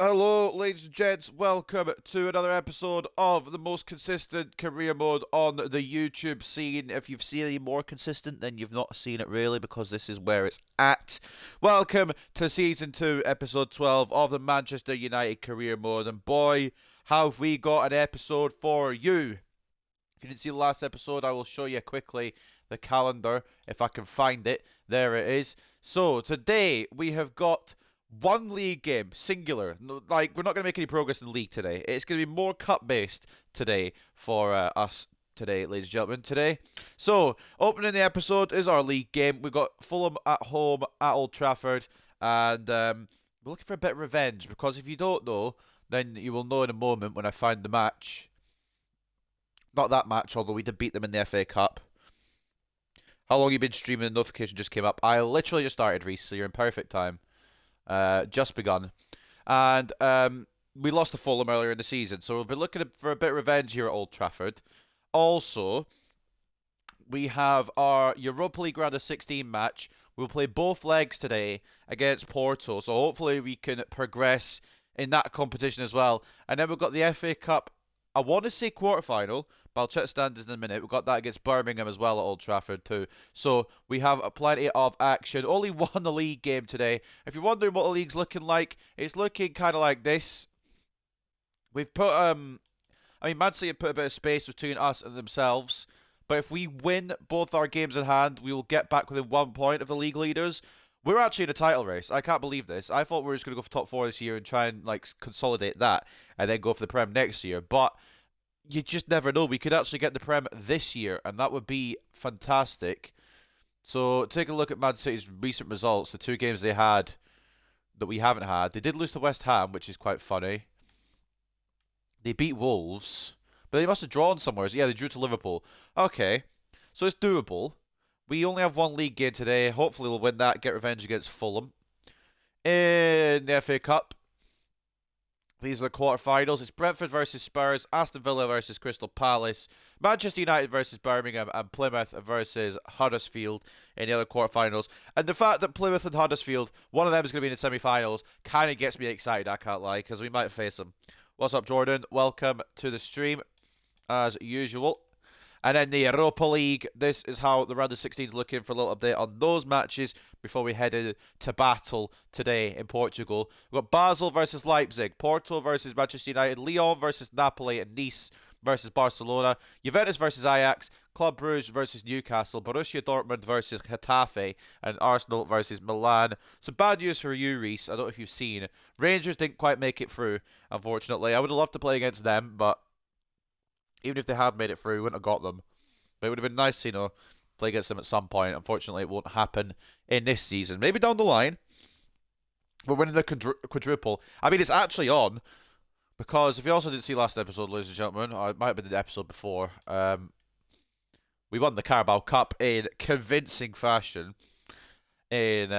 Hello, ladies and gents. Welcome to another episode of the most consistent career mode on the YouTube scene. If you've seen any more consistent, then you've not seen it really, because this is where it's at. Welcome to Season 2, Episode 12 of the Manchester United career mode. And boy, have we got an episode for you. If you didn't see the last episode, I will show you quickly the calendar, if I can find it. There it is. So, today we have got one league game, singular. Like, we're not going to make any progress in the league today. It's going to be more cup-based today for us today, ladies and gentlemen, today. So, opening the episode is our league game. We've got Fulham at home at Old Trafford, and we're looking for a bit of revenge, because if you don't know, then you will know in a moment when I find the match. Not that match, although we did beat them in the FA Cup. How long have you been streaming? The notification just came up. I literally just started, Reese, so you're in perfect time. Just begun. And we lost to Fulham earlier in the season, so we'll be looking for a bit of revenge here at Old Trafford. Also, we have our Europa League Round of 16 match. We'll play both legs today against Porto, so hopefully we can progress in that competition as well. And then we've got the FA Cup, I want to say quarterfinal, but I'll check standings in a minute. We've got that against Birmingham as well at Old Trafford too. So we have plenty of action. Only one the league game today. If you're wondering what the league's looking like, it's looking kind of like this. We've put, Man City have put a bit of space between us and themselves. But if we win both our games in hand, we will get back within 1 point of the league leaders. We're actually in a title race. I can't believe this. I thought we were just going to go for top 4 this year and try and consolidate that and then go for the Prem next year. But you just never know. We could actually get the Prem this year, and that would be fantastic. So take a look at Man City's recent results, the 2 games they had that we haven't had. They did lose to West Ham, which is quite funny. They beat Wolves, but they must have drawn somewhere. Yeah, they drew to Liverpool. Okay, so it's doable. We only have one league game today. Hopefully we'll win that, get revenge against Fulham. In the FA Cup, these are the quarterfinals. It's Brentford versus Spurs, Aston Villa versus Crystal Palace, Manchester United versus Birmingham, and Plymouth versus Huddersfield in the other quarterfinals. And the fact that Plymouth and Huddersfield, one of them is going to be in the semi-finals, kind of gets me excited, I can't lie, because we might face them. What's up, Jordan? Welcome to the stream, as usual. And then the Europa League, this is how the round of 16 is looking, for a little update on those matches before we head into battle today in Portugal. We've got Basel versus Leipzig, Porto versus Manchester United, Lyon versus Napoli, and Nice versus Barcelona, Juventus versus Ajax, Club Brugge versus Newcastle, Borussia Dortmund versus Getafe, and Arsenal versus Milan. Some bad news for you, Reese. I don't know if you've seen. Rangers didn't quite make it through, unfortunately. I would have loved to play against them, but even if they had made it through, we wouldn't have got them. But it would have been nice to, play against them at some point. Unfortunately, it won't happen in this season. Maybe down the line. We're winning the quadruple. I mean, it's actually on. Because if you also didn't see last episode, ladies and gentlemen, or it might have been the episode before, we won the Carabao Cup in convincing fashion. In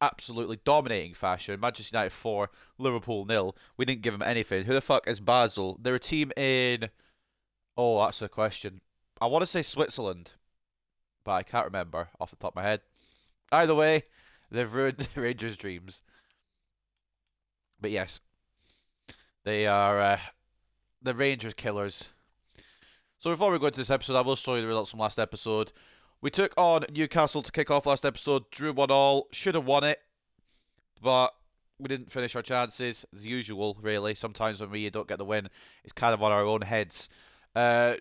absolutely dominating fashion. Manchester United 4, Liverpool 0. We didn't give them anything. Who the fuck is Basel? They're a team in... Oh, that's a question. I want to say Switzerland, but I can't remember off the top of my head. Either way, they've ruined the Rangers' dreams. But yes, they are the Rangers killers. So before we go into this episode, I will show you the results from last episode. We took on Newcastle to kick off last episode, drew 1-1, should have won it, but we didn't finish our chances, as usual, really. Sometimes when we don't get the win, it's kind of on our own heads.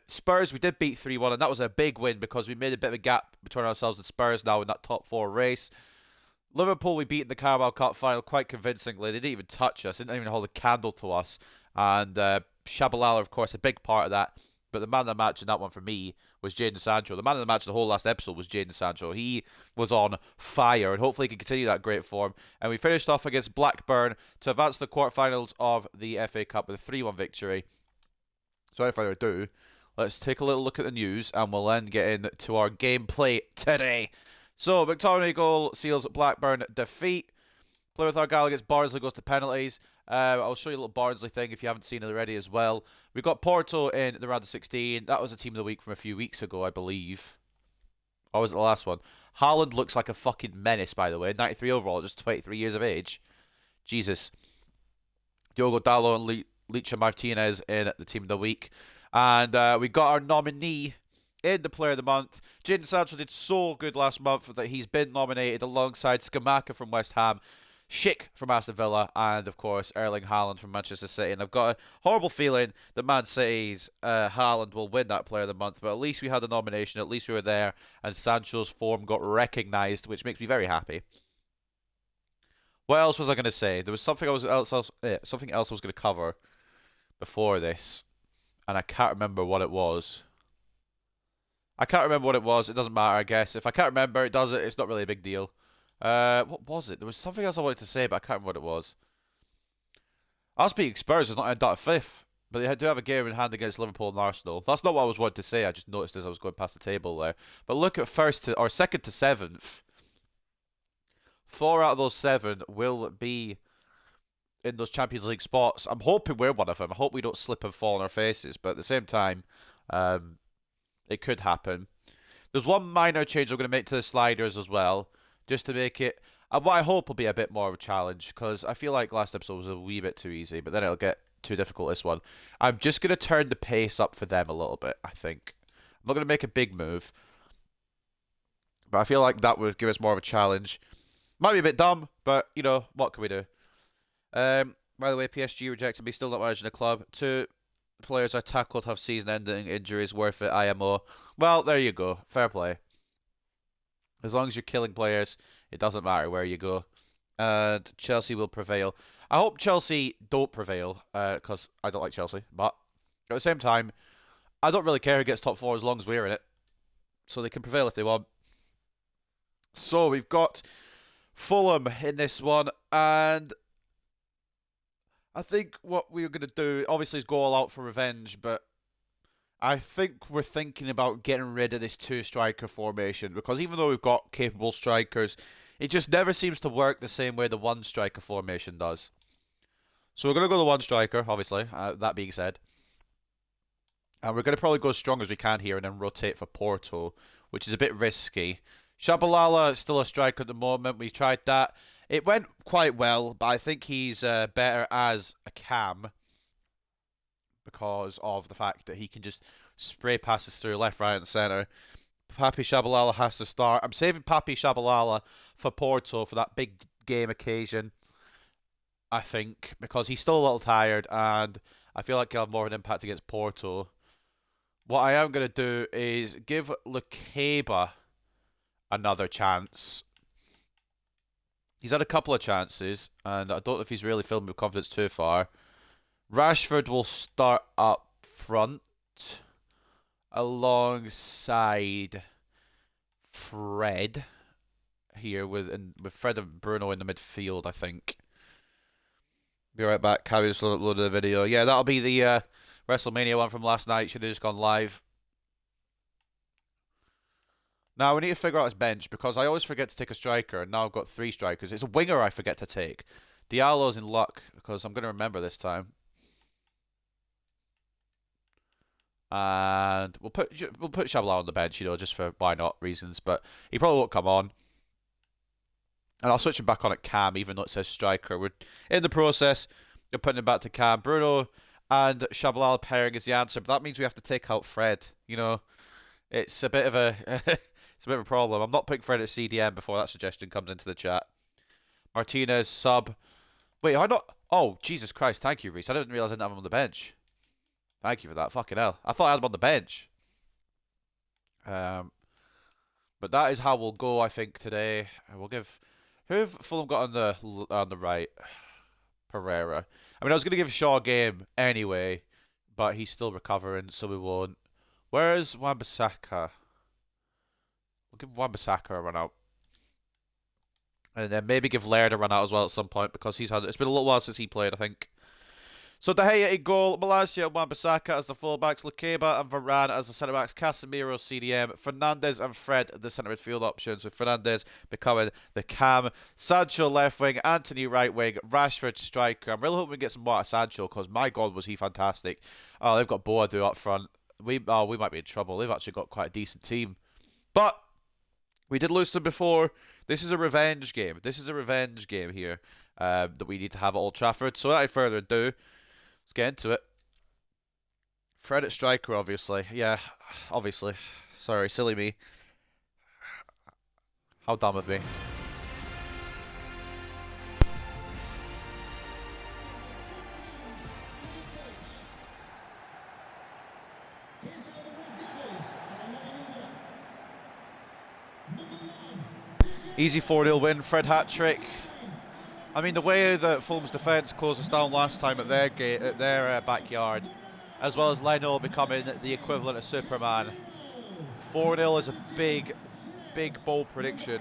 Spurs, we did beat 3-1, and that was a big win because we made a bit of a gap between ourselves and Spurs now in that top 4 race. Liverpool, we beat in the Carabao Cup final quite convincingly. They didn't even touch us, didn't even hold a candle to us. And Shabalala, of course, a big part of that. But the man of the match in that one for me was Jadon Sancho. The man of the match in the whole last episode was Jadon Sancho. He was on fire, and hopefully he can continue that great form. And we finished off against Blackburn to advance to the quarterfinals of the FA Cup with a 3-1 victory. So without further ado, let's take a little look at the news, and we'll then get into our gameplay today. So, McTominay goal seals Blackburn defeat. Plymouth Argyle against Barnsley goes to penalties. I'll show you a little Barnsley thing if you haven't seen it already as well. We got Porto in the round of 16. That was a team of the week from a few weeks ago, I believe. Or was it the last one? Haaland looks like a fucking menace, by the way. 93 overall, just 23 years of age. Jesus. Diogo Dalot and Licha Martinez in the team of the week. And we got our nominee in the Player of the Month. Jadon Sancho did so good last month that he's been nominated alongside Skamaka from West Ham, Schick from Aston Villa, and of course Erling Haaland from Manchester City. And I've got a horrible feeling that Man City's Haaland will win that Player of the Month, but at least we had a nomination, at least we were there, and Sancho's form got recognised, which makes me very happy. What else was I going to say? There was something else I was going to cover before this, and I can't remember what it was. It doesn't matter, I guess. If I can't remember, it's not really a big deal. What was it? There was something else I wanted to say, but I can't remember what it was. Us beating Spurs is not ended up 5th, but they do have a game in hand against Liverpool and Arsenal. That's not what I was wanting to say. I just noticed as I was going past the table there. But look at 2nd to 7th. 4 out of those 7 will be in those Champions League spots. I'm hoping we're one of them. I hope we don't slip and fall on our faces, but at the same time, it could happen. There's one minor change I'm going to make to the sliders as well, just to make it what I hope will be a bit more of a challenge, because I feel like last episode was a wee bit too easy, but then it'll get too difficult this one. I'm just going to turn the pace up for them a little bit, I think. I'm not going to make a big move, but I feel like that would give us more of a challenge. Might be a bit dumb, but, you know, what can we do? By the way, PSG rejected me, still not managing the club. 2 players I tackled have season-ending injuries, worth it, IMO. Well, there you go. Fair play. As long as you're killing players, it doesn't matter where you go. And Chelsea will prevail. I hope Chelsea don't prevail, because I don't like Chelsea. But at the same time, I don't really care who gets top 4 as long as we're in it. So they can prevail if they want. So we've got Fulham in this one, and I think what we're going to do, obviously, is go all out for revenge, but I think we're thinking about getting rid of this 2-striker formation, because even though we've got capable strikers, it just never seems to work the same way the 1-striker formation does. So we're going to go the 1-striker, obviously, that being said. And we're going to probably go as strong as we can here and then rotate for Porto, which is a bit risky. Shabalala is still a striker at the moment. We tried that. It went quite well, but I think he's better as a cam because of the fact that he can just spray passes through left, right, and centre. Papi Shabalala has to start. I'm saving Papi Shabalala for Porto for that big game occasion, I think, because he's still a little tired, and I feel like he'll have more of an impact against Porto. What I am going to do is give Lukeba another chance. He's had a couple of chances, and I don't know if he's really filled me with confidence too far. Rashford will start up front alongside Fred here with Fred and Bruno in the midfield, I think. Be right back. Carry just loaded the video. Yeah, that'll be the WrestleMania one from last night. Should have just gone live. Now, we need to figure out his bench, because I always forget to take a striker, and now I've got 3 strikers. It's a winger I forget to take. Diallo's in luck, because I'm going to remember this time. And we'll put Shabalala on the bench, you know, just for why not reasons, but he probably won't come on. And I'll switch him back on at cam, even though it says striker. We're in the process of putting him back to cam. Bruno and Shabalala pairing is the answer, but that means we have to take out Fred, you know. It's a bit of a it's a bit of a problem. I'm not putting Fred at CDM before that suggestion comes into the chat. Martinez sub. Wait, I not? Oh, Jesus Christ! Thank you, Reese. I didn't realize I didn't have him on the bench. Thank you for that. Fucking hell! I thought I had him on the bench. But that is how we'll go, I think, today. We'll give who've Fulham got on the right. Pereira. I mean, I was gonna give Shaw a game anyway, but he's still recovering, so we won't. Where's Wan-Bissaka? We'll give Wan-Bissaka a run out. And then maybe give Laird a run out as well at some point, because it's been a little while since he played, I think. So De Gea in goal, Malacia and Wan-Bissaka as the fullbacks, Lukeba and Varane as the centre-backs, Casemiro CDM, Fernandes and Fred the centre midfield options, with Fernandes becoming the cam, Sancho left wing, Anthony right wing, Rashford striker. I'm really hoping we get some more out of Sancho, because my God was he fantastic. Oh, they've got Boadu up front. We might be in trouble. They've actually got quite a decent team. But we did lose them before. This is a revenge game. This is a revenge game here. that we need to have at Old Trafford. So without further ado, let's get into it. Fred at striker, obviously. Yeah, obviously. Sorry, silly me. How dumb of me. Easy 4-0 win, Fred hat-trick. I mean, the way that Fulham's defence closed us down last time at their backyard, as well as Leno becoming the equivalent of Superman. 4-0 is a big, bold prediction.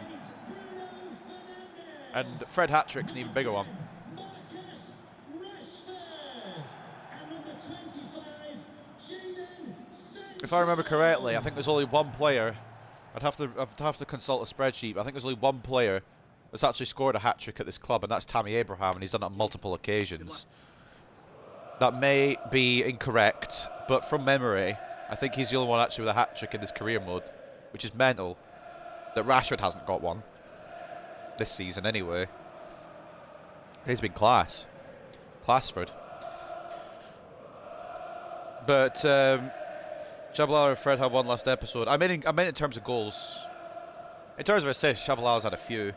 And Fred hat-trick's an even bigger one. If I remember correctly, I think there's only one player. I'd have to consult a spreadsheet. But I think there's only one player that's actually scored a hat-trick at this club, and that's Tammy Abraham, and he's done it on multiple occasions. That may be incorrect, but from memory, I think he's the only one actually with a hat-trick in this career mode, which is mental. That Rashford hasn't got one this season anyway. He's been class. Classford. But Shabalala and Fred had one last episode. I meant in terms of goals. In terms of assists, Shabalala's had a few.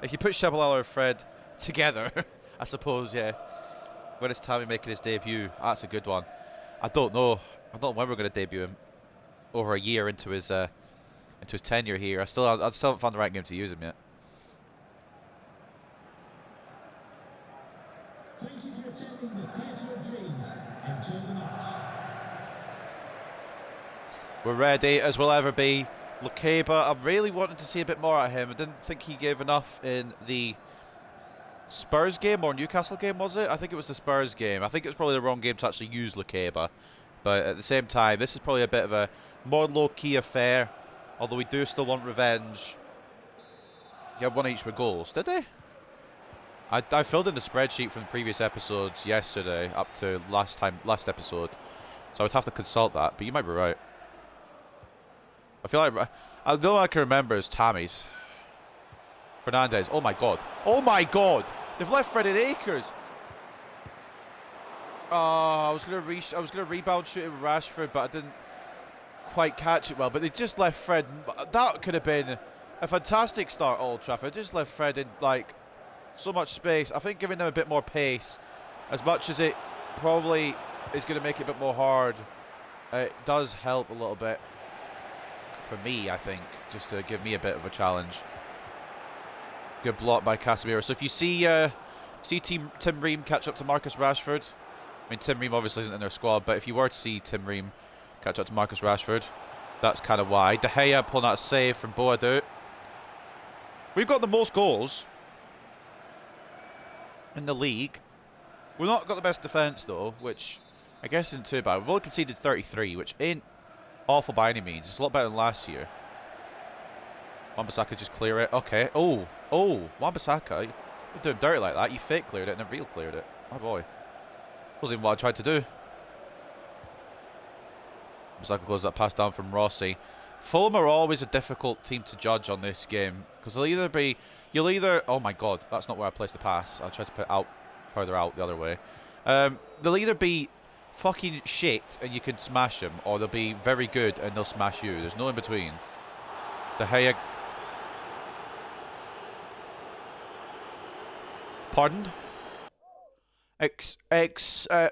If you put Shabalala and Fred together, I suppose, yeah. When is Tammy making his debut? That's a good one. I don't know. I don't know when we're going to debut him. Over a year into his tenure here. I still haven't found the right game to use him yet. Thank you for attending the Theatre of Dreams. Enjoy the match. We're ready, as we'll ever be. Lukeba, I'm really wanting to see a bit more out of him. I didn't think he gave enough in the Spurs game or Newcastle game, was it? I think it was the Spurs game. I think it was probably the wrong game to actually use Lukeba. But at the same time, this is probably a bit of a more low-key affair. Although we do still want revenge. He had one each with goals, did he? I filled in the spreadsheet from the previous episodes yesterday up to last episode. So I would have to consult that, but you might be right. I feel like the only I can remember is Tammy's. Fernandez. Oh my god. Oh my god. They've left Fred in acres. I was gonna rebound shoot it with Rashford, but I didn't quite catch it well. But they just left Fred. That could have been a fantastic start at Old Trafford. Just left Fred in like so much space. I think giving them a bit more pace, as much as it probably is going to make it a bit more hard, it does help a little bit. For me, I think, just to give me a bit of a challenge. Good block by Casemiro. So if you see Tim Ream catch up to Marcus Rashford, I mean, Tim Ream obviously isn't in their squad, but if you were to see Tim Ream catch up to Marcus Rashford, that's kind of why. De Gea pulling out a save from Boadu. We've got the most goals in the league. We've not got the best defence, though, which I guess isn't too bad. We've only conceded 33, which ain't awful by any means. It's a lot better than last year. Wan-Bissaka just clear it. Okay. Oh, Wan-Bissaka. You're doing dirty like that. You fake cleared it and then real cleared it. Oh boy. Wasn't even what I tried to do. Wan-Bissaka closes that pass down from Rossi. Fulham are always a difficult team to judge on this game. Because you'll either... Oh my god. That's not where I placed the pass. I'll try to put it further out the other way. They'll either be fucking shit and you can smash them, or they'll be very good and they'll smash you. There's no in between. De Gea. Pardon?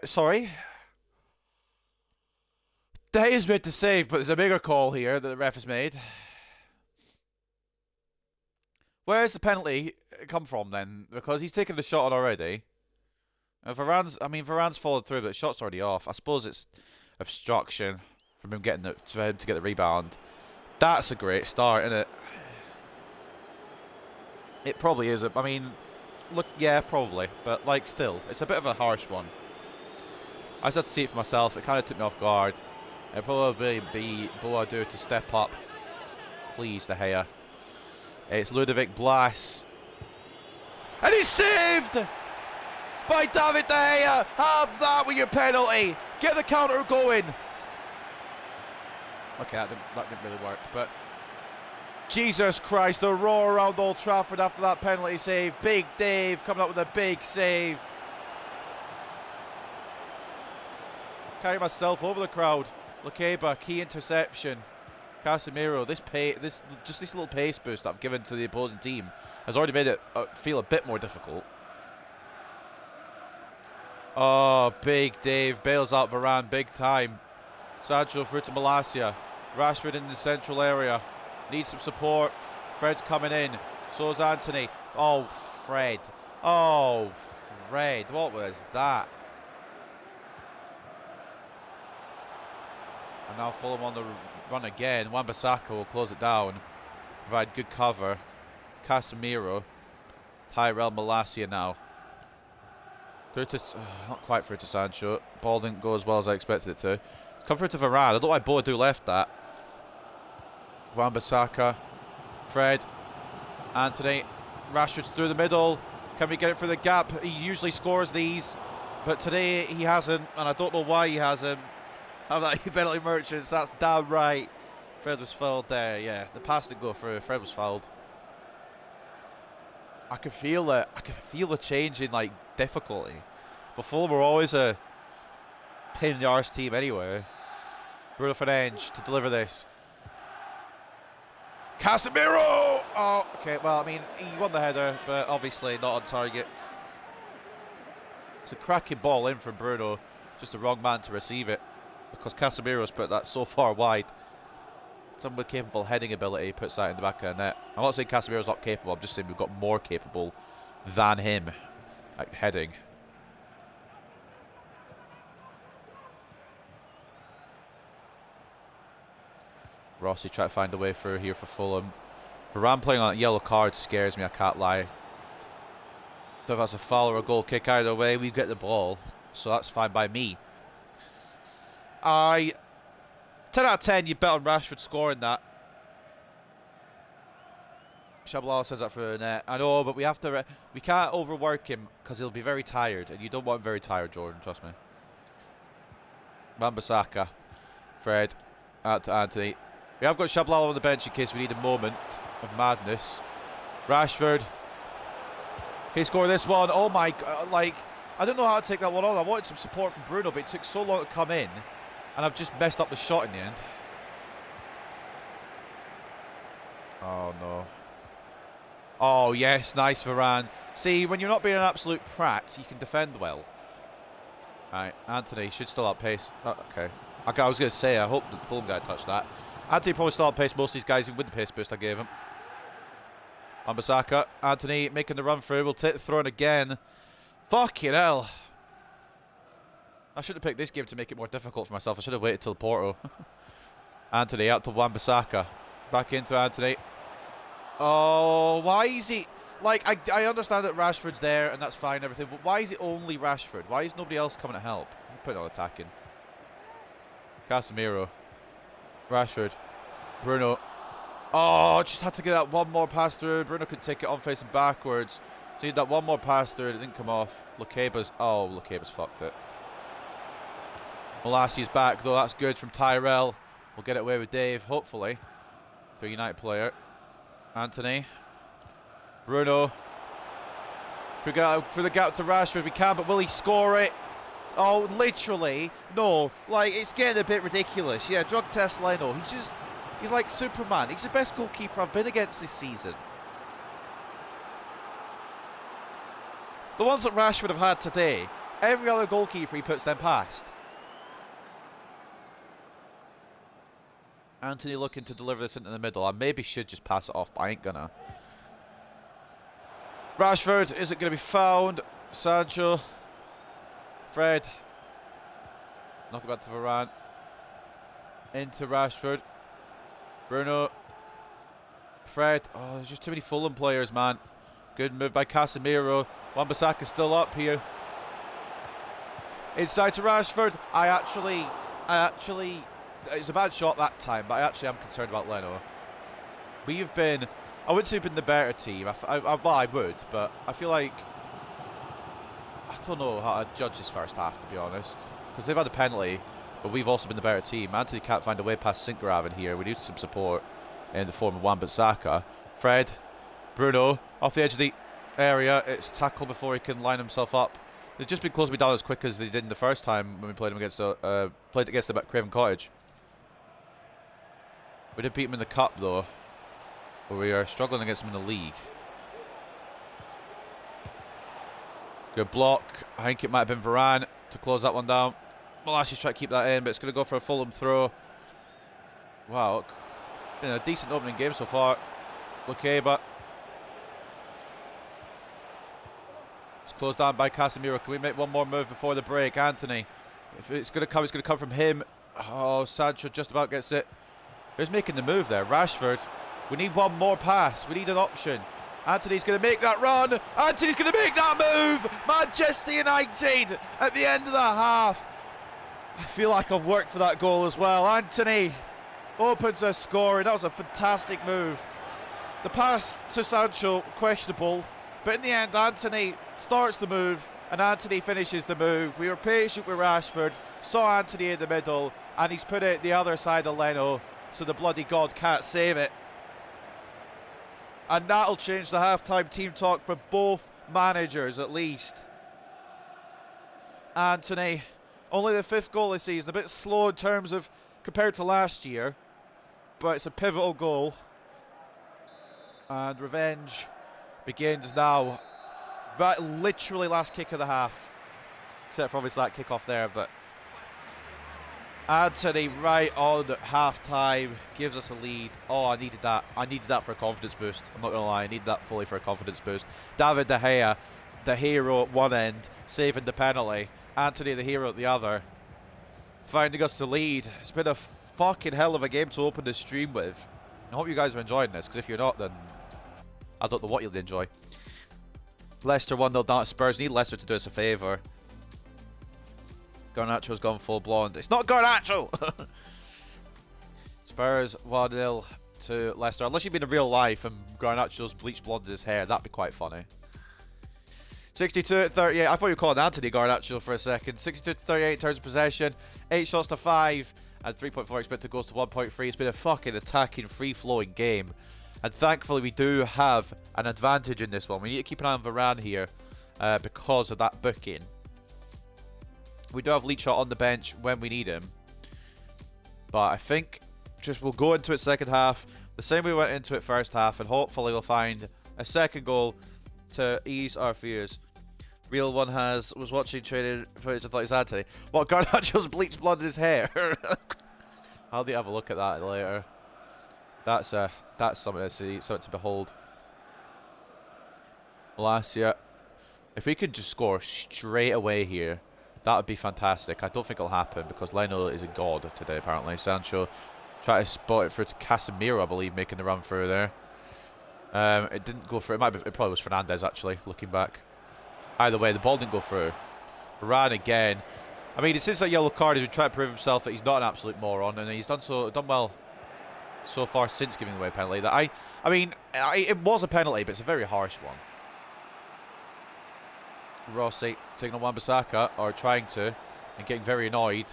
Sorry. De Gea's made the save, but there's a bigger call here that the ref has made. Where's the penalty come from then? Because he's taken the shot on already. Varane's followed through, but the shot's already off. I suppose it's obstruction from him for him to get the rebound. That's a great start, isn't it? It probably is. I mean, look, yeah, probably, but like, still, it's a bit of a harsh one. I just had to see it for myself. It kind of took me off guard. It'll probably be Boadu to step up. Please, De Gea. It's Ludovic Blas, and he's saved by David De Gea. Have that with your penalty. Get the counter going. Okay, that didn't really work, but Jesus Christ, the roar around Old Trafford after that penalty save. Big Dave coming up with a big save. Carry myself over the crowd. Lukeba, key interception. Casemiro, this little pace boost I've given to the opposing team has already made it feel a bit more difficult. Oh, big Dave bails out Varane big time. Sancho through to Malacia. Rashford in the central area. Needs some support. Fred's coming in. So is Anthony. Oh, Fred. Oh, Fred. What was that? And now Fulham on the run again. Wan-Bissaka will close it down. Provide good cover. Casemiro. Tyrell Malacia now. Through to, not quite through to Sancho. Ball didn't go as well as I expected it to. Come through to Varane. I don't know why Boadu left that. Wan-Bissaka. Fred. Anthony. Rashford's through the middle. Can we get it through the gap? He usually scores these, but today he hasn't, and I don't know why he hasn't. Have that penalty merchants, that's damn right. Fred was fouled there, yeah. The pass didn't go through, Fred was fouled. I can feel it. I can feel the change in like difficulty. But Fulham were always a pain in the arse team anyway. Bruno Fernandes to deliver this. Casemiro! Oh, okay, well, I mean, he won the header, but obviously not on target. It's a cracking ball in from Bruno. Just the wrong man to receive it, because Casemiro's put that so far wide. Someone with capable heading ability puts that in the back of the net. I'm not saying Casemiro's not capable, I'm just saying we've got more capable than him at heading. Rossi try to find a way through here for Fulham. Varane playing on that yellow card scares me, I can't lie. Don't know if that's a foul or a goal kick, either way, we get the ball. So that's fine by me. 10 out of 10, you bet on Rashford scoring that. Shabalala says that for the net. I know, but we have to. We can't overwork him because he'll be very tired, and you don't want him very tired, Jordan. Trust me. Wan-Bissaka, Fred, out to Anthony. We have got Shabalala on the bench in case we need a moment of madness. Rashford. He scored this one. Oh my God! Like, I don't know how to take that one on. I wanted some support from Bruno, but it took so long to come in. And I've just messed up the shot in the end. Oh, no. Oh, yes. Nice, Varane. See, when you're not being an absolute prat, you can defend well. Alright, Anthony should still outpace. Oh, okay. I was going to say, I hope the Fulham guy touched that. Anthony probably still outpaced most of these guys with the pace boost I gave him. Wan-Bissaka. Anthony making the run through. We'll take the throw in again. Fucking hell. I should have picked this game to make it more difficult for myself. I should have waited till Porto. Anthony out to Wan-Bissaka. Back into Anthony. Oh, why is he... Like, I understand that Rashford's there and that's fine and everything, but why is it only Rashford? Why is nobody else coming to help? I'm putting on attacking. Casemiro. Rashford. Bruno. Oh, just had to get that one more pass through. Bruno could take it on facing backwards. So need that one more pass through. It didn't come off. Lukeba's fucked it. Malacia's back, though. That's good from Tyrell. We'll get it away with Dave, hopefully. To a United player. Anthony. Bruno. We get out for the gap to Rashford. We can, but will he score it? Oh, literally. No. Like, it's getting a bit ridiculous. Yeah, drug test Leno. He's like Superman. He's the best goalkeeper I've been against this season. The ones that Rashford have had today, every other goalkeeper he puts them past. Anthony looking to deliver this into the middle. I maybe should just pass it off, but I ain't gonna. Rashford, is it going to be found? Sancho. Fred. Knock it back to Varane. Into Rashford. Bruno. Fred. Oh, there's just too many Fulham players, man. Good move by Casemiro. Wan-Bissaka's still up here. Inside to Rashford. I actually, it's a bad shot that time, but I actually am concerned about Leno. We've been, I wouldn't say we've been the better team. Well, I would, but I feel like, I don't know how to judge this first half, to be honest. Because they've had a penalty, but we've also been the better team. Anthony can't find a way past Sinkgraven here. We need some support. in the form of Wan-Bissaka. Fred, Bruno, off the edge of the area. It's tackled before he can line himself up. They've just been closing me down as quick as they did the first time when we played them against them at Craven Cottage. We did beat them in the cup though, but we are struggling against them in the league. Good block. I think it might have been Varane to close that one down. We'll actually try to keep that in, but it's going to go for a Fulham throw. Wow, been a decent opening game so far. Okay, but it's closed down by Casemiro. Can we make one more move before the break? Anthony, if it's going to come from him. Oh, Sancho just about gets it. Who's making the move there? Rashford. We need one more pass. We need an option. Anthony's going to make that run. Anthony's going to make that move. Manchester United at the end of the half. I feel like I've worked for that goal as well. Anthony opens a scoring. That was a fantastic move. The pass to Sancho, questionable. But in the end, Anthony starts the move and Anthony finishes the move. We were patient with Rashford, saw Anthony in the middle, and he's put it the other side of Leno, so the bloody God can't save it. And that'll change the halftime team talk for both managers at least. Anthony, only the 5th goal this season, a bit slow in terms of compared to last year, but it's a pivotal goal. And revenge begins now. Right, literally last kick of the half, except for obviously that kick off there. But Anthony right on half-time gives us a lead. Oh, I needed that. I needed that for a confidence boost. I'm not going to lie. I needed that fully for a confidence boost. David De Gea, the hero at one end, saving the penalty. Anthony, the hero at the other, finding us the lead. It's been a fucking hell of a game to open this stream with. I hope you guys are enjoying this, because if you're not, then I don't know what you'll enjoy. Leicester 1-0 down at Spurs. Need Leicester to do us a favour. Garnacho's gone full blonde. It's not Garnacho! Spurs 1-0 to Leicester. Unless you've been in real life and Garnacho's bleached blonde in his hair, that'd be quite funny. 62-38. I thought you were calling Anthony Garnacho for a second. 62-38 turns of possession. 8 shots to 5. And 3.4 expected goals to 1.3. It's been a fucking attacking, free-flowing game. And thankfully we do have an advantage in this one. We need to keep an eye on Varane here because of that booking. We do have Leachshot on the bench when we need him. But I think just we'll go into it second half the same way we went into it first half, and hopefully we'll find a second goal to ease our fears. Real one was watching training footage. I thought it was Anthony. What, Garnacho's bleached blonde in his hair? I'll need to have a look at that later. That's something to see, something to behold. Last year, if we could just score straight away here, that would be fantastic. I don't think it'll happen because Leno is a god today apparently. Sancho tried to spot it for Casemiro, I believe, making the run through there. It didn't go through. It probably was Fernandez actually, looking back. Either way, the ball didn't go through. Varane again. I mean, since that yellow card, he's been trying to prove himself that he's not an absolute moron, and he's done well so far since giving away a penalty. That I mean, it was a penalty, but it's a very harsh one. Rossi taking on Wan-Bissaka, or trying to, and getting very annoyed.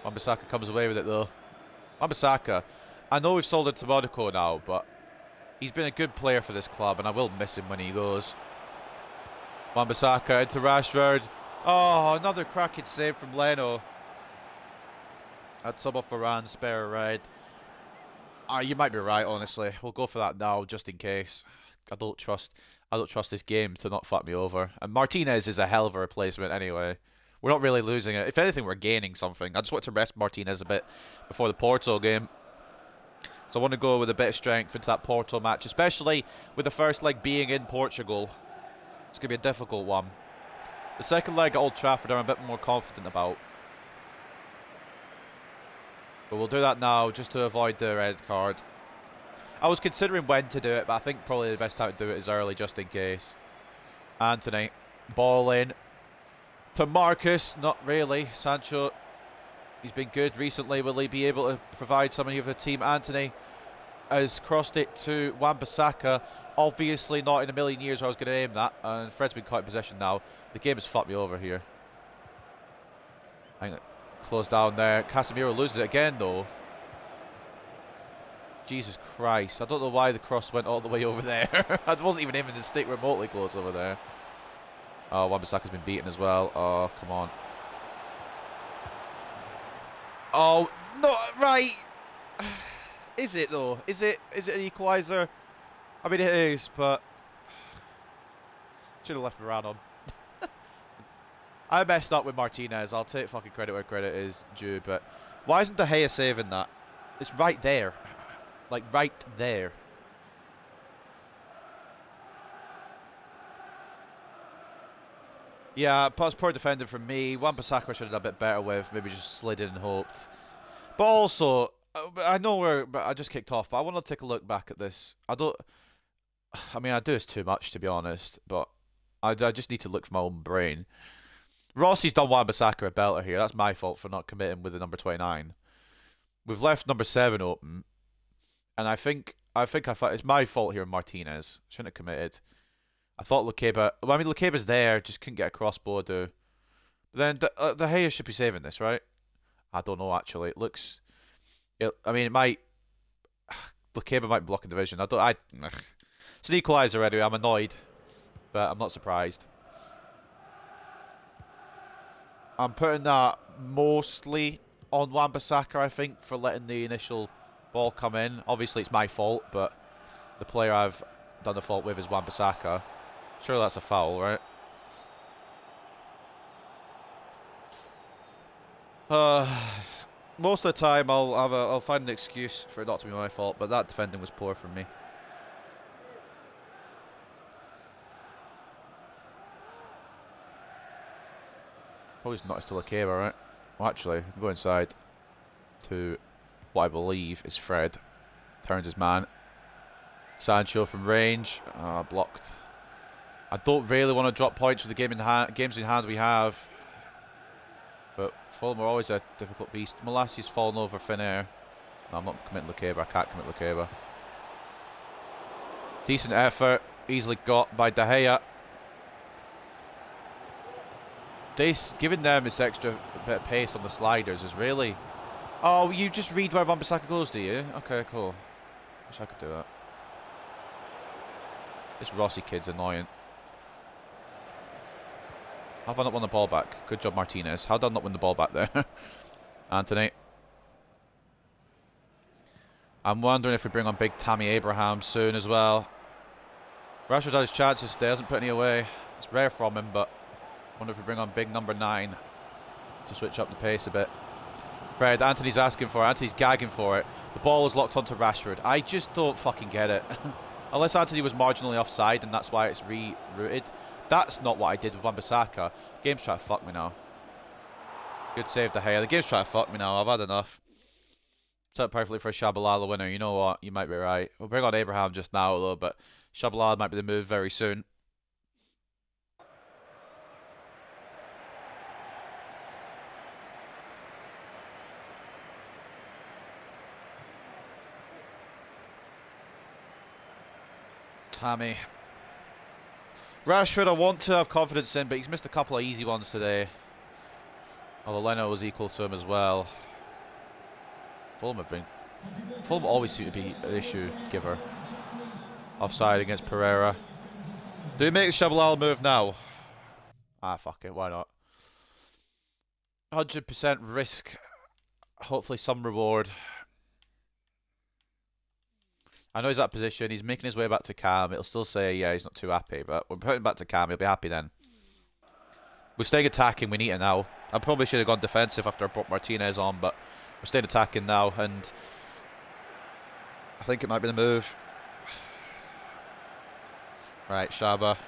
Wan-Bissaka comes away with it though. Wan-Bissaka, I know we've sold him to Monaco now, but he's been a good player for this club, and I will miss him when he goes. Wan-Bissaka into Rashford. Oh, another cracking save from Leno. Had some off Varane, spare red. You might be right, honestly. We'll go for that now, just in case. I don't trust this game to not fuck me over. And Martinez is a hell of a replacement anyway. We're not really losing it. If anything, we're gaining something. I just want to rest Martinez a bit before the Porto game. So I want to go with a bit of strength into that Porto match, especially with the first leg being in Portugal. It's going to be a difficult one. The second leg at Old Trafford I'm a bit more confident about. But we'll do that now just to avoid the red card. I was considering when to do it, but I think probably the best time to do it is early just in case. Anthony, ball in to Marcus. Not really. Sancho, he's been good recently. Will he be able to provide something for the team? Anthony has crossed it to Wan-Bissaka. Obviously not in a million years where I was going to aim that. And Fred's been quite in possession now. The game has fucked me over here. I think it closed down there. Casemiro loses it again though. Jesus Christ. I don't know why the cross went all the way over there. I wasn't even aiming to stick remotely close over there. Oh, Wan-Bissaka's been beaten as well. Oh, come on. Oh, no, right. Is it, though? Is it an equaliser? I mean, it is, but... Should have left Varane on. I messed up with Martinez. I'll take fucking credit where credit is due, but... Why isn't De Gea saving that? It's right there. Like, right there. Yeah, that's poor defending from me. Wan-Bissaka should have done a bit better with. Maybe just slid in and hoped. But also, I know I just kicked off, but I want to take a look back at this. I mean, I do this too much, to be honest, but I just need to look for my own brain. Rossi's done Wan-Bissaka a belter here. That's my fault for not committing with the number 29. We've left number 7 open, and I think it's my fault here in Martinez. Shouldn't have committed. I thought Lukeba... Well, I mean, Lukeba's there, just couldn't get a crossbar do. But then De Gea should be saving this, right? I don't know, actually. It looks... I mean, it might... Lukeba might be blocking the vision. It's an equaliser anyway. I'm annoyed, but I'm not surprised. I'm putting that mostly on Wan-Bissaka, I think, for letting the initial ball come in. Obviously, it's my fault, but the player I've done the fault with is Wan-Bissaka. Surely that's a foul, right? Most of the time, I'll find an excuse for it not to be my fault, but that defending was poor from me. Probably not still a Lukeba, right? Well, actually, I'll go inside to what I believe is Fred. Turns his man. Sancho from range. Blocked. I don't really want to drop points with the games in hand we have. But Fulham are always a difficult beast. Molassi's fallen over thin air. No, I'm not committing Lukeba. I can't commit Lukeba. Decent effort. Easily got by De Gea. Giving them this extra bit of pace on the sliders is really... Oh, you just read where Wan-Bissaka goes, do you? Okay, cool. Wish I could do that. This Rossi kid's annoying. How have I not won the ball back? Good job, Martinez. How did I not win the ball back there? Anthony. I'm wondering if we bring on big Tammy Abraham soon as well. Rashford had his chances today. Hasn't put any away. It's rare from him, but I wonder if we bring on big number 9 to switch up the pace a bit. Fred, Anthony's asking for it. Anthony's gagging for it. The ball is locked onto Rashford. I just don't fucking get it. Unless Anthony was marginally offside and that's why it's rerouted. That's not what I did with Wan-Bissaka. Game's trying to fuck me now. Good save, De Gea. The game's trying to fuck me now. I've had enough. Set up perfectly for a Shabalala winner. You know what? You might be right. We'll bring on Abraham just now, though, but Shabalala might be the move very soon. Tammy. Rashford, I want to have confidence in, but he's missed a couple of easy ones today. Although Leno was equal to him as well. Fulham always seem to be an issue giver. Offside against Pereira. Do we make the Shabalala move now? Ah, fuck it, why not? 100% risk. Hopefully some reward. I know he's at position. He's making his way back to Cam. It'll still say, yeah, he's not too happy. But we're putting him back to Cam. He'll be happy then. We're staying attacking. We need it now. I probably should have gone defensive after I brought Martinez on. But we're staying attacking now. And I think it might be the move. Right, Shaba.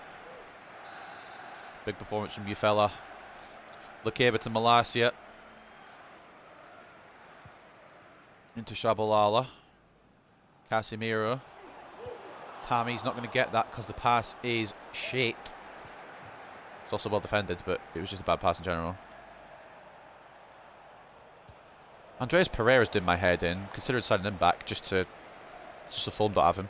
Big performance from you fella. Lukeba to Malacia. Into Shabalala. Casemiro. Tammy's not going to get that because the pass is shit. It's also well defended, but it was just a bad pass in general. Andreas Pereira's doing my head in. Considered signing him back just to Fulham don't have him.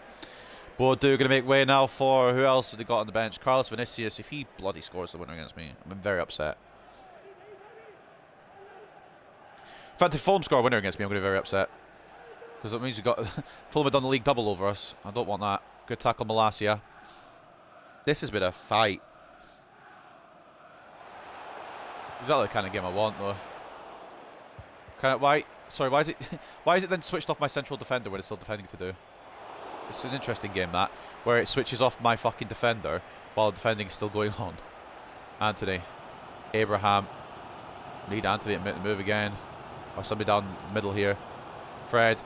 Bordeaux going to make way now for who else have they got on the bench? Carlos Vinicius. If he bloody scores the winner against me, I'm very upset. In fact, if Fulham score a winner against me, I'm going to be very upset. Because it means we've got Fulham have done the league double over us. I don't want that. Good tackle, Malacia. This has been a fight. Exactly the kind of game I want, though. Why is it why is it then switched off my central defender when it's still defending to do? It's an interesting game, that, where it switches off my fucking defender while defending is still going on. Anthony, Abraham. Need Anthony to make the move again. Or somebody down the middle here. Fred.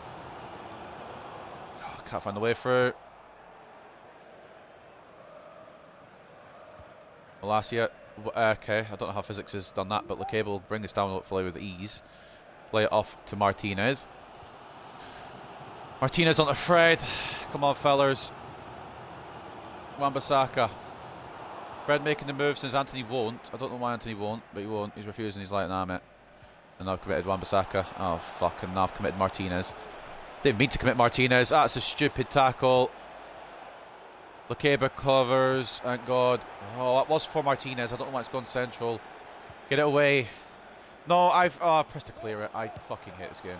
Oh, can't find the way through. Malacia. Okay, I don't know how physics has done that, but Lacable will bring this down hopefully with ease. Play it off to Martinez. Martinez onto Fred. Come on, fellas. Wan-Bissaka. Fred making the move since Anthony won't. I don't know why Anthony won't, but he won't. He's refusing. He's like, nah, mate. And now I've committed Wan-Bissaka. Oh, fuck. And now I've committed Martinez. Didn't mean to commit Martinez. That's a stupid tackle. Lacaba covers. Thank God. Oh, that was for Martinez. I don't know why it's gone central. Get it away. No, I've pressed to clear it. I fucking hate this game.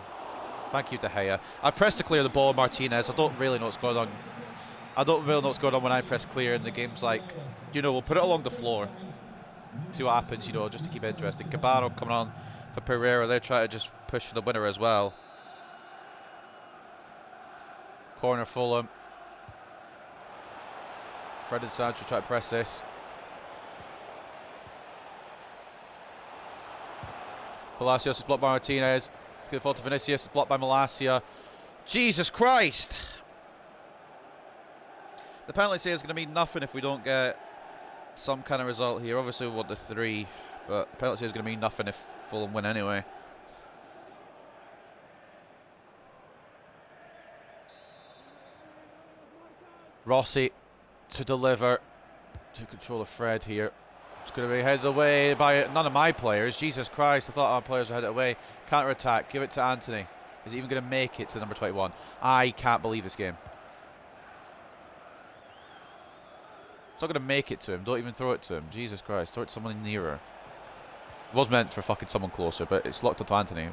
Thank you, De Gea. I pressed to clear the ball, Martinez. I don't really know what's going on. I don't really know what's going on when I press clear, and the game's like, you know, we'll put it along the floor. See what happens, you know, just to keep it interesting. Cabano coming on for Pereira. They're trying to just push for the winner as well. Corner Fulham. Fred and Sancho try to press this. Palacios is blocked by Martinez. It's going to fall to Vinicius. Blocked by Malacia. Jesus Christ! The penalty save is going to mean nothing if we don't get some kind of result here. Obviously we want the 3, but the penalty save is going to mean nothing if Fulham win anyway. Rossi to deliver. To control of Fred here. It's going to be headed away by none of my players. Jesus Christ, I thought our players were headed away. Counter-attack, give it to Anthony. Is he even going to make it to number 21? I can't believe this game. It's not going to make it to him. Don't even throw it to him. Jesus Christ, throw it to someone nearer. It was meant for fucking someone closer, but it's locked onto Anthony.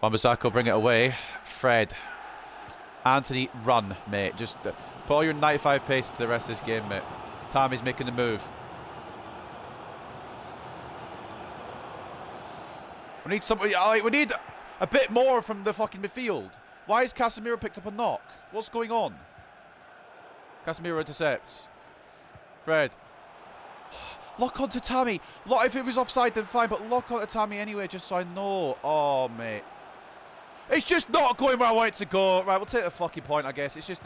Wan-Bissaka bring it away. Fred. Anthony, run, mate. Just put all your 95 pace to the rest of this game, mate. Tammy's making the move. We need somebody. We need a bit more from the fucking midfield. Why has Casemiro picked up a knock? What's going on? Casemiro intercepts. Fred. Lock onto Tammy. If it was offside, then fine, but lock onto Tammy anyway, just so I know. Oh, mate. It's just not going where I want it to go. Right, we'll take the fucking point, I guess. It's just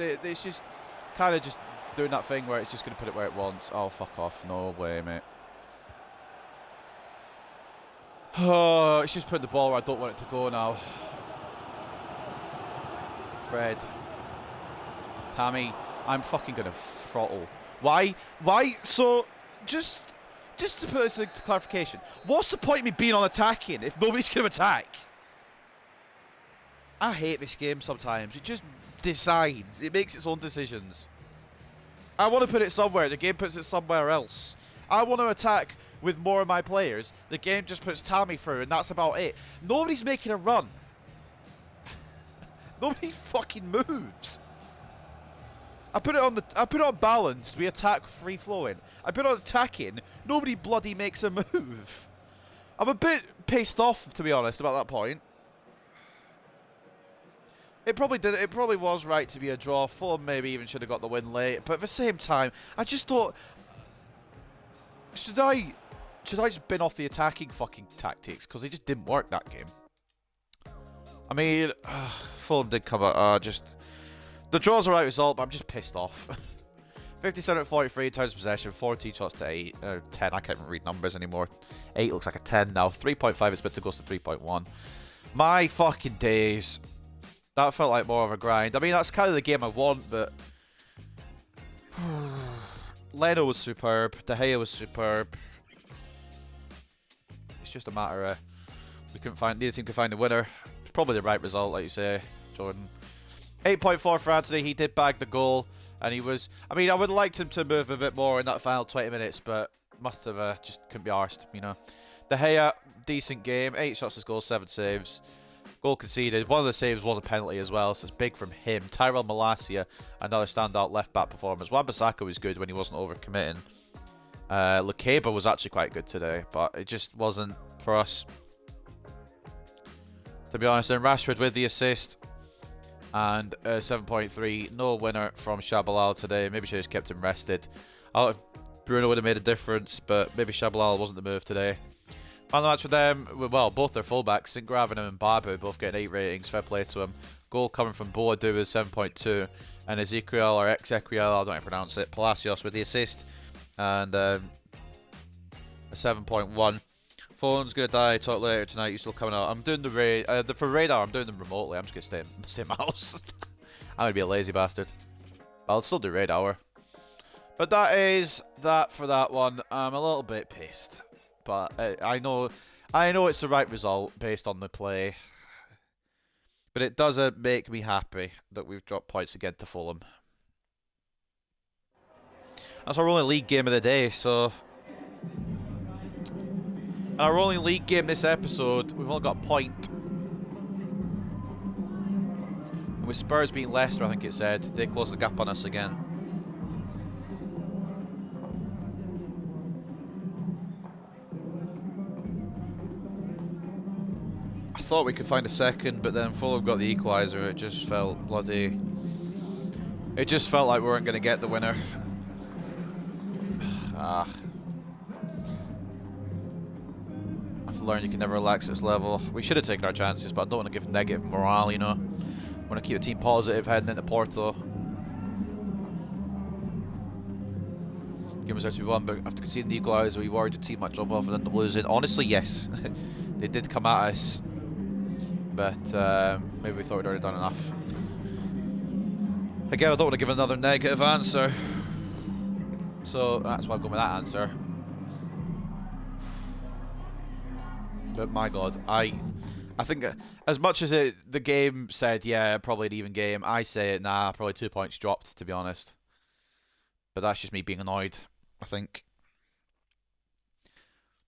kind of just doing that thing where it's just going to put it where it wants. Oh, fuck off. No way, mate. Oh, it's just putting the ball where I don't want it to go now. Fred. Tammy. I'm fucking going to throttle. Why? So, just to put this into clarification, what's the point of me being on attacking if nobody's going to attack? I hate this game sometimes. It just decides. It makes its own decisions. I want to put it somewhere. The game puts it somewhere else. I want to attack with more of my players. The game just puts Tammy through, and that's about it. Nobody's making a run. Nobody fucking moves. I put it on balanced. We attack free flowing. I put it on attacking. Nobody bloody makes a move. I'm a bit pissed off, to be honest, about that point. It probably was right to be a draw. Fulham maybe even should have got the win late. But at the same time, I just thought, should I just bin off the attacking fucking tactics? Because they just didn't work that game. I mean, Fulham did come out. The draw's the right result, but I'm just pissed off. 57 at 43 in terms of possession, 14 shots to 8, 10. I can't even read numbers anymore. 8 looks like a 10 now. 3.5 is better to go to 3.1. My fucking days. That felt like more of a grind. I mean, that's kind of the game I want, but Leno was superb. De Gea was superb. It's just a matter of neither team could find the winner. It's probably the right result, like you say, Jordan. 8.4 for Anthony. He did bag the goal, and he was. I mean, I would have liked him to move a bit more in that final 20 minutes, but must have just couldn't be arsed, you know. De Gea, decent game. 8 shots as goal, 7 saves. Goal conceded. One of the saves was a penalty as well, so it's big from him. Tyrell Malacia, another standout left-back performance. Wan-Bissaka was good when he wasn't overcommitting. Lukeba was actually quite good today, but it just wasn't for us, to be honest. And Rashford with the assist. And 7.3. No winner from Shabalal today. Maybe should have just kept him rested. Bruno would have made a difference, but maybe Shabalal wasn't the move today. Man of the match for them, well, both their fullbacks, St. Gravenham and Babu, both getting 8 ratings. Fair play to them. Goal coming from Boadu is 7.2. And Ezequiel, or Ezequiel, I don't know how to pronounce it, Palacios with the assist. And a 7.1. Phone's gonna die. Talk later tonight. You're still coming out. I'm doing the raid. For radar, I'm doing them remotely. I'm just gonna stay in my house. I'm gonna be a lazy bastard. But I'll still do raid hour. But that is that for that one. I'm a little bit pissed, but I know it's the right result based on the play. But it doesn't make me happy that we've dropped points again to Fulham. That's our only league game of the day, so. Our only league game this episode, we've only got a point. And with Spurs beating Leicester, I think it said, they closed the gap on us again. I thought we could find a second, but then Fulham got the equaliser. It just felt bloody. It just felt like we weren't going to get the winner. I've learned you can never relax at this level. We should have taken our chances, but I don't want to give negative morale, you know. I want to keep the team positive heading into Porto. Game was there to be won, but after conceding the equaliser, we worried the team might drop off and end up losing. Honestly, yes. They did come at us, but maybe we thought we'd already done enough. Again, I don't want to give another negative answer, so that's why I'm going with that answer. But my God, I think as much as the game said, yeah, probably an even game, I say it, nah, probably 2 points dropped, to be honest. But that's just me being annoyed, I think.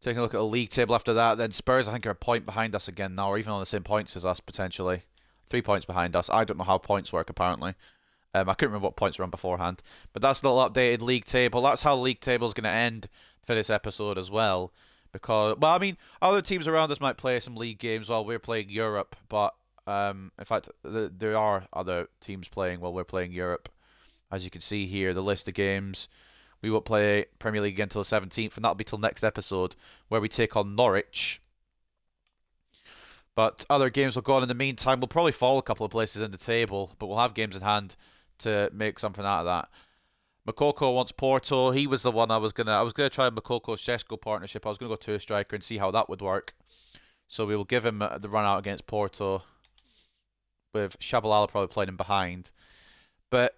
Taking a look at the league table after that, then Spurs, I think, are a point behind us again now, or even on the same points as us, potentially. 3 points behind us. I don't know how points work, apparently. I couldn't remember what points were on beforehand. But that's the little updated league table. That's how the league table is going to end for this episode as well. Because, well, I mean, other teams around us might play some league games while we're playing Europe. But, in fact, there are other teams playing while we're playing Europe. As you can see here, the list of games. We won't play Premier League again until the 17th, and that'll be till next episode, where we take on Norwich. But other games will go on in the meantime. We'll probably fall a couple of places in the table, but we'll have games in hand to make something out of that. Makoko wants Porto. He was the one I was gonna try Makoko's Shesko partnership. I was gonna go to a striker and see how that would work. So we will give him the run out against Porto, with Shabalala probably playing him behind. But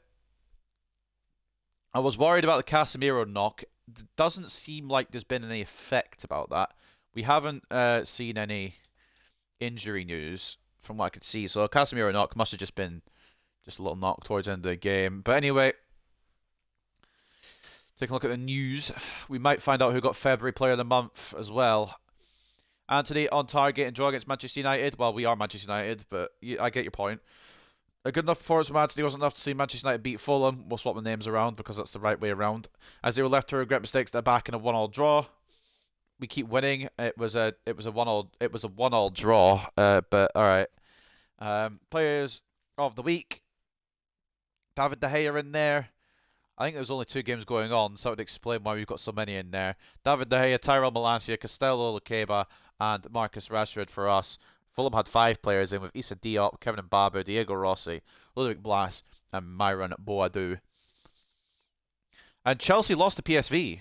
I was worried about the Casemiro knock. It doesn't seem like there's been any effect about that. We haven't seen any injury news from what I could see. So a Casemiro knock must have just been just a little knock towards the end of the game. But anyway, taking a look at the news, we might find out who got February Player of the Month as well. Anthony on target and draw against Manchester United. Well, we are Manchester United, but I get your point. A good enough performance from Anthony wasn't enough to see Manchester United beat Fulham. We'll swap the names around because that's the right way around. As they were left to regret mistakes, they're back in a 1-1 draw. We keep winning. It was a 1-1 draw. But all right. Players of the week. David De Gea in there. I think there's only 2 games going on, so it would explain why we've got so many in there. David De Gea, Tyrell Malacia, Castello, Lukeba, and Marcus Rashford for us. Fulham had 5 players in with Issa Diop, Kevin Mbabu, Diego Rossi, Ludovic Blas, and Myron Boadu. And Chelsea lost to PSV,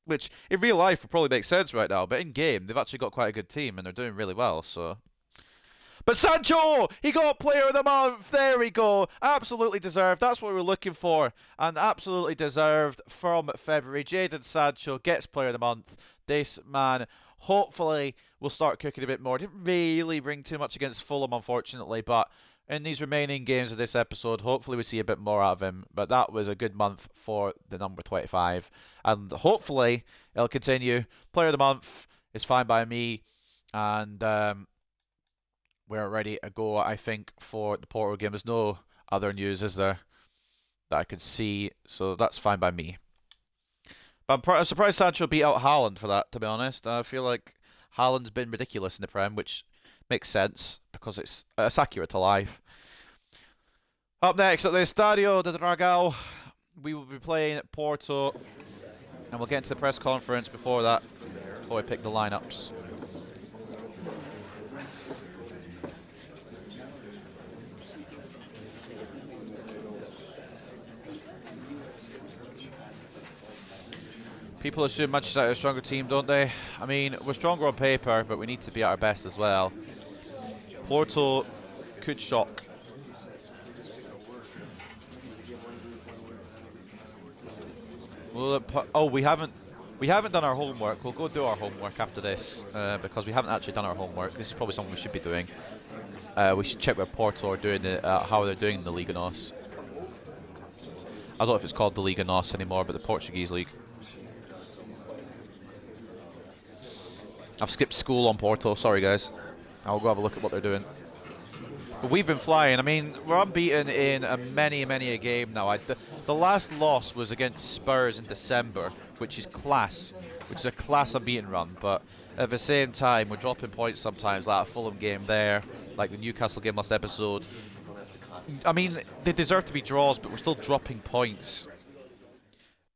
which in real life would probably make sense right now, but in game they've actually got quite a good team and they're doing really well. So, but Sancho, he got Player of the Month. There we go. Absolutely deserved. That's what we were looking for, and absolutely deserved from February. Jadon Sancho gets Player of the Month. This man hopefully will start cooking a bit more. Didn't really bring too much against Fulham, unfortunately, but in these remaining games of this episode, hopefully we see a bit more out of him. But that was a good month for the number 25, and hopefully it'll continue. Player of the Month is fine by me, and we're ready to go, I think, for the Porto game. There's no other news, is there, that I could see, so that's fine by me. But I'm surprised Sancho beat out Haaland for that, to be honest. I feel like Haaland's been ridiculous in the Prem, which makes sense because it's accurate to life. Up next at the Estadio de Dragão, we will be playing at Porto, and we'll get into the press conference before that, before we pick the lineups. People assume Manchester United are a stronger team, don't they? I mean, we're stronger on paper, but we need to be at our best as well. Porto could shock. Oh, we haven't done our homework. We'll go do our homework after this because we haven't actually done our homework. This is probably something we should be doing. We should check what Porto are doing, how they're doing in the Liga NOS. I don't know if it's called the Liga NOS anymore, but the Portuguese league. I've skipped school on Porto. Sorry, guys. I'll go have a look at what they're doing. But we've been flying. I mean, we're unbeaten in many a game now. The last loss was against Spurs in December, which is class. Which is a class unbeaten run. But at the same time, we're dropping points sometimes, like a Fulham game there, like the Newcastle game last episode. I mean, they deserve to be draws, but we're still dropping points.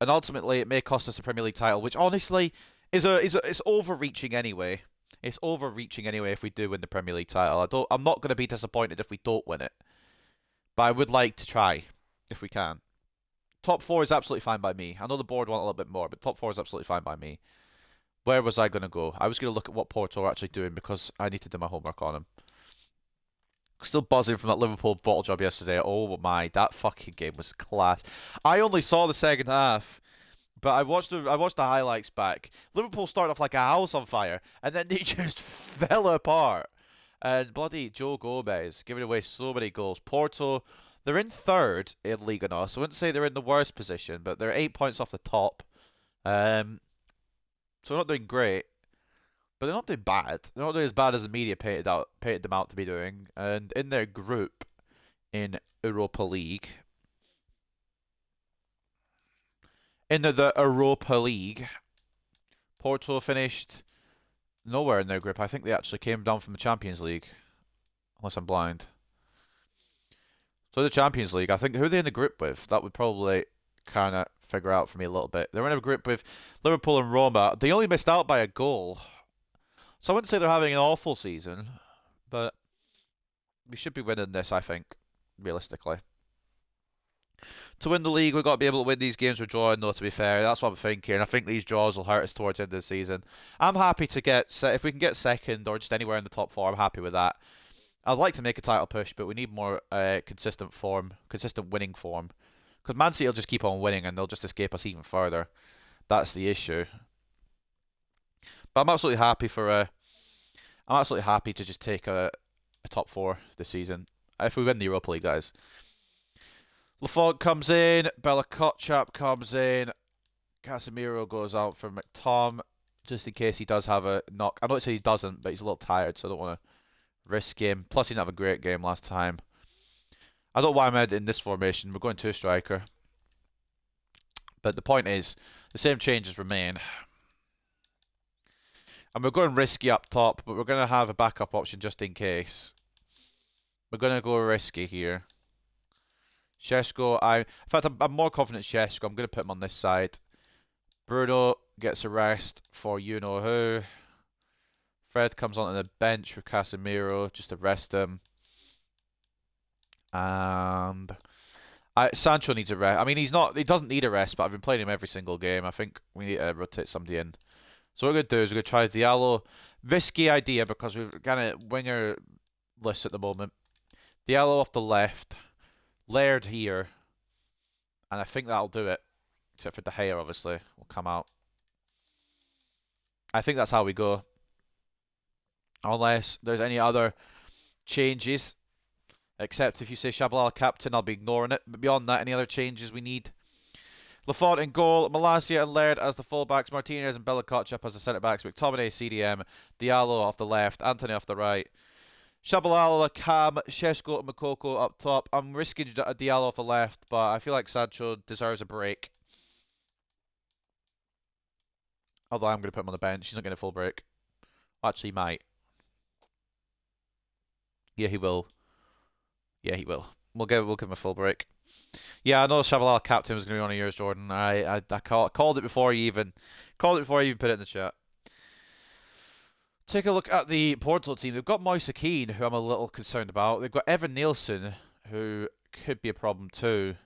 And ultimately, it may cost us the Premier League title, which honestly it's overreaching anyway. It's overreaching anyway if we do win the Premier League title. I'm not going to be disappointed if we don't win it. But I would like to try, if we can. Top 4 is absolutely fine by me. I know the board want a little bit more, but top 4 is absolutely fine by me. Where was I going to go? I was going to look at what Porto are actually doing because I need to do my homework on them. Still buzzing from that Liverpool bottle job yesterday. Oh my, that fucking game was class. I only saw the second half. But I watched the highlights back. Liverpool started off like a house on fire, and then they just fell apart. And bloody Joe Gomez giving away so many goals. Porto, they're in third in Liga NOS. I wouldn't say they're in the worst position, but they're 8 points off the top. So they're not doing great, but they're not doing bad. They're not doing as bad as the media painted them out to be doing. And in their group in Europa League. In the Europa League, Porto finished nowhere in their group. I think they actually came down from the Champions League, unless I'm blind. So the Champions League, I think, who are they in the group with? That would probably kind of figure out for me a little bit. They're in a group with Liverpool and Roma. They only missed out by a goal. So I wouldn't say they're having an awful season, but we should be winning this, I think, realistically. To win the league, we've got to be able to win these games we're drawing, though, to be fair. That's what I'm thinking. I think these draws will hurt us towards the end of the season. I'm happy to get, if we can get second or just anywhere in the top 4, I'm happy with that. I'd like to make a title push, but we need more consistent winning form. Because Man City will just keep on winning and they'll just escape us even further. That's the issue. But I'm absolutely happy to just take a top 4 this season. If we win the Europa League, guys. Lafont comes in, Bella Kotchap comes in, Casemiro goes out for McTom, just in case he does have a knock. I know it says he doesn't, but he's a little tired, so I don't want to risk him. Plus, he didn't have a great game last time. I don't know why I'm in this formation. We're going 2-striker. But the point is, the same changes remain. And we're going risky up top, but we're going to have a backup option just in case. We're going to go risky here. Šeško, in fact, I'm more confident Šeško. I'm going to put him on this side. Bruno gets a rest for you-know-who. Fred comes onto the bench with Casemiro just to rest him. And Sancho needs a rest. I mean, he doesn't need a rest, but I've been playing him every single game. I think we need to rotate somebody in. So what we're going to do is we're going to try Diallo. Risky idea because we've got a winger list at the moment. Diallo off the left. Laird here. And I think that'll do it. Except for De Gea, obviously, will come out. I think that's how we go. Unless there's any other changes. Except if you say Shabalala captain, I'll be ignoring it. But beyond that, any other changes we need? Lafont in goal, Malacia and Laird as the fullbacks, Martinez and Bella Kotchap as the centre-backs, McTominay, CDM, Diallo off the left, Anthony off the right, Shabalala, Cam, Sheshko, and Makoko up top. I'm risking a Diallo off the left, but I feel like Sancho deserves a break. Although I'm going to put him on the bench. He's not getting a full break. Actually, he might. Yeah, he will. Yeah, he will. We'll give him a full break. Yeah, I know Shabalala captain was going to be one of yours, Jordan. I called it before you even put it in the chat. Take a look at the Porto team. They've got Moise Keane, who I'm a little concerned about. They've got Evan Nielsen, who could be a problem too.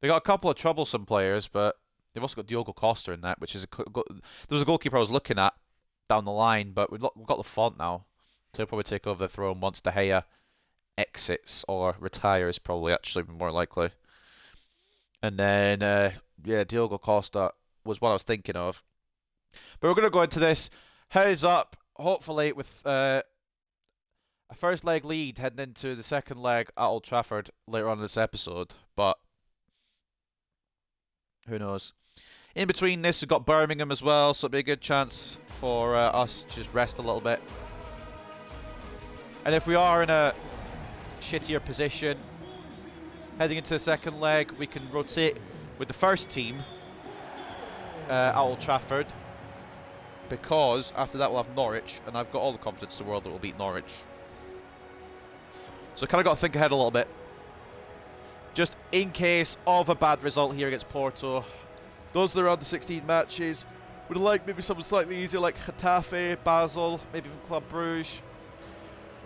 They got a couple of troublesome players, but they've also got Diogo Costa in that, which is there was a goalkeeper I was looking at down the line, but we've got the font now, so he'll probably take over the throne once De Gea exits or retires. Probably actually more likely. And then yeah, Diogo Costa was what I was thinking of. But we're gonna go into this. Heads up. Hopefully, with a first leg lead heading into the second leg at Old Trafford later on in this episode, but who knows? In between this, we've got Birmingham as well, so it'll be a good chance for us to just rest a little bit. And if we are in a shittier position heading into the second leg, we can rotate with the first team at Old Trafford. Because after that we'll have Norwich, and I've got all the confidence in the world that we'll beat Norwich. So kind of got to think ahead a little bit. Just in case of a bad result here against Porto. Those that are around the 16 matches would like maybe something slightly easier like Getafe, Basel, maybe even Club Brugge.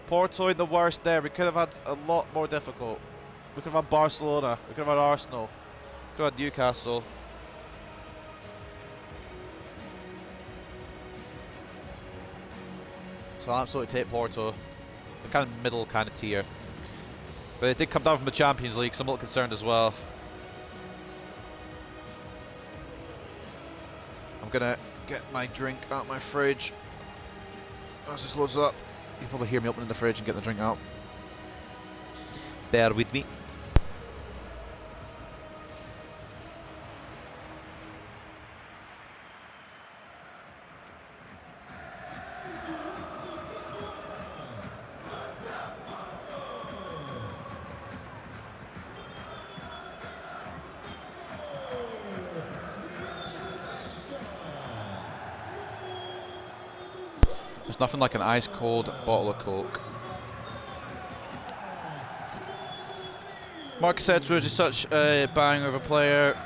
Porto in the worst there. We could have had a lot more difficult. We could have had Barcelona. We could have had Arsenal. We could have had Newcastle. So I'll absolutely take Porto. The kind of middle kind of tier. But it did come down from the Champions League, so I'm a little concerned as well. I'm going to get my drink out of my fridge. As this loads up, you can probably hear me opening the fridge and getting the drink out. Bear with me. There's nothing like an ice cold bottle of Coke. Marcus Edwards is such a banger of a player.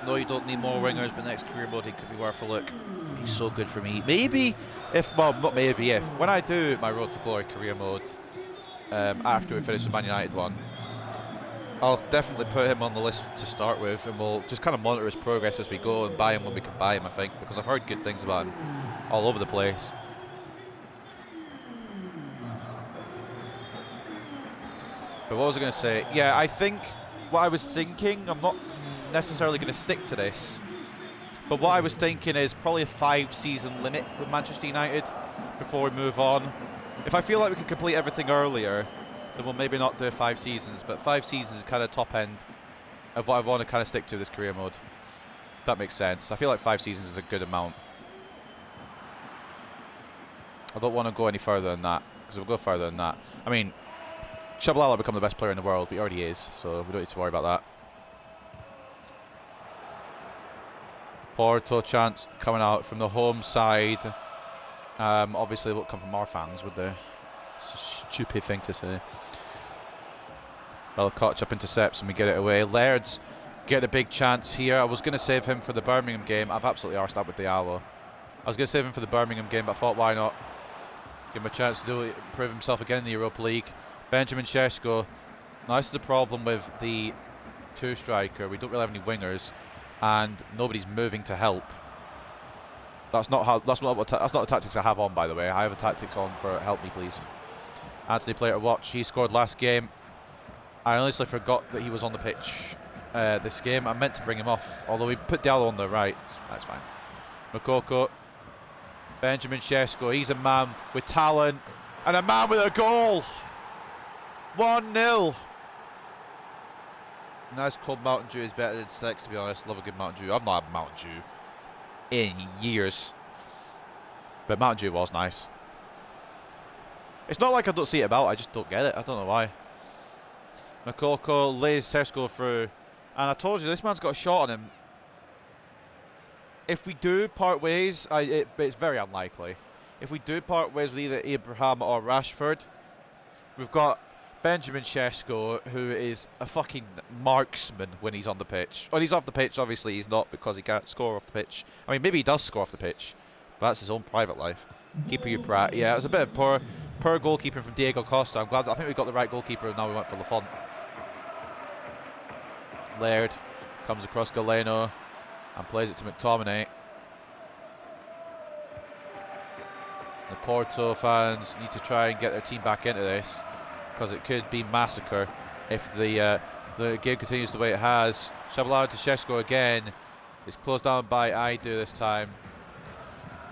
No, you don't need more wingers, but next career mode he could be worth a look. He's so good for me. Maybe if, well, not maybe if, when I do my Road to Glory career mode, after we finish the Man United one, I'll definitely put him on the list to start with, and we'll just kind of monitor his progress as we go and buy him when we can buy him, I think, because I've heard good things about him all over the place. But what was I going to say? Yeah, I think what I was thinking, I'm not necessarily going to stick to this, but what I was thinking is probably a 5-season limit with Manchester United before we move on. If I feel like we can complete everything earlier, then we'll maybe not do 5 seasons, but 5 seasons is kind of top end of what I want to kind of stick to this career mode. That makes sense. I feel like 5 seasons is a good amount. I don't want to go any further than that, because if we go further than that, I mean, Shabalala will become the best player in the world, but he already is, so we don't need to worry about that. Porto chance coming out from the home side. Obviously, it won't come from our fans, would they? It's a stupid thing to say. Well, Koch intercepts and we get it away. Laird's get a big chance here. I was going to save him for the Birmingham game. I've absolutely arsed that with Diallo. I was going to save him for the Birmingham game, but I thought, why not? Give him a chance to prove himself again in the Europa League. Benjamin Šeško. Now, this is the problem with the 2-striker. We don't really have any wingers, and nobody's moving to help. That's not the tactics I have on, by the way. I have the tactics on for help me, please. Anthony player to watch. He scored last game. I honestly forgot that he was on the pitch this game. I meant to bring him off, although we put Diallo on the right. That's fine. Makoko. Benjamin Šeško. He's a man with talent and a man with a goal. 1-0. Nice cold Mountain Dew is better than Sex, to be honest. Love a good Mountain Dew. I've not had Mountain Dew in years, but Mountain Dew was nice. It's not like I don't see it about, I just don't get it. I don't know why. Makoko lays Sesko through. And I told you, this man's got a shot on him. If we do part ways, but it's very unlikely. If we do part ways with either Abraham or Rashford, we've got Benjamin Sesko, who is a fucking marksman when he's on the pitch. When he's off the pitch, obviously he's not, because he can't score off the pitch. I mean, maybe he does score off the pitch, but that's his own private life. Keeper you Pratt. Yeah, it was a bit of poor goalkeeping from Diego Costa. I think we got the right goalkeeper, and now we went for Lafont. Laird comes across Galeno and plays it to McTominay. The Porto fans need to try and get their team back into this, because it could be massacre if the game continues the way it has. Shabalala to Sesko again. It's closed down by Aidu this time.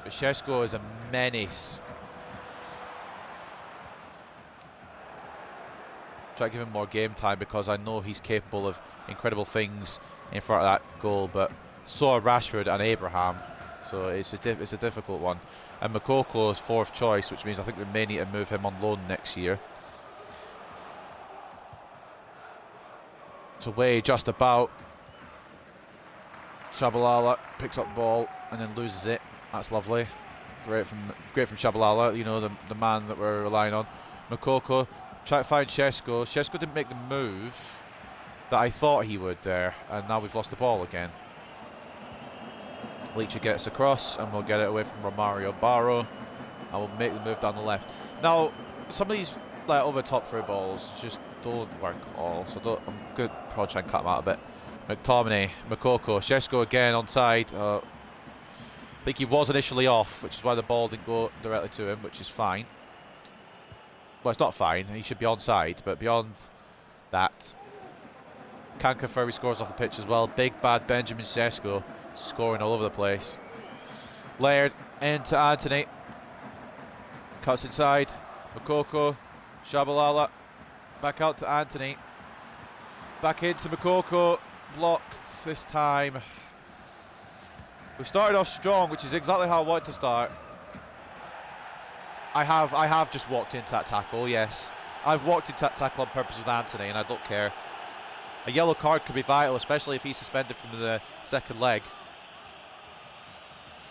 But Sesko is a menace. Try to give him more game time, because I know he's capable of incredible things in front of that goal, but so are Rashford and Abraham, so it's a difficult one. And Makoko is fourth choice, which means I think we may need to move him on loan next year. It's away just about. Shabalala picks up the ball and then loses it. That's lovely. Great from Shabalala, you know, the man that we're relying on. Makoko try to find Sesko. Sesko didn't make the move that I thought he would there, and now we've lost the ball again. Leacher gets across, and we'll get it away from Romario Barro, and we'll make the move down the left. Now, some of these like over the top through balls just don't work at all, so I'm good. Probably try and cut them out a bit. McTominay, Makoko, Sesko again onside. I think he was initially off, which is why the ball didn't go directly to him, which is fine. Well, it's not fine. He should be onside, but beyond that, can't confirm he scores off the pitch as well. Big bad Benjamin Sesko scoring all over the place. Laird into Anthony. Cuts inside. Makoko. Shabalala. Back out to Anthony. Back into Makoko. Blocked this time. We started off strong, which is exactly how I wanted to start. I have just walked into that tackle, yes. I've walked into that tackle on purpose with Anthony, and I don't care. A yellow card could be vital, especially if he's suspended from the second leg.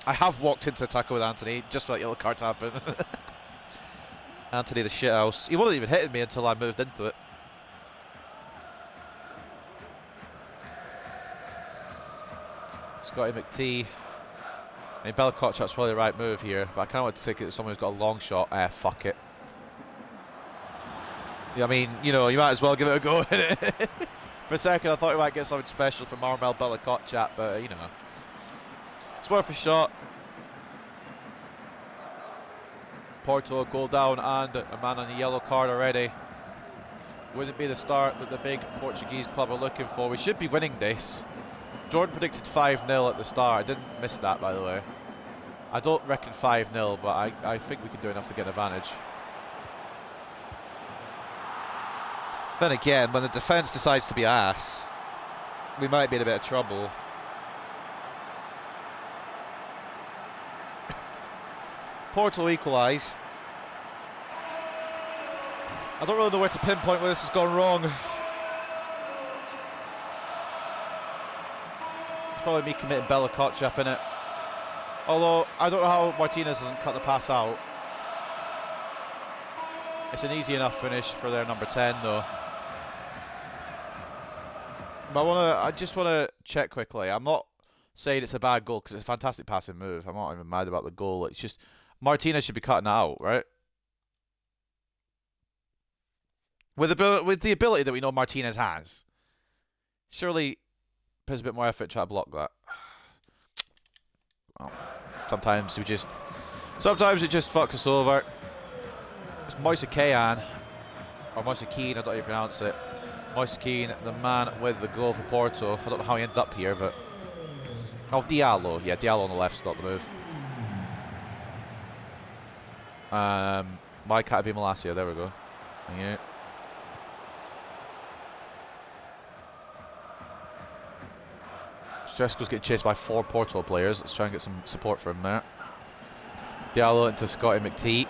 I have walked into the tackle with Anthony just for that yellow card to happen. Anthony the shithouse. He wasn't even hitting me until I moved into it. Scotty McTee. I mean, Bella Kotchap's probably the right move here, but I kind of want to take it to someone who's got a long shot. Fuck it. Yeah, I mean, you know, you might as well give it a go. For a second, I thought we might get something special from Marmel Bella Kotchap, but, you know, it's worth a shot. Porto goal down and a man on a yellow card already. Wouldn't be the start that the big Portuguese club are looking for. We should be winning this. Jordan predicted 5-0 at the start. I didn't miss that, by the way. I don't reckon 5-0, but I think we can do enough to get an advantage. Then again, when the defence decides to be ass, we might be in a bit of trouble. Porto equalise. I don't really know where to pinpoint where this has gone wrong. It's probably me committing Bella Kotchap in it. Although, I don't know how Martinez hasn't cut the pass out. It's an easy enough finish for their number 10 though. But I just want to check quickly. I'm not saying it's a bad goal because it's a fantastic passing move. I'm not even mad about the goal. It's just Martinez should be cutting it out, right? With the ability that we know Martinez has, surely puts a bit more effort to try to block that. Well, sometimes it just fucks us over. It's Moise Kean, or Moise Keane, I don't know how you pronounce it. Moise Keane, the man with the goal for Porto. I don't know how he ended up here, but oh, Diallo, yeah, Diallo on the left's not the move. Why can't it be Malacia? There we go. Yeah. Sesko's getting chased by 4 Porto players. Let's try and get some support from there. Diallo into Scotty McTee.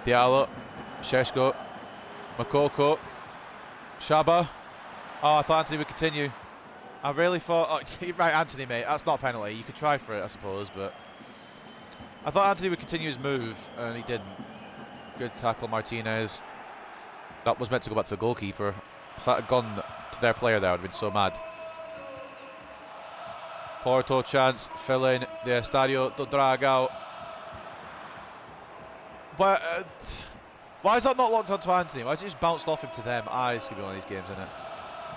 Diallo. Šeško. Makoko. Shaba. Oh, I thought Anthony would continue. I really thought... Oh, right, Anthony, mate. That's not a penalty. You could try for it, I suppose, but... I thought Anthony would continue his move, and he didn't. Good tackle, Martinez. That was meant to go back to the goalkeeper. If that had gone to their player there, I would have been so mad. Porto chance, fill in. The Estadio do Dragão. But... why is that not locked onto Anthony? Why is it just bounced off him to them? It's going to be one of these games, isn't it?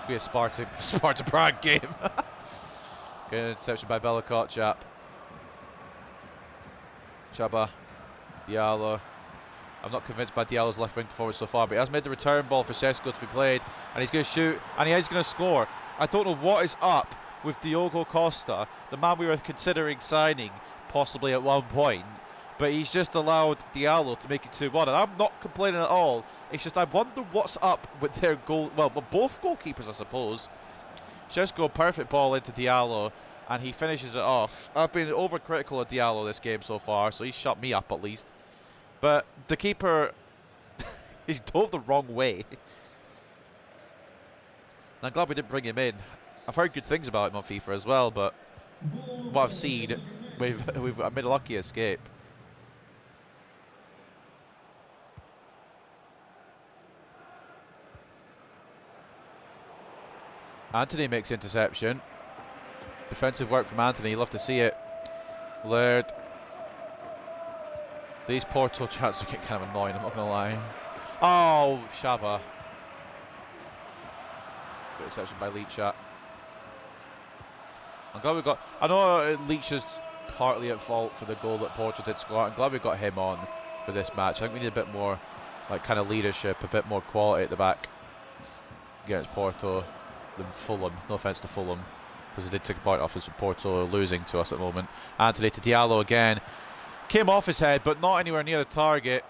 It's going to be a Sparta Prague game. Good interception by Bellicott, chap. Chaba. Diallo. I'm not convinced by Diallo's left wing performance so far, but he has made the return ball for Šeško to be played, and he's going to shoot, and he is going to score. I don't know what is up with Diogo Costa, the man we were considering signing possibly at one point, but he's just allowed Diallo to make it 2-1, and I'm not complaining at all. It's just I wonder what's up with their goal. Well, both goalkeepers, I suppose. Šeško, perfect ball into Diallo, and he finishes it off. I've been overcritical of Diallo this game so far, so he's shut me up at least. But the keeper, he's dove the wrong way. And I'm glad we didn't bring him in. I've heard good things about him on FIFA as well, but what I've seen, we've made a lucky escape. Anthony makes interception. Defensive work from Anthony, you love to see it. Laird. These Porto chants are getting kind of annoying, I'm not going to lie. Oh, Shaba. Good interception by Leach. I'm glad we got... I know Leach is partly at fault for the goal that Porto did score. I'm glad we got him on for this match. I think we need a bit more, like, kind of leadership, a bit more quality at the back against Porto than Fulham. No offence to Fulham, because they did take a point off us with Porto losing to us at the moment. Anthony to Diallo again. Came off his head, but not anywhere near the target.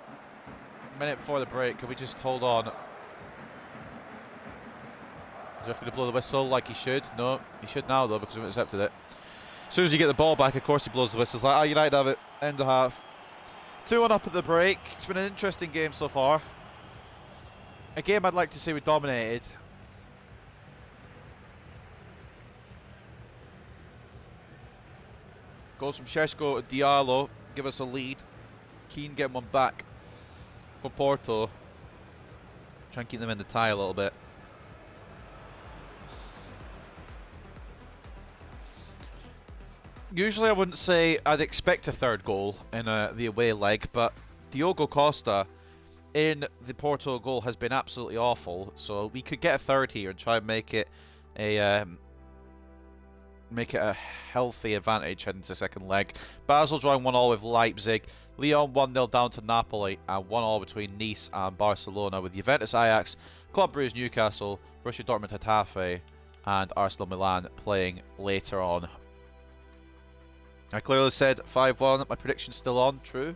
A minute before the break. Can we just hold on? Is Ref going to blow the whistle like he should? No, he should now though, because we've intercepted it. As soon as you get the ball back, of course he blows the whistle. It's like, United have it. End of half. 2-1 up at the break. It's been an interesting game so far. A game I'd like to say we dominated. Goes from Šeško to Diallo. Give us a lead. Keane getting one back for Porto. Try and keep them in the tie a little bit. Usually I wouldn't say I'd expect a third goal in the away leg, but Diogo Costa in the Porto goal has been absolutely awful. So we could get a third here and try and make it a healthy advantage heading to the second leg. Basel drawing 1-1 with Leipzig. Lyon 1-0 down to Napoli, and 1-1 between Nice and Barcelona, with Juventus Ajax, Club Brugge Newcastle, Borussia Dortmund Getafe, and Arsenal Milan playing later on. I clearly said 5-1. My prediction's still on. True.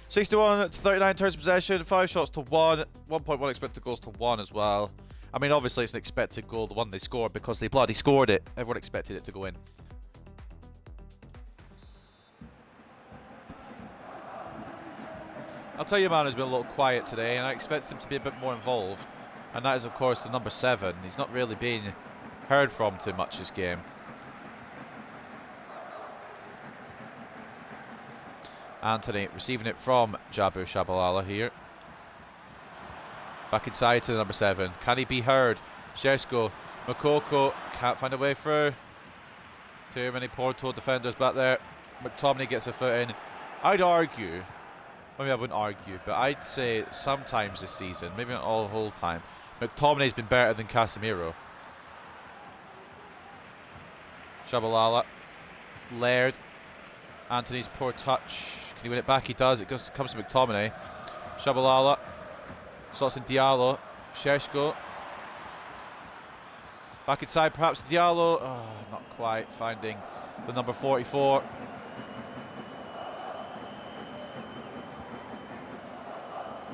61 to 39 turns of possession, 5 shots to 1, 1.1 expected goals to 1 as well. I mean, obviously it's an expected goal, the one they scored, because they bloody scored it. Everyone expected it to go in. I'll tell you, man, who's been a little quiet today, and I expect him to be a bit more involved. And that is, of course, the number 7. He's not really being heard from too much this game. Anthony receiving it from Jabu Shabalala here. Back inside to the number 7. Can he be heard? Šeško, Makoko can't find a way through. Too many Porto defenders back there. McTominay gets a foot in. I'd argue, maybe I wouldn't argue, but I'd say sometimes this season, maybe not all the whole time, McTominay's been better than Casemiro. Shabalala, Laird, Anthony's poor touch. Can he win it back? He does. It comes to McTominay. Shabalala. Slots in Diallo. Šeško. Back inside, perhaps Diallo. Oh, not quite finding the number 44.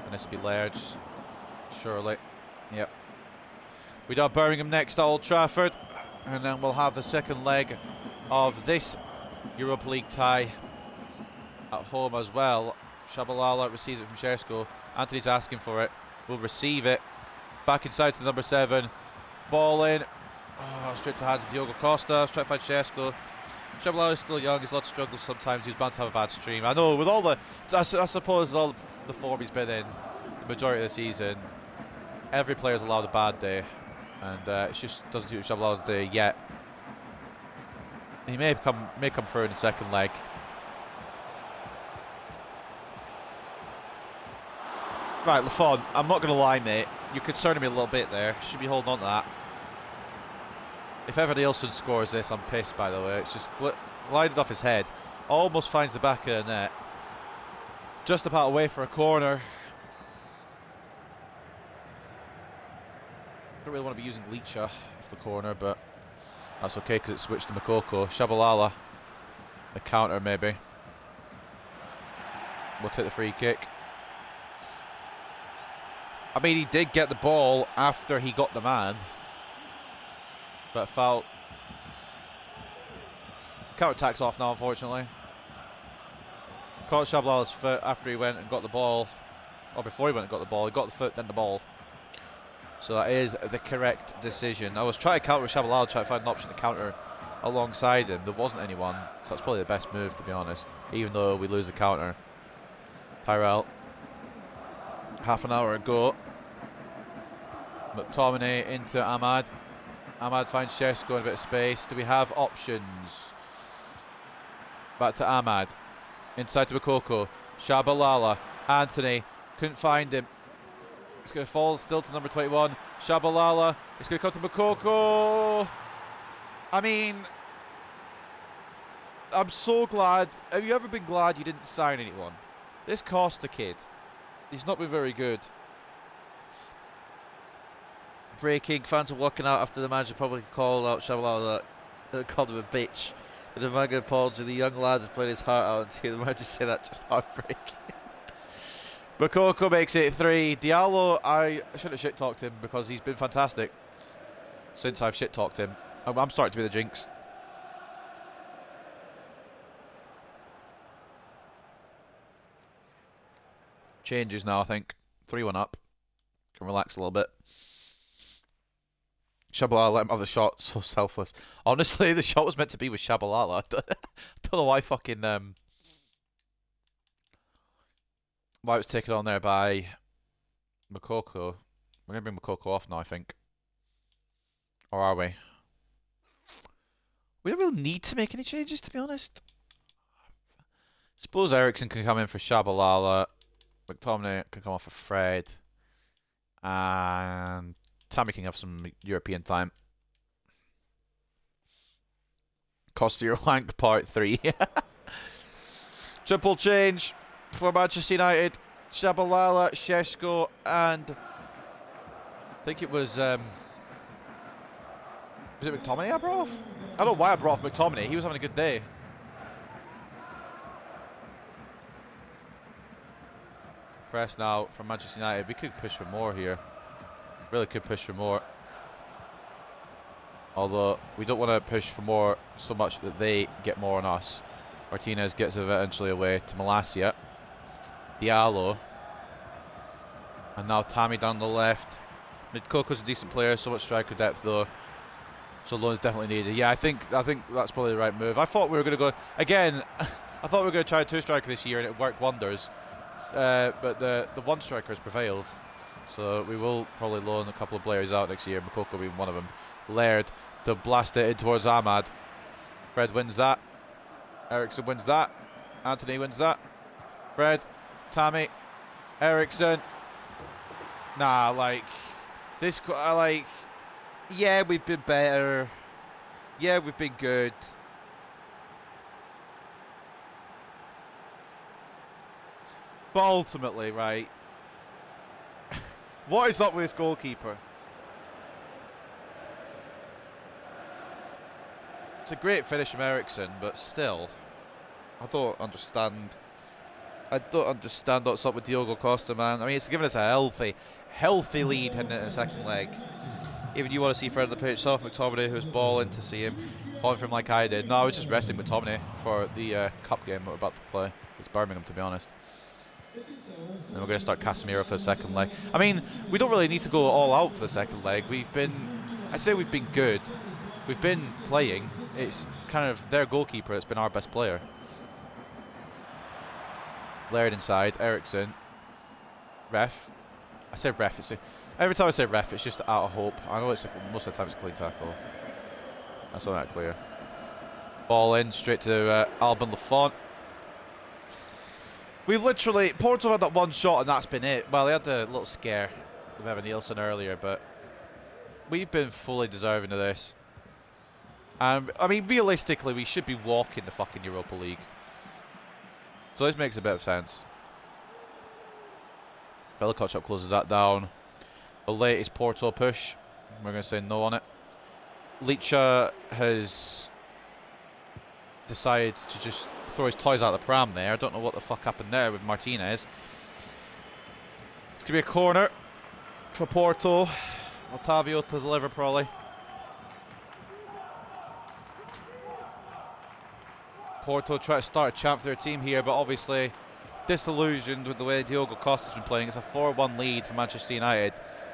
And this will be Laird. Surely. Yep. We do have Birmingham next at Old Trafford. And then we'll have the second leg of this Europa League tie at home as well. Shabalala receives it from Shersko. Anthony's asking for it. Will receive it. Back inside to the number 7. Ball in. Oh, straight to the hands of Diogo Costa. Trying to find Shersko. Shabalala is still young. He's allowed to struggle sometimes. He's bound to have a bad stream. I know, with all the... I suppose all the form he's been in the majority of the season, every player's allowed a bad day. And it just doesn't seem to be Shabalala's day yet. He may come through in the second leg. Right, Lafon, I'm not going to lie, mate. You're concerning me a little bit there. Should be holding on to that. If ever Nielsen scores this, I'm pissed, by the way. It's just glided off his head. Almost finds the back of the net. Just about away for a corner. Don't really want to be using Leacha off the corner, but that's okay because it's switched to Makoko. Shabalala, the counter maybe. We'll take the free kick. I mean, he did get the ball after he got the man, but foul. Counter attack's off now, unfortunately. Caught Shabalala's foot after he went and got the ball, or before he went and got the ball. He got the foot, then the ball. So that is the correct decision. I was trying to counter with Shabalala, trying to find an option to counter alongside him. There wasn't anyone, so that's probably the best move, to be honest, even though we lose the counter. Tyrell. Half an hour ago. McTominay into Ahmad. Ahmad finds Shersko in a bit of space. Do we have options? Back to Ahmad. Inside to Makoko. Shabalala. Anthony. Couldn't find him. It's going to fall still to number 21. Shabalala. It's going to come to Makoko. I mean, I'm so glad. Have you ever been glad you didn't sign anyone? This Costa kid, he's not been very good. Breaking, fans are walking out after the manager probably called out Shabalala, called him a bitch. The mega apology, the young lad has played his heart out, and to hear the manager say that, just heartbreaking. Makoko makes it 3. Diallo, I should have shit-talked him because he's been fantastic since I've shit-talked him. I'm starting to be the jinx. Changes now, I think. 3-1 up. Can relax a little bit. Shabalala let him have the shot. So selfless. Honestly, the shot was meant to be with Shabalala. I don't know why fucking... why it was taken on there by Makoko. We're going to bring Makoko off now, I think. Or are we? We don't really need to make any changes, to be honest. Suppose Ericsson can come in for Shabalala. McTominay can come off for Fred. And Tammy can have some European time. Costa your wank part 3. Triple change for Manchester United. Shabalala, Shersko, and I think it was it McTominay I brought off? I don't know why I brought off McTominay. He was having a good day. Press now from Manchester United. We could push for more here. Really could push for more. Although we don't want to push for more so much that they get more on us. Martinez gets it eventually away to Malacia. Diallo. And now Tammy down the left. Midkoko's a decent player, so much striker depth though. So loan is definitely needed. Yeah, I think that's probably the right move. I thought we were going to go again. I thought we were going to try a 2-striker this year and it worked wonders. But the 1-striker has prevailed. So we will probably loan a couple of players out next year. Makoko being one of them. Laird to blast it in towards Ahmad. Fred wins that. Ericsson wins that. Anthony wins that. Fred, Tammy, Ericsson. Nah, like this. Like, yeah, we've been better. Yeah, we've been good. But ultimately, right, what is up with this goalkeeper? It's a great finish from Ericsson, but still, I don't understand. I don't understand what's up with Diogo Costa, man. I mean, it's given us a healthy lead heading into the second leg. Even you want to see further the pitch, South McTominay, who's balling to see him, falling for him like I did. No, I was just resting McTominay for the cup game we're about to play. It's Birmingham, to be honest. And we're going to start Casemiro for the second leg. I mean, we don't really need to go all out for the second leg. I'd say we've been good. We've been playing. It's kind of their goalkeeper that's been our best player. Laird inside, Ericsson. Ref. I say ref. Every time I say ref, it's just out of hope. I know it's most of the time it's a clean tackle. That's not that clear. Ball in, straight to Alban Lafont. We've literally... Porto had that one shot and that's been it. Well, they had the little scare with Evan Nielsen earlier, but we've been fully deserving of this. And, I mean, realistically, we should be walking the fucking Europa League. So this makes a bit of sense. Belikochuk closes that down. The latest Porto push. We're going to say no on it. Licha has decided to just throw his toys out of the pram there. I don't know what the fuck happened there with Martinez. It's going to be a corner for Porto. Otavio to deliver probably. Porto try to start a chant for their team here, but obviously disillusioned with the way Diogo Costa's been playing. It's a 4-1 lead for Manchester United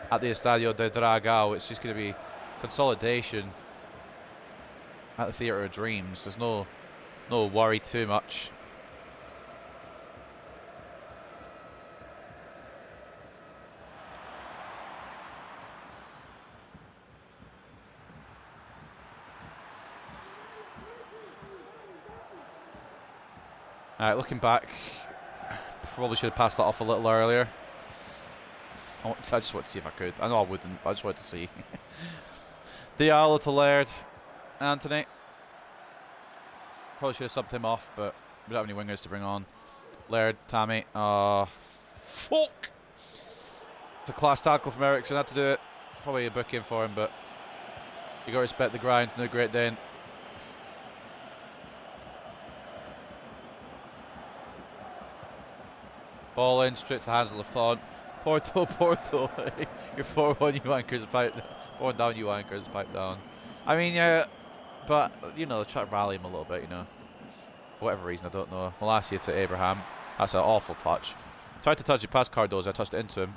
at the Estadio de Dragao. It's just going to be consolidation at the Theatre of Dreams. There's no worry too much. Alright, looking back, probably should have passed that off a little earlier. I just wanted to see if I could. I know I wouldn't, but I just wanted to see. Diallo to Laird. Anthony. Probably should have subbed him off, but we don't have any wingers to bring on. Laird, Tammy. Fuck! It's a class tackle from Ericsson. Had to do it. Probably a booking for him, but you got to respect the grind. No Great Dane. Ball in, straight to the hands of Lafont. Porto. You're 4-1, you anchors pipe. 4 down, you anchors pipe down. I mean, yeah, but, you know, try to rally him a little bit, you know. For whatever reason, I don't know. Malacia to Abraham. That's an awful touch. Tried to touch it past Cardozo. I touched it into him.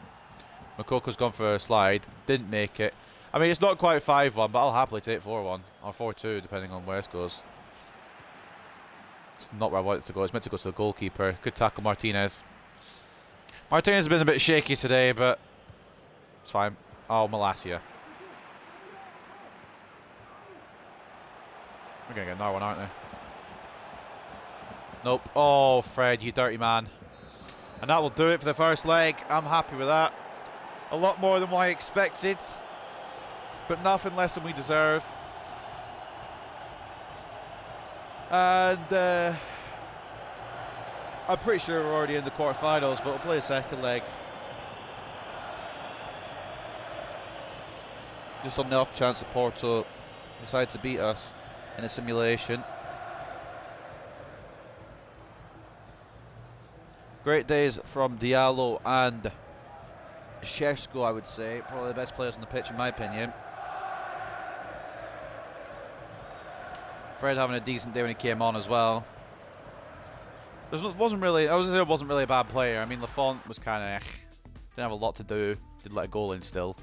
Mokoko's gone for a slide. Didn't make it. I mean, it's not quite 5-1, but I'll happily take 4-1. Or 4-2, depending on where it goes. It's not where I want it to go. It's meant to go to the goalkeeper. Good tackle, Martinez. Martinez has been a bit shaky today, but it's fine. Oh, Malacia. We're going to get another one, aren't they? Nope. Oh, Fred, you dirty man. And that will do it for the first leg. I'm happy with that. A lot more than what I expected, but nothing less than we deserved. And I'm pretty sure we're already in the quarterfinals, but we'll play a second leg. Just on the off chance that Porto decide to beat us in a simulation. Great days from Diallo and Šeško, I would say. Probably the best players on the pitch, in my opinion. Fred having a decent day when he came on as well. It wasn't really a bad player. I mean, Lafont was kind of didn't have a lot to do. Did let a goal in still.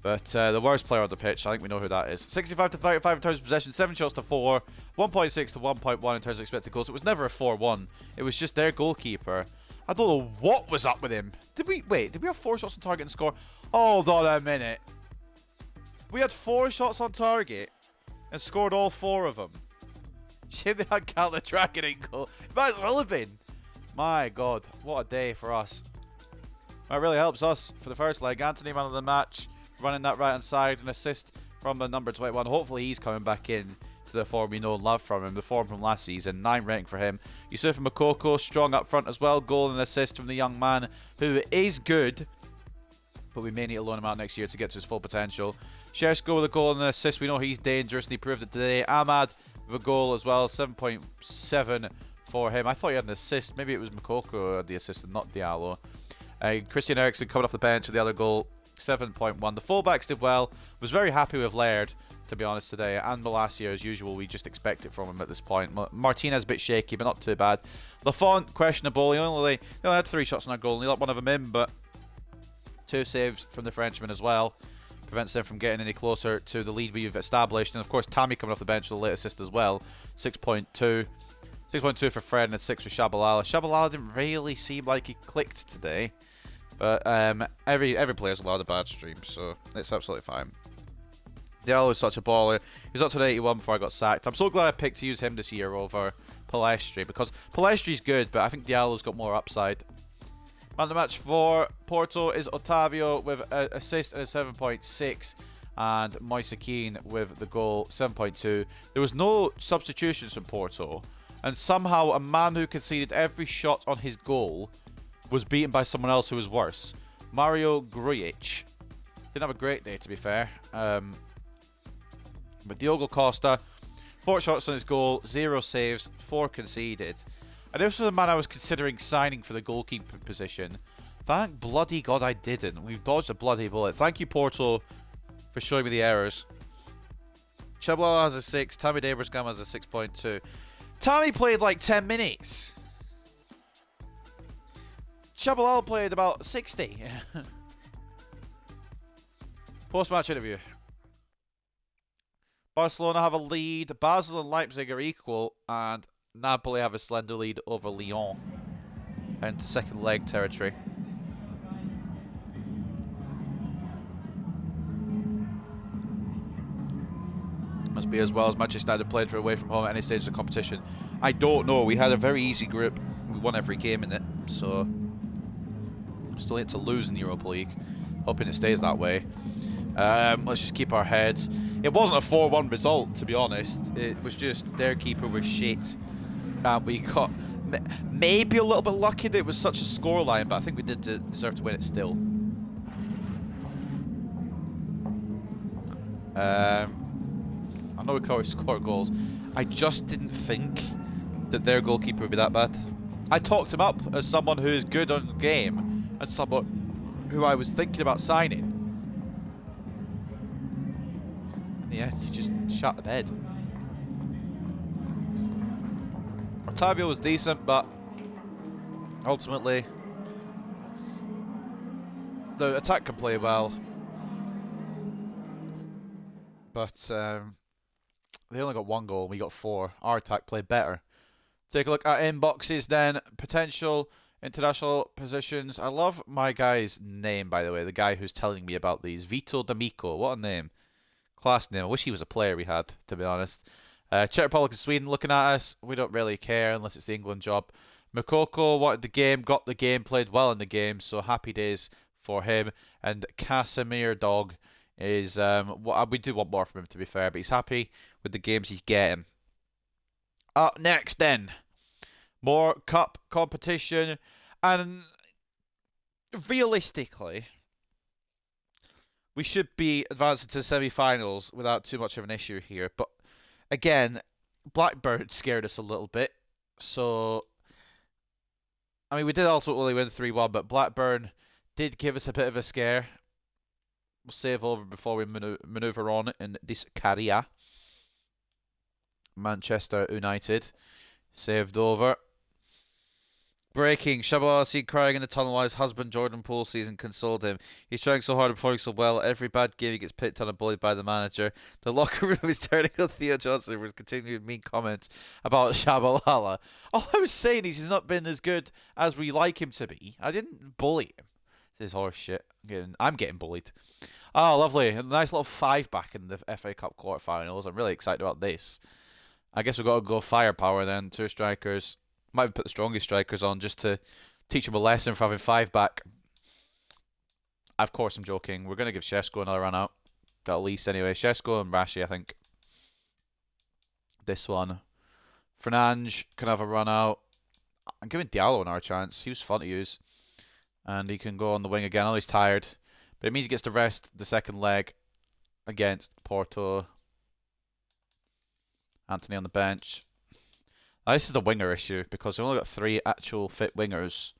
But the worst player on the pitch, I think we know who that is. 65 to 35 in terms of possession, 7 shots to 4, 1.6 to 1.1 in terms of expected goals. It was never a 4-1. It was just their goalkeeper. I don't know what was up with him. Did we have 4 shots on target and score? Hold on a minute. We had 4 shots on target and scored all 4 of them. Shame they had Cal the Dragon in goal. It might as well have been. My God, what a day for us. That really helps us for the first leg. Anthony, man of the match, running that right hand side, an assist from the number 21. Hopefully he's coming back in to the form we know and love from him, the form from last season. 9 rating for him. Yusuf Makoko, strong up front as well. Goal and assist from the young man who is good, but we may need to loan him out next year to get to his full potential. Šeško with a goal and an assist. We know he's dangerous and he proved it today. Ahmad with a goal as well. 7.7 for him. I thought he had an assist. Maybe it was Makoko who had the assist and not Diallo. Christian Eriksen coming off the bench with the other goal. 7.1. The fullbacks did well. Was very happy with Laird. to be honest, today. And Malacia, as usual, we just expect it from him at this point. Martinez a bit shaky, but not too bad. Lafont, questionable. He only had 3 shots on our goal, and he let one of them in, but 2 saves from the Frenchman as well. Prevents them from getting any closer to the lead we've established. And, of course, Tammy coming off the bench with a late assist as well. 6.2. 6.2 for Fred and 6 for Shabalala. Shabalala didn't really seem like he clicked today. But every player's allowed a bad stream, so it's absolutely fine. Diallo is such a baller. He was up to 81 before I got sacked. I'm so glad I picked to use him this year over Palestri, because Palestri's good, but I think Diallo's got more upside. Man of the match for Porto is Otavio with an assist and a 7.6, and Moise Keane with the goal, 7.2. There was no substitutions from Porto, and somehow a man who conceded every shot on his goal was beaten by someone else who was worse. Mario Grujic. Didn't have a great day, to be fair. But Diogo Costa, 4 shots on his goal, 0 saves, 4 conceded. And this was a man I was considering signing for the goalkeeper position. Thank bloody God I didn't. We've dodged a bloody bullet. Thank you, Porto, for showing me the errors. Chebla has a 6. Tammy Daberscam has a 6.2. Tammy played like 10 minutes. Shabalala played about 60. Post-match interview. Barcelona have a lead. Basel and Leipzig are equal. And Napoli have a slender lead over Lyon. Into second leg territory. Must be as well as Manchester United played for away from home at any stage of the competition. I don't know. We had a very easy group. We won every game in it. So still yet to lose in the Europa League. Hoping it stays that way. Let's just keep our heads. It wasn't a 4-1 result, to be honest. It was just their keeper was shit. We got maybe a little bit lucky that it was such a scoreline, but I think we did deserve to win it still. I know we could always score goals. I just didn't think that their goalkeeper would be that bad. I talked him up as someone who is good on the game and someone who I was thinking about signing. In the end, he just shot the bed. Otavio was decent, but ultimately the attack can play well. But they only got 1 goal, we got 4. Our attack played better. Take a look at inboxes then. Potential international positions. I love my guy's name, by the way. The guy who's telling me about these. Vito D'Amico. What a name. Class name. I wish he was a player we had, to be honest. Czech Republic and Sweden looking at us. We don't really care unless it's the England job. Makoko wanted the game, got the game, played well in the game. So happy days for him. And Casimir Dog is... we do want more from him, to be fair. But he's happy with the games he's getting. Up next then, more cup competition, and realistically, we should be advancing to the semi-finals without too much of an issue here. But again, Blackburn scared us a little bit, so I mean we did ultimately win 3-1, but Blackburn did give us a bit of a scare. We'll save over before we maneuver on in this career. Manchester United saved over. Breaking. Shabalala seen crying in the tunnel while his husband Jordan Poole sees and consoled him. He's trying so hard and performing so well. Every bad game he gets picked on and bullied by the manager. The locker room is turning on Theo Johnson for continuing mean comments about Shabalala. All I was saying is he's not been as good as we like him to be. I didn't bully him. This is horse shit. I'm getting bullied. Oh, lovely. A nice little 5-back in the FA Cup quarterfinals. I'm really excited about this. I guess we've got to go firepower then. 2 strikers. Might have put the strongest strikers on just to teach them a lesson for having 5-back. Of course, I'm joking. We're going to give Shesko another run out. At least, anyway. Shesko and Rashi, I think. This one. Fernandes can have a run out. I'm giving Diallo another chance. He was fun to use. And he can go on the wing again. I know he's tired. But it means he gets to rest the second leg against Porto. Anthony on the bench. Now, this is the winger issue because we've only got 3 actual fit wingers.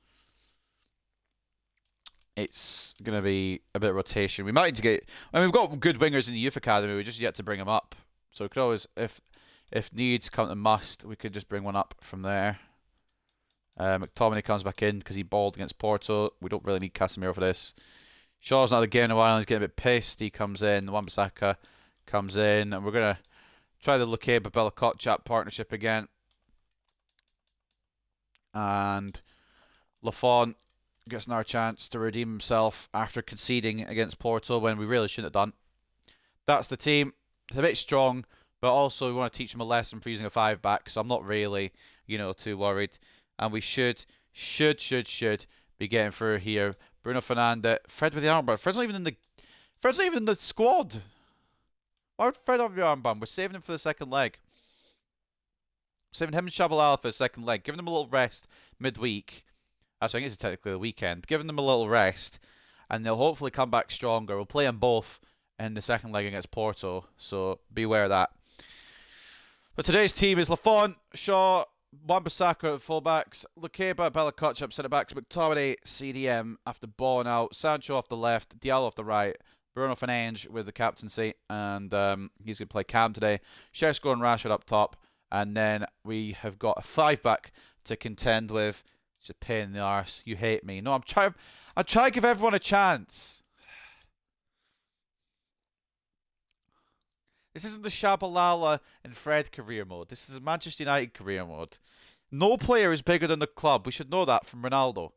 it's going to be a bit of rotation. We might need to get... I mean, we've got good wingers in the youth academy. We just yet to bring them up. So we could always, if needs come to must, we could just bring one up from there. McTominay comes back in because he balled against Porto. We don't really need Casemiro for this. Shaw's not at the game in a while and he's getting a bit pissed. He comes in. Wan-Bissaka comes in. And we're going to try the Lukeba-Bella Kotchap partnership again. And Lafont gets another chance to redeem himself after conceding against Porto when we really shouldn't have done. That's the team. It's a bit strong, but also we want to teach them a lesson for using a 5-back, so I'm not really, too worried. And we should be getting through here. Bruno Fernandes, Fred with the armband. Fred's not even in the squad. Why would Fred have the armband? We're saving him for the second leg. Saving him and Shabalala for the second leg. Giving them a little rest midweek. Actually, I think it's technically the weekend. Giving them a little rest, and they'll hopefully come back stronger. We'll play them both in the second leg against Porto, so beware of that. But today's team is Lafont, Shaw, Wan-Bissaka at fullbacks, Lukeba, Bella Kotchap centre-backs, McTominay, CDM after balling out, Sancho off the left, Diallo off the right, Bruno Fernandes with the captaincy, and he's going to play Cam today. Šeško and Rashford up top, and then we have got a 5-back to contend with. It's a pain in the arse. You hate me. No, I'm trying to give everyone a chance. This isn't the Shabalala and Fred career mode. This is a Manchester United career mode. No player is bigger than the club. We should know that from Ronaldo.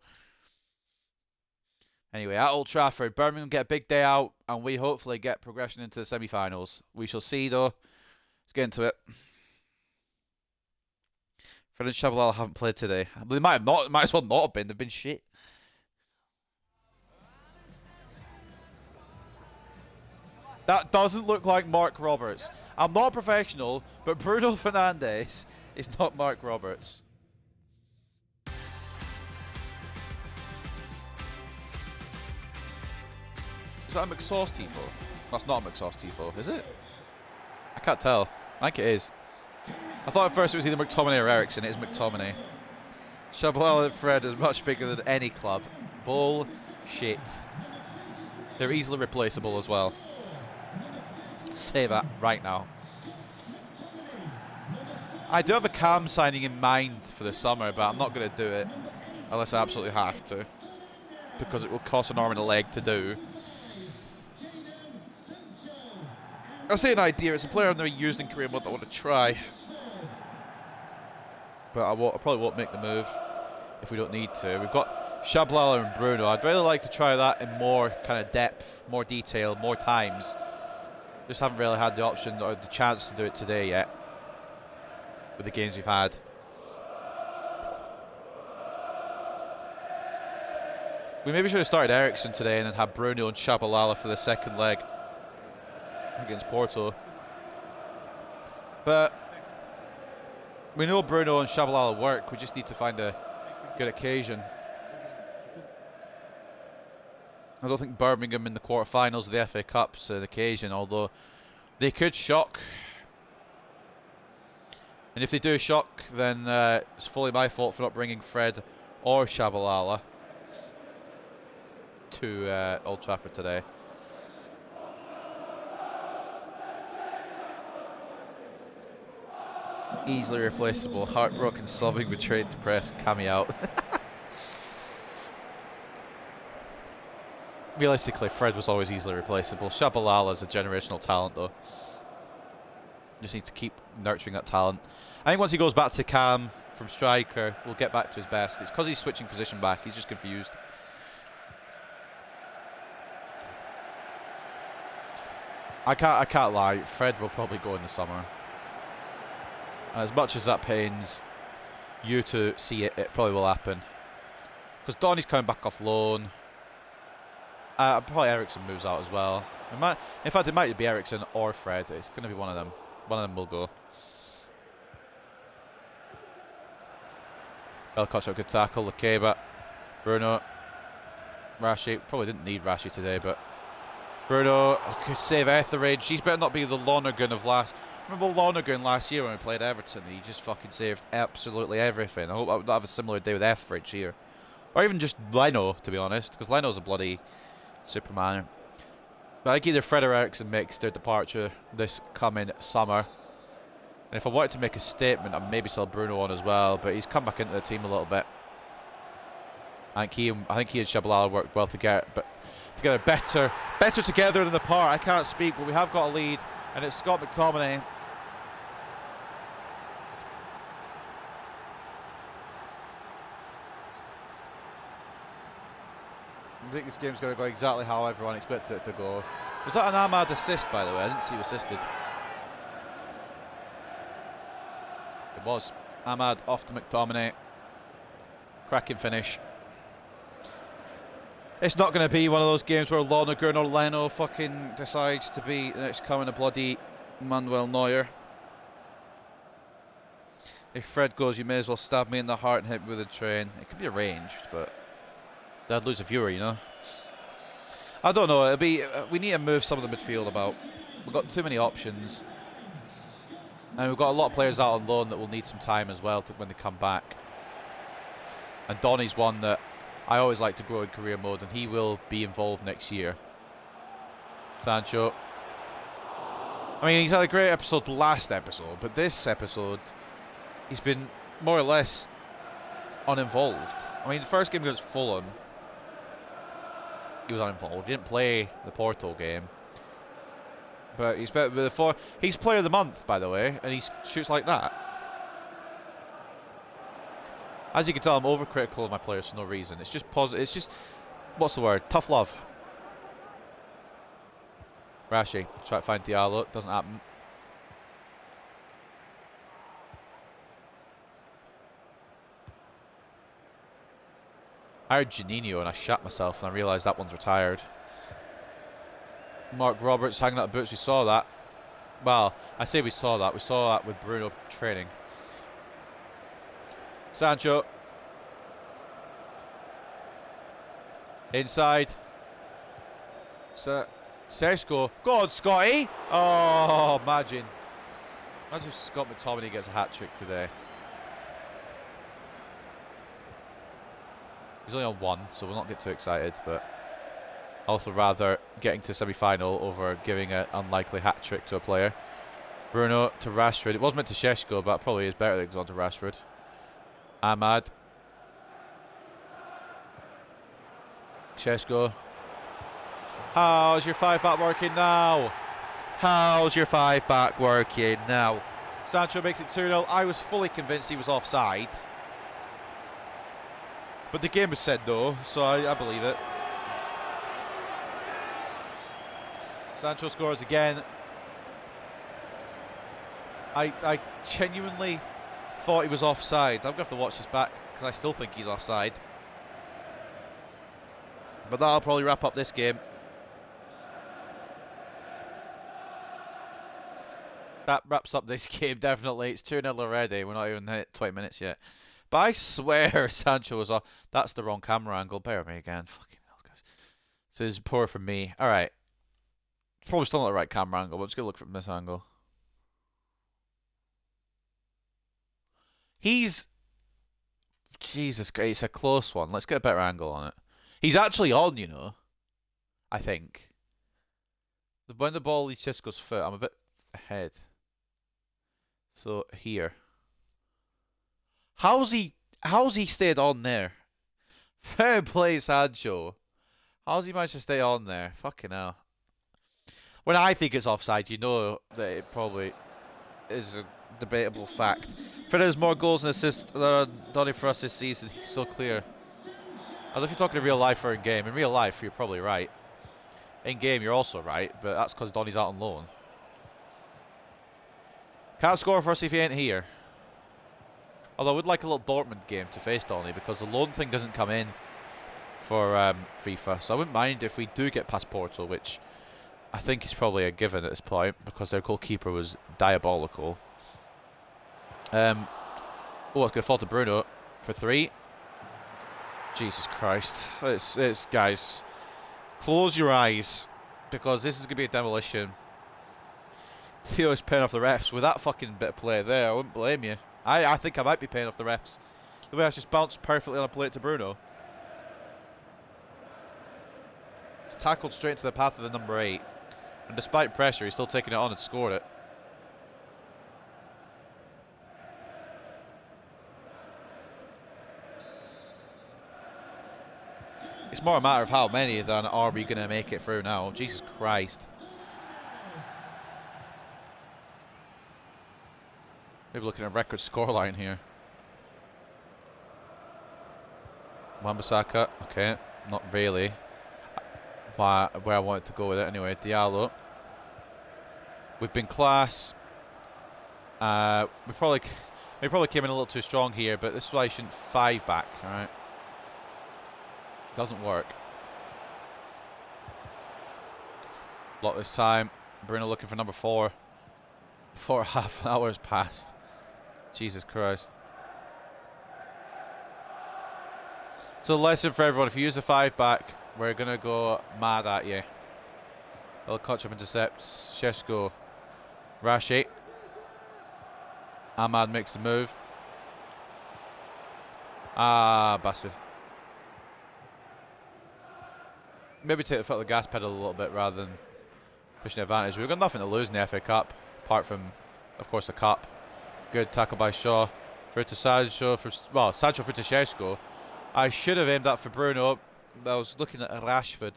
Anyway, at Old Trafford, Birmingham get a big day out, and we hopefully get progression into the semi-finals. We shall see, though. Let's get into it. Fred and Shabalala haven't played today. They might as well not have been. They've been shit. That doesn't look like Mark Roberts. I'm not a professional, but Bruno Fernandes is not Mark Roberts. Is that a McSauce Tifo? That's not a McSauce Tifo, is it? I can't tell. I think it is. I thought at first it was either McTominay or Ericsson. It is McTominay. Shabalala and Fred is much bigger than any club. Bullshit. They're easily replaceable as well. Say that right now. I do have a Cam signing in mind for the summer, but I'm not going to do it unless I absolutely have to, because it will cost an arm and a leg to do. I'll say an idea. It's a player I've never used in career mode that I want to try, but I probably won't make the move if we don't need to. We've got Shabalala and Bruno. I'd really like to try that in more kind of depth, more detail, more times. Just haven't really had the option or the chance to do it today yet with the games we've had. We maybe should have started Ericsson today and then had Bruno and Shabalala for the second leg against Porto. But we know Bruno and Shabalala work. We just need to find a good occasion. I don't think Birmingham in the quarterfinals of the FA Cup's an occasion, although they could shock. And if they do shock, then it's fully my fault for not bringing Fred or Shabalala to Old Trafford today. Easily replaceable, heartbroken, sobbing, betrayed, depressed, Cammy out. Realistically, Fred was always easily replaceable. Shabalala's a generational talent, though. Just need to keep nurturing that talent. I think once he goes back to Cam from striker, we'll get back to his best. It's because he's switching position back. He's just confused. I can't lie. Fred will probably go in the summer. And as much as that pains you to see it, it probably will happen. Because Donny's coming back off loan. Probably Ericsson moves out as well. In fact, it might be Ericsson or Fred. It's going to be one of them. One of them will go. Belkotch, good tackle. Lukeba, Bruno, Rashi. Probably didn't need Rashi today, but Bruno could save Etheridge. He's better not be the Lonergan of last. Remember Lonergan last year when we played Everton? He just fucking saved absolutely everything. I hope I'll have a similar day with Etheridge here. Or even just Leno, to be honest, because Leno's a bloody Superman. But I think either Fred or Eriksen makes their departure this coming summer. And if I wanted to make a statement, I'd maybe sell Bruno on as well, but he's come back into the team a little bit. I think he and Shabalala worked well together, but better together than apart. I can't speak, but we have got a lead, and it's Scott McTominay. I think this game's going to go exactly how everyone expected it to go. Was that an Ahmad assist, by the way? I didn't see who assisted. It was. Ahmad off to McTominay. Cracking finish. It's not going to be one of those games where Lonergan or Leno fucking decides to be the next coming of bloody Manuel Neuer. If Fred goes, you may as well stab me in the heart and hit me with a train. It could be arranged, but they'd lose a viewer, you know. I don't know. It'll be. We need to move some of the midfield about. We've got too many options, and we've got a lot of players out on loan that will need some time as well when they come back. And Donny's one that I always like to grow in career mode, and he will be involved next year. Sancho. I mean, he's had a great episode last episode, but this episode, he's been more or less uninvolved. I mean, the first game against Fulham, he was uninvolved. He didn't play the Porto game, but he's better with the He's player of the month, by the way, and he shoots like that. As you can tell, I'm overcritical of my players for no reason. It's just positive. It's just, what's the word? Tough love. Rashi try to find Diallo. Doesn't happen. I heard Janino and I shat myself and I realised that one's retired. Mark Roberts hanging out the boots. We saw that. Well, I say we saw that. We saw that with Bruno training. Sancho. Inside. Sesko. Go on, Scotty. Oh, imagine. Imagine if Scott McTominay gets a hat-trick today. He's only on one, so we'll not get too excited, but also rather getting to semi-final over giving an unlikely hat-trick to a player. Bruno to Rashford. It was meant to Šeško, but it probably is better that it goes on to Rashford. Ahmad. Šeško. How's your 5-back working now? How's your 5-back working now? Sancho makes it 2-0. I was fully convinced he was offside. But the game was said though, so I believe it. Sancho scores again. I genuinely thought he was offside. I'm going to have to watch this back because I still think he's offside. But that'll probably wrap up this game. That wraps up this game, definitely. It's 2-0 already. We're not even hit 20 minutes yet. But I swear Sancho was off. That's the wrong camera angle. Bear with me again. Fucking hell, guys. So this is poor from me. Alright. Probably still not the right camera angle, but I'm just going to look from this angle. He's... Jesus Christ, it's a close one. Let's get a better angle on it. He's actually on, you know. I think. When the ball leaves Cisco's foot, I'm a bit ahead. So, here. How's he stayed on there? Fair play, Sancho. How's he managed to stay on there? Fucking hell. When I think it's offside, you know that it probably is a debatable fact. Fred has more goals and assists than Donny for us this season. He's so clear. I don't know if you're talking in real life or in game. In real life, you're probably right. In game, you're also right, but that's because Donny's out on loan. Can't score for us if he ain't here. Although I would like a little Dortmund game to face Donny because the loan thing doesn't come in for FIFA. So I wouldn't mind if we do get past Porto, which I think is probably a given at this point because their goalkeeper was diabolical. Oh, it's going to fall to Bruno for 3. Jesus Christ. It's guys, close your eyes because this is going to be a demolition. Theo's paying off the refs with that fucking bit of play there. I wouldn't blame you. I think I might be paying off the refs. The way I just bounced perfectly on a plate to Bruno. tackled straight into the path of the number 8. And despite pressure, he's still taking it on and scored it. It's more a matter of how many than are we going to make it through now. Jesus Christ. Maybe looking at a record scoreline here. Wan-Bissaka, okay, not really. Where I wanted to go with it anyway. Diallo. We've been class. We probably came in a little too strong here, but this is why I shouldn't 5 back, alright? Doesn't work. Lot this time. Bruno looking for number 4. 4.5 hours passed. Jesus Christ. So the lesson for everyone, if you use a 5 back, we're going to go mad at you. Belakotchap intercepts. Šeško. Rashi. Ahmad makes the move. Ah, bastard. Maybe take the foot of the gas pedal a little bit rather than pushing advantage. We've got nothing to lose in the FA Cup, apart from, of course, the Cup. Good tackle by Shaw. Through to Sancho. Sancho through to Šeško. I should have aimed that for Bruno. I was looking at Rashford.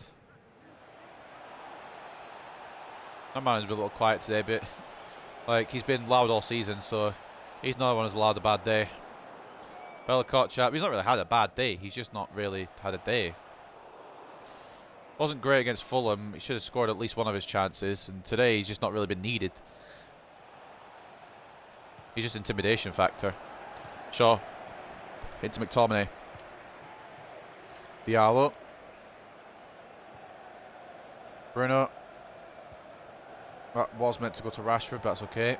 Our man has been a little quiet today, but like he's been loud all season, so he's not the one who's allowed a bad day. Belakotchap, he's not really had a bad day. He's just not really had a day. Wasn't great against Fulham. He should have scored at least one of his chances, and today he's just not really been needed. He's just intimidation factor. Shaw into McTominay. Diallo. Bruno. That was meant to go to Rashford, but that's okay.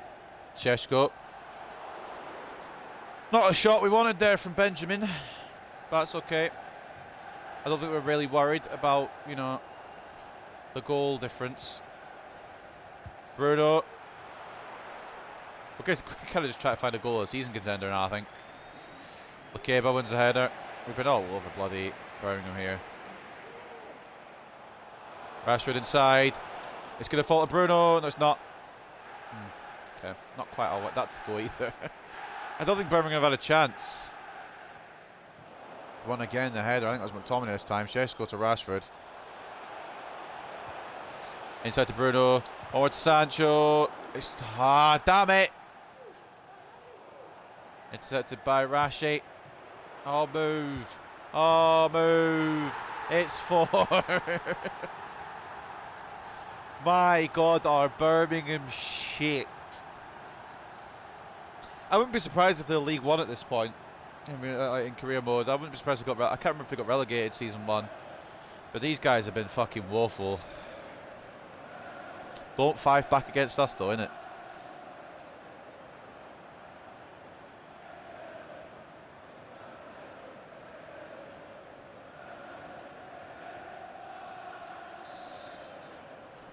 Šeško. Not a shot we wanted there from Benjamin, but that's okay. I don't think we're really worried about, you know, the goal difference. Bruno. We're kind of just trying to find a goal as season contender now, I think. Lakeba wins the header. We've been all over bloody Birmingham here. Rashford inside. It's going to fall to Bruno. No, it's not. Okay, not quite all that to go either. I don't think Birmingham have had a chance. One again, the header. I think that was McTominay this time. Šeško to Rashford. Inside to Bruno. Over to Sancho. It's, damn it. Intercepted by Rashi. Oh, move. Oh, move. It's 4. My God, our Birmingham shit. I wouldn't be surprised if they're League One at this point. I mean, in career mode, I wouldn't be surprised if they got. I can't remember if they got relegated season 1, but these guys have been fucking woeful. Don't 5 back against us though, innit?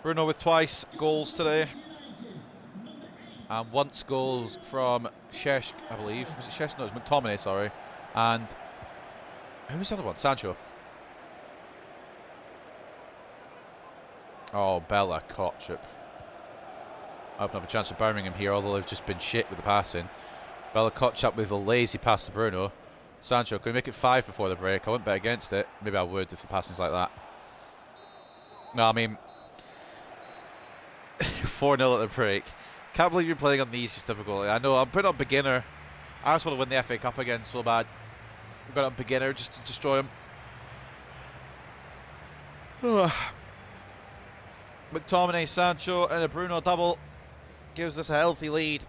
Bruno with twice goals today. And once goals from Šeško, I believe. Was it Šeško? No, it was McTominay, sorry. And who was the other one? Sancho. Oh, Belakotchap. Open up a chance for Birmingham here, although they've just been shit with the passing. Belakotchap with a lazy pass to Bruno. Sancho, can we make it 5 before the break? I wouldn't bet against it. Maybe I would if the passing's like that. No, I mean 4-0 at the break. Can't believe you're playing on the easiest difficulty. I know, I'm putting on beginner. I just want to win the FA Cup again so bad. I've got on beginner just to destroy him. McTominay, Sancho, and a Bruno double gives us a healthy lead.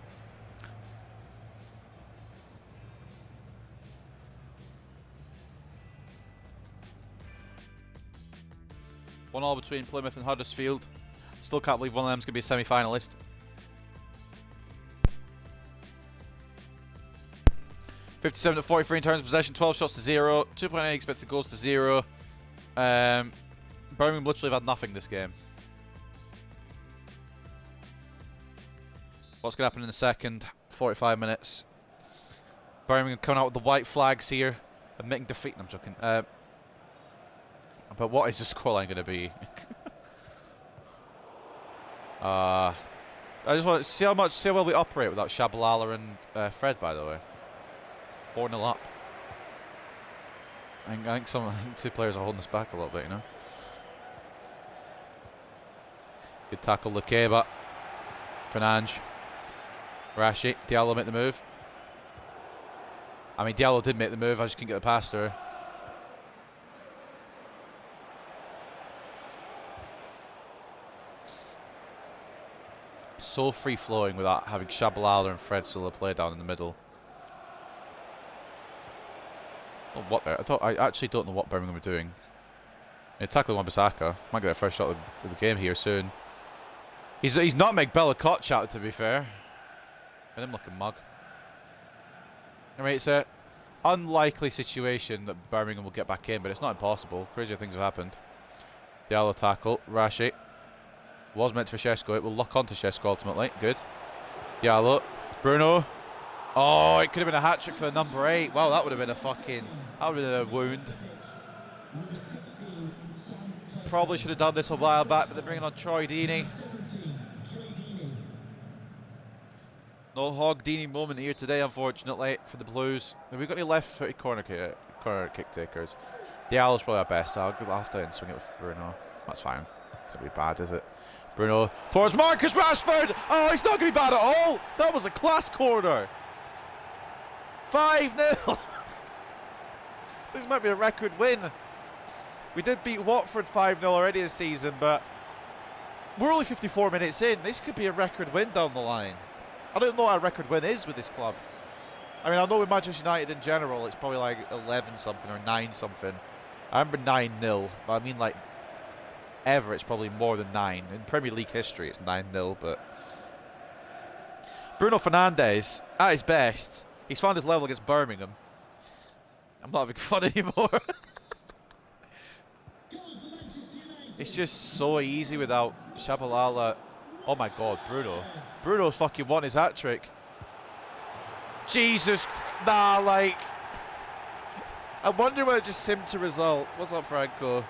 One all between Plymouth and Huddersfield. Still can't believe one of them's going to be a semi-finalist. .57 to 43 in terms of possession, 12 shots to 0, 2.8 expected goals to 0. Birmingham literally have had nothing this game. What's going to happen in the second 45 minutes? Birmingham coming out with the white flags here, admitting defeat. No, I'm joking. But what is the scoreline going to be? I just want to see how well we operate without Shabalala and Fred. By the way, 4-0 up. I think two players are holding us back a little bit, you know. Good tackle, Lukeba. Fernandes. Rashi. Diallo make the move. I mean, Diallo did make the move. I just couldn't get the pass through. So free-flowing without having Shabalala and Fred still play down in the middle. Oh, what there? I actually don't know what Birmingham are doing. Yeah, tackling Wan-Bissaka. Might get their first shot of the game here soon. He's not make Bella Koch out, to be fair. And him looking mug. I mean, it's a unlikely situation that Birmingham will get back in, but it's not impossible. Crazier things have happened. Diallo tackle. Rashi. Was meant for Šeško. It will lock onto Šeško ultimately. Good. Diallo. Bruno. Oh, it could have been a hat-trick for number 8. Wow, that would have been a fucking... That would have been a wound. Probably should have done this a while back, but they're bringing on Troy Deeney. No Hog Deeney moment here today, unfortunately, for the Blues. Have we got any left-footed corner kick takers? Diallo's probably our best. I'll have to swing it with Bruno. That's fine. It's not be bad, is it? Bruno towards Marcus Rashford. Oh, he's not going to be bad at all. That was a class corner. 5-0. This might be a record win. We did beat Watford 5-0 already this season, but we're only 54 minutes in. This could be a record win down the line. I don't know what a record win is with this club. I mean, I know with Manchester United in general, it's probably like 11 something or 9 something. I remember 9-0, but I mean like ever, it's probably more than 9. In Premier League history, it's 9-0, but Bruno Fernandes, at his best, he's found his level against Birmingham. I'm not having fun anymore. It's just so easy without Shabalala. Oh my God, Bruno. Bruno fucking won his hat-trick. Jesus, nah, like... I wonder whether it just simmed to result. What's up, Franco?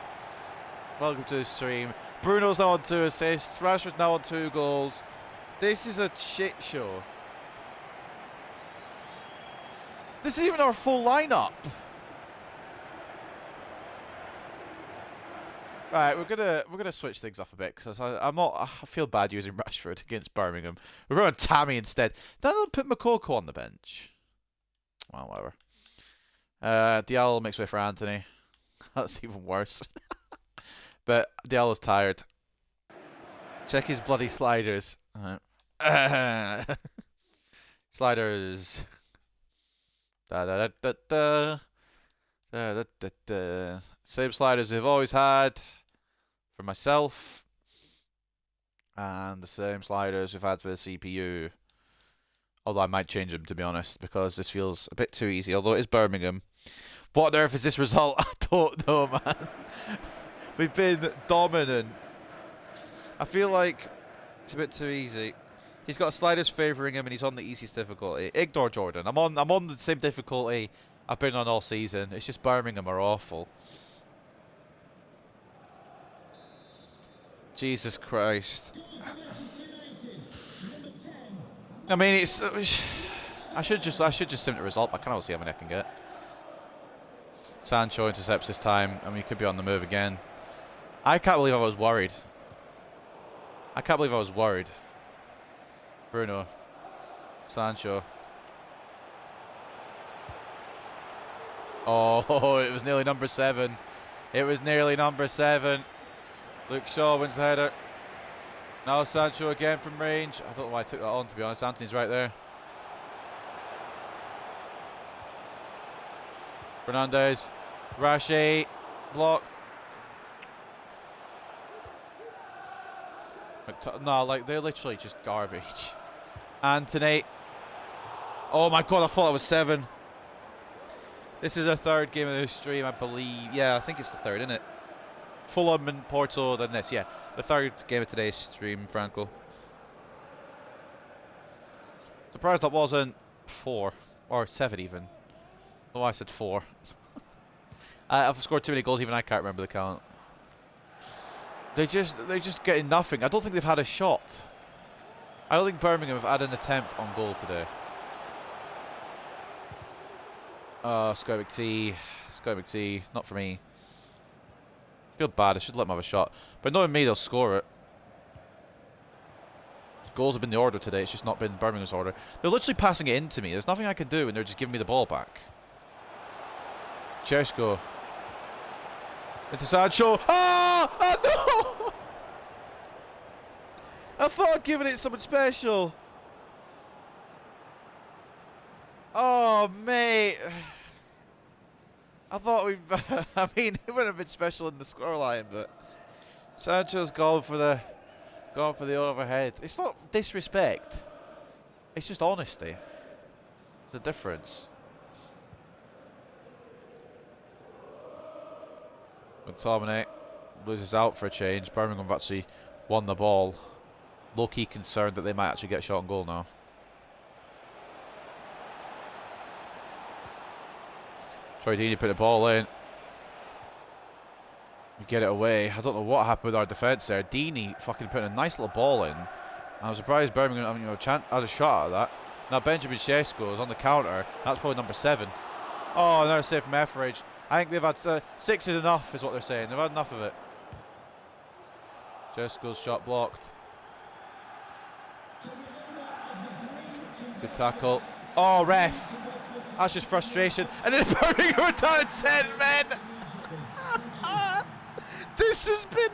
Welcome to the stream. Bruno's now on 2 assists. Rashford's now on 2 goals. This is a shit show. This is even our full lineup. Right, we're gonna switch things up a bit because I feel bad using Rashford against Birmingham. We're going Tammy instead. That'll put Makoko on the bench. Well, whatever. Diallo makes way for Anthony. That's even worse. But Diallo's tired. Check his bloody sliders. Sliders. Da da da da da da da da. Same sliders we've always had. For myself, and the same sliders we've had for the CPU. Although I might change them, to be honest, because this feels a bit too easy. Although it is Birmingham. What on earth is this result? I don't know, man. We've been dominant. I feel like it's a bit too easy. He's got sliders favouring him, and he's on the easiest difficulty. Ignore Jordan. I'm on the same difficulty I've been on all season. It's just Birmingham are awful. Jesus Christ. I mean, it's... I should just sim the result. I can't see how many I can get. Sancho intercepts this time. I mean, he could be on the move again. I can't believe I was worried. Bruno. Sancho. Oh, it was nearly number 7. It was nearly number 7. Luke Shaw wins the header. Now Sancho again from range. I don't know why I took that on, to be honest. Anthony's right there. Fernandes. Rashi. Blocked. No, like, they're literally just garbage. Anthony. Oh my God, I thought that was 7. This is the 3rd game of the stream, I believe. Yeah, I think it's the 3rd, isn't it? Fulham and Porto, then this, yeah. The 3rd game of today's stream, Franco. Surprised that wasn't 4. Or 7 even. I don't know why I said 4. I've scored too many goals, even I can't remember the count. They're just getting nothing. I don't think they've had a shot. I don't think Birmingham have had an attempt on goal today. Sky McT. Sky McT. Not for me. I feel bad. I should let them have a shot. But knowing me, they'll score it. Goals have been the order today. It's just not been Birmingham's order. They're literally passing it into me. There's nothing I can do, and they're just giving me the ball back. Chesko. Into Sancho. Ah! Oh, no! I thought I'd given it someone special. Oh, mate. I thought we. I mean, it would have been special in the scoreline, but Sancho's gone for the overhead. It's not disrespect. It's just honesty. There's a difference. McTominay loses out for a change. Birmingham have actually won the ball. Low-key concerned that they might actually get a shot on goal now. Troy Deeney put the ball in. We get it away. I don't know what happened with our defence there. Deeney fucking put a nice little ball in. I'm surprised Birmingham had a shot at that. Now Benjamin Sesko is on the counter. That's probably number 7. Oh, another save from Etheridge. I think they've had 6 is enough, is what they're saying. They've had enough of it. Sesko's shot blocked. Good tackle. Oh, ref. That's just frustration. And then Birmingham are down 10 men. This has been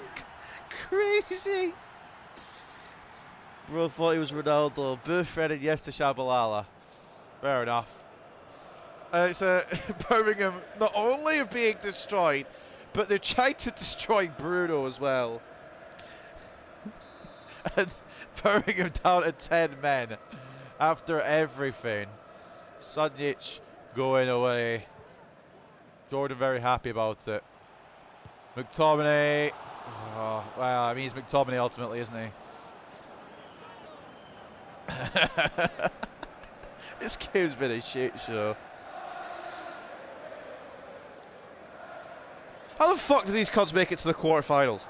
crazy. Bro thought he was Ronaldo. Booth read it yes to Shabalala. Fair enough. It's Birmingham not only are being destroyed, but they're trying to destroy Bruno as well. And Birmingham down to 10 men after everything. Sunjic going away. Jordan very happy about it. McTominay. Oh, well, I mean, he's McTominay ultimately, isn't he? This game's been a shit show. How the fuck do these cunts make it to the quarterfinals?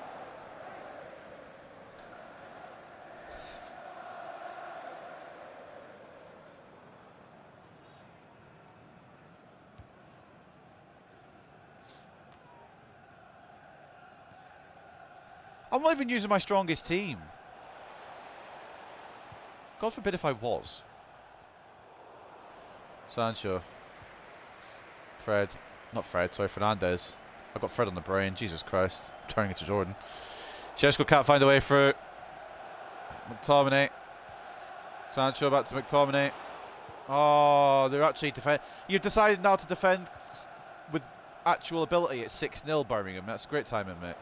I'm not even using my strongest team. God forbid if I was. Sancho. Fred. Not Fred, sorry, Fernandez. I've got Fred on the brain. Jesus Christ. Turning it to Jordan. Sesko can't find a way through. McTominay. Sancho back to McTominay. Oh, they're actually defend. You've decided now to defend with actual ability. It's 6-0 Birmingham. That's great timing, mate.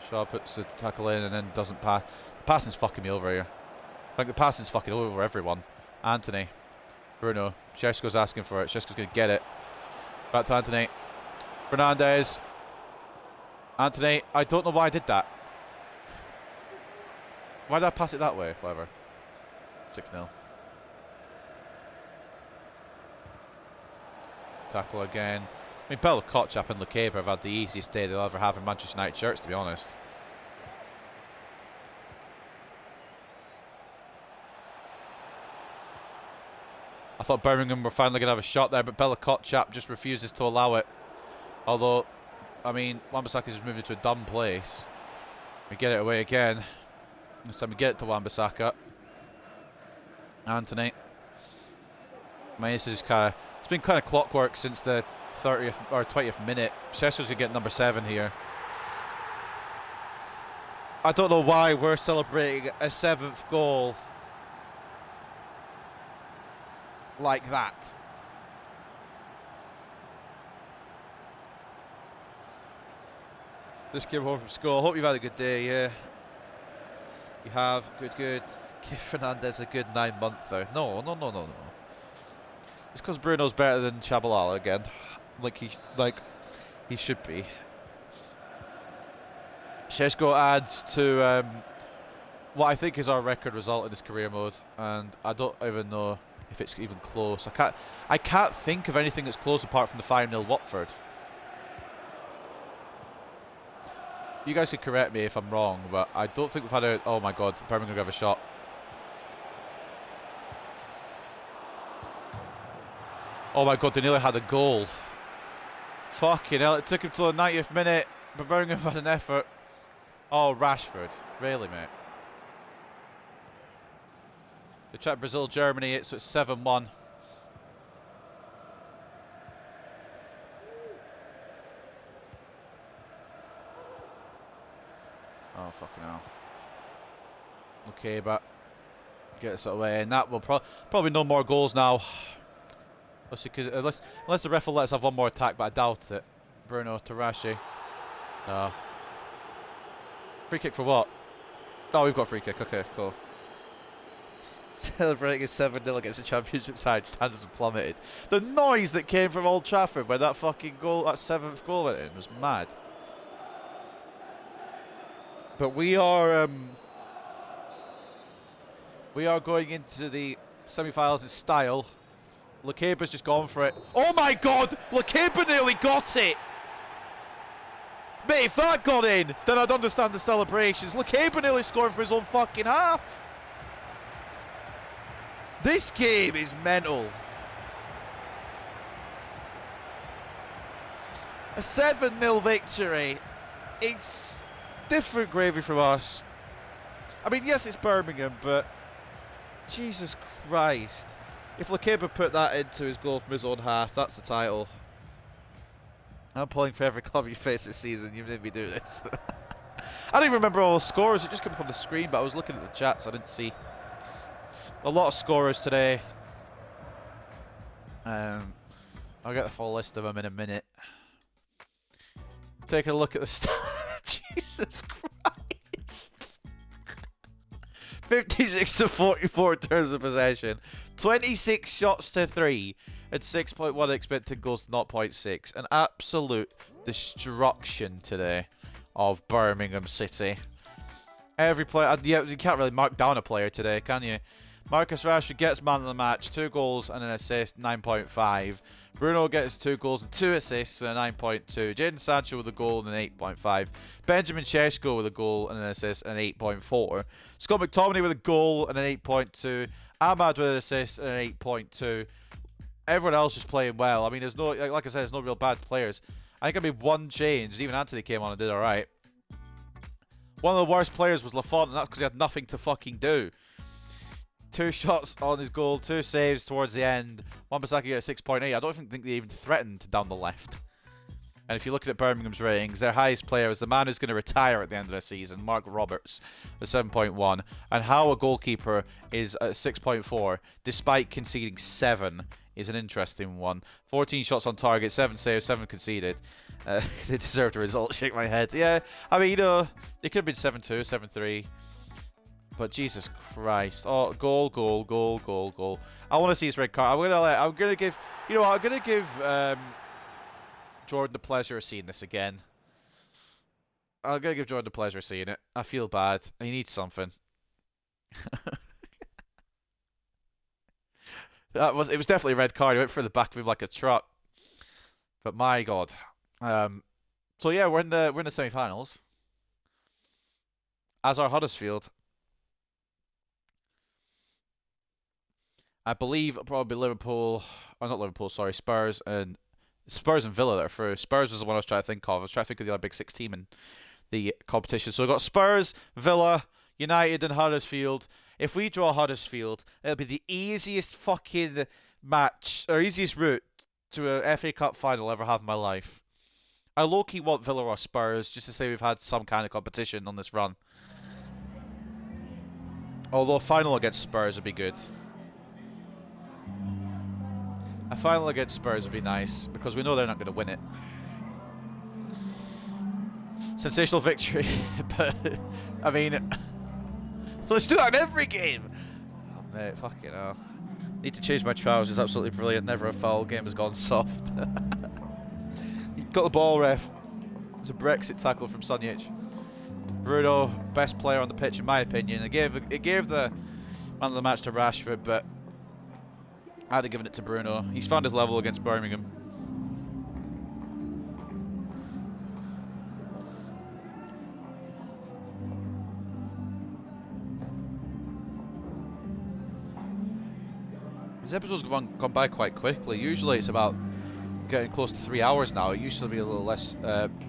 Shaw puts the tackle in and then doesn't pass. The passing's fucking me over here. I think the passing's fucking over everyone. Anthony. Bruno. Sesko's asking for it. Sesko's going to get it. Back to Anthony. Fernandez. Anthony. I don't know why I did that. Why did I pass it that way? Whatever. 6-0. Tackle again. I mean, Bella Kotchap and Lukeba have had the easiest day they'll ever have in Manchester United shirts, to be honest. I thought Birmingham were finally going to have a shot there, but Bella Kotchap just refuses to allow it. Although, I mean, Wan-Bissaka's just moved into a dumb place. We get it away again. This time we get it to Wan-Bissaka. Anthony. I mean, this is kind of... It's been kind of clockwork since the 30th or 20th minute. Sesko's going to get number 7 here. I don't know why we're celebrating a 7th goal like that. Just came home from school. Hope you've had a good day, yeah. You have. Good, good. Give Fernandez a good 9-monther. No. It's because Bruno's better than Shabalala again. Like he should be. Sesko adds to what I think is our record result in this career mode, and I don't even know if it's even close. I can't think of anything that's close apart from the 5-0 Watford. You guys could correct me if I'm wrong, but I don't think we've had a... Oh my god, Birmingham have a shot. Oh my god, they nearly had a goal. Fucking hell, it took him till the 90th minute, but Birmingham had an effort. Oh, Rashford. Really, mate? They tried Brazil, Germany, so it's 7-1. Oh, fucking hell. Okay, but get this away, and that will probably no more goals now. Unless the ref will let us have one more attack, but I doubt it. Bruno Tarashi. No. Free kick for what? Oh, we've got free kick. Okay, cool. Celebrating a 7-0 against the championship side, standards have plummeted. The noise that came from Old Trafford when that fucking goal, that 7th goal went in, was mad. But we are going into the semi-finals in style. Lakeba's just gone for it. Oh my god! Lakeba nearly got it! Mate, if that got in, then I'd understand the celebrations. Lakeba nearly scoring from his own fucking half. This game is mental. A 7-0 victory. It's different gravy from us. I mean, yes, it's Birmingham, but Jesus Christ. If Lakeba put that into his goal from his own half, that's the title. I'm pulling for every club you face this season. You made me do this. I don't even remember all the scores. It just came up on the screen, but I was looking at the chats. I didn't see a lot of scorers today. I'll get the full list of them in a minute. Take a look at the stats. Jesus Christ. 56 to 44 in terms of possession. 26 shots to 3 and 6.1 expected goals to 0.6. An absolute destruction today of Birmingham City. Every player, yeah, you can't really mark down a player today, can you? Marcus Rashford gets man of the match, 2 goals and an assist, 9.5. Bruno gets 2 goals and 2 assists and a 9.2. Jadon Sancho with a goal and an 8.5. Benjamin Šeško with a goal and an assist and an 8.4. Scott McTominay with a goal and an 8.2. Ahmad with an assist and an 8.2. Everyone else is playing well. I mean, there's no, like I said, there's no real bad players. I think I made one change. Even Anthony came on and did alright. One of the worst players was Lafont, and that's because he had nothing to fucking do. 2 shots on his goal, 2 saves towards the end. Wan-Bissaka get a 6.8. I don't even think they even threatened down the left. And if you look at Birmingham's ratings, their highest player is the man who's going to retire at the end of the season, Mark Roberts, with 7.1. And how a goalkeeper is at 6.4, despite conceding 7, is an interesting one. 14 shots on target, 7 saves, 7 conceded. They deserved a result, shake my head. Yeah, I mean, you know, it could have been 7-2, 7-3. But Jesus Christ. Oh, goal, goal, goal, goal, goal. I want to see his red card. I'm gonna give, you know what, I'm gonna give Jordan the pleasure of seeing this again. I'm gonna give Jordan the pleasure of seeing it. I feel bad. He needs something. It was definitely a red card. He went for the back of him like a truck. But my God. So yeah, we're in the semi-finals. As are Huddersfield. I believe probably Liverpool, or not Liverpool, sorry, Spurs and Villa that are through. Spurs was the one I was trying to think of. I was trying to think of the other big 6 team in the competition. So we've got Spurs, Villa, United and Huddersfield. If we draw Huddersfield, it'll be the easiest fucking match, or easiest route to a FA Cup final I'll ever have in my life. I low-key want Villa or Spurs, just to say we've had some kind of competition on this run. Although a final against Spurs would be good. A final against Spurs would be nice, because we know they're not going to win it. Sensational victory, but, I mean, let's do that in every game! Oh, mate, fucking hell. Need to change my trousers, absolutely brilliant. Never a foul, game has gone soft. You got the ball, ref. It's a Brexit tackle from Sunjic. Bruno, best player on the pitch in my opinion. It gave the man of the match to Rashford, but I'd have given it to Bruno. He's found his level against Birmingham. This episode's gone by quite quickly. Usually it's about getting close to 3 hours now. It used to be a little less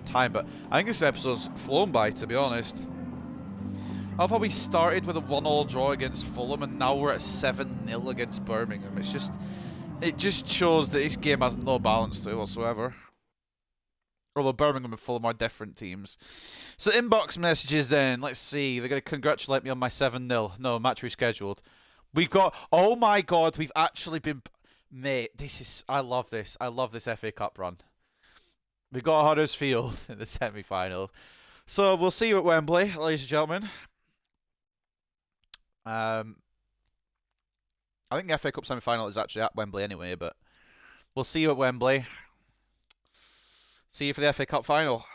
time, but I think this episode's flown by, to be honest. I love how we started with a 1-1 draw against Fulham, and now we're at 7-0 against Birmingham. It just shows that this game has no balance to it whatsoever. Although Birmingham and Fulham are different teams. So inbox messages then. Let's see. They're going to congratulate me on my 7-0. No, match rescheduled. We've got... Oh my god, we've actually been... Mate, this is... I love this. I love this FA Cup run. We got Huddersfield in the semi-final. So we'll see you at Wembley, ladies and gentlemen. I think the FA Cup semi-final is actually at Wembley anyway, but we'll see you at Wembley. See you for the FA Cup final.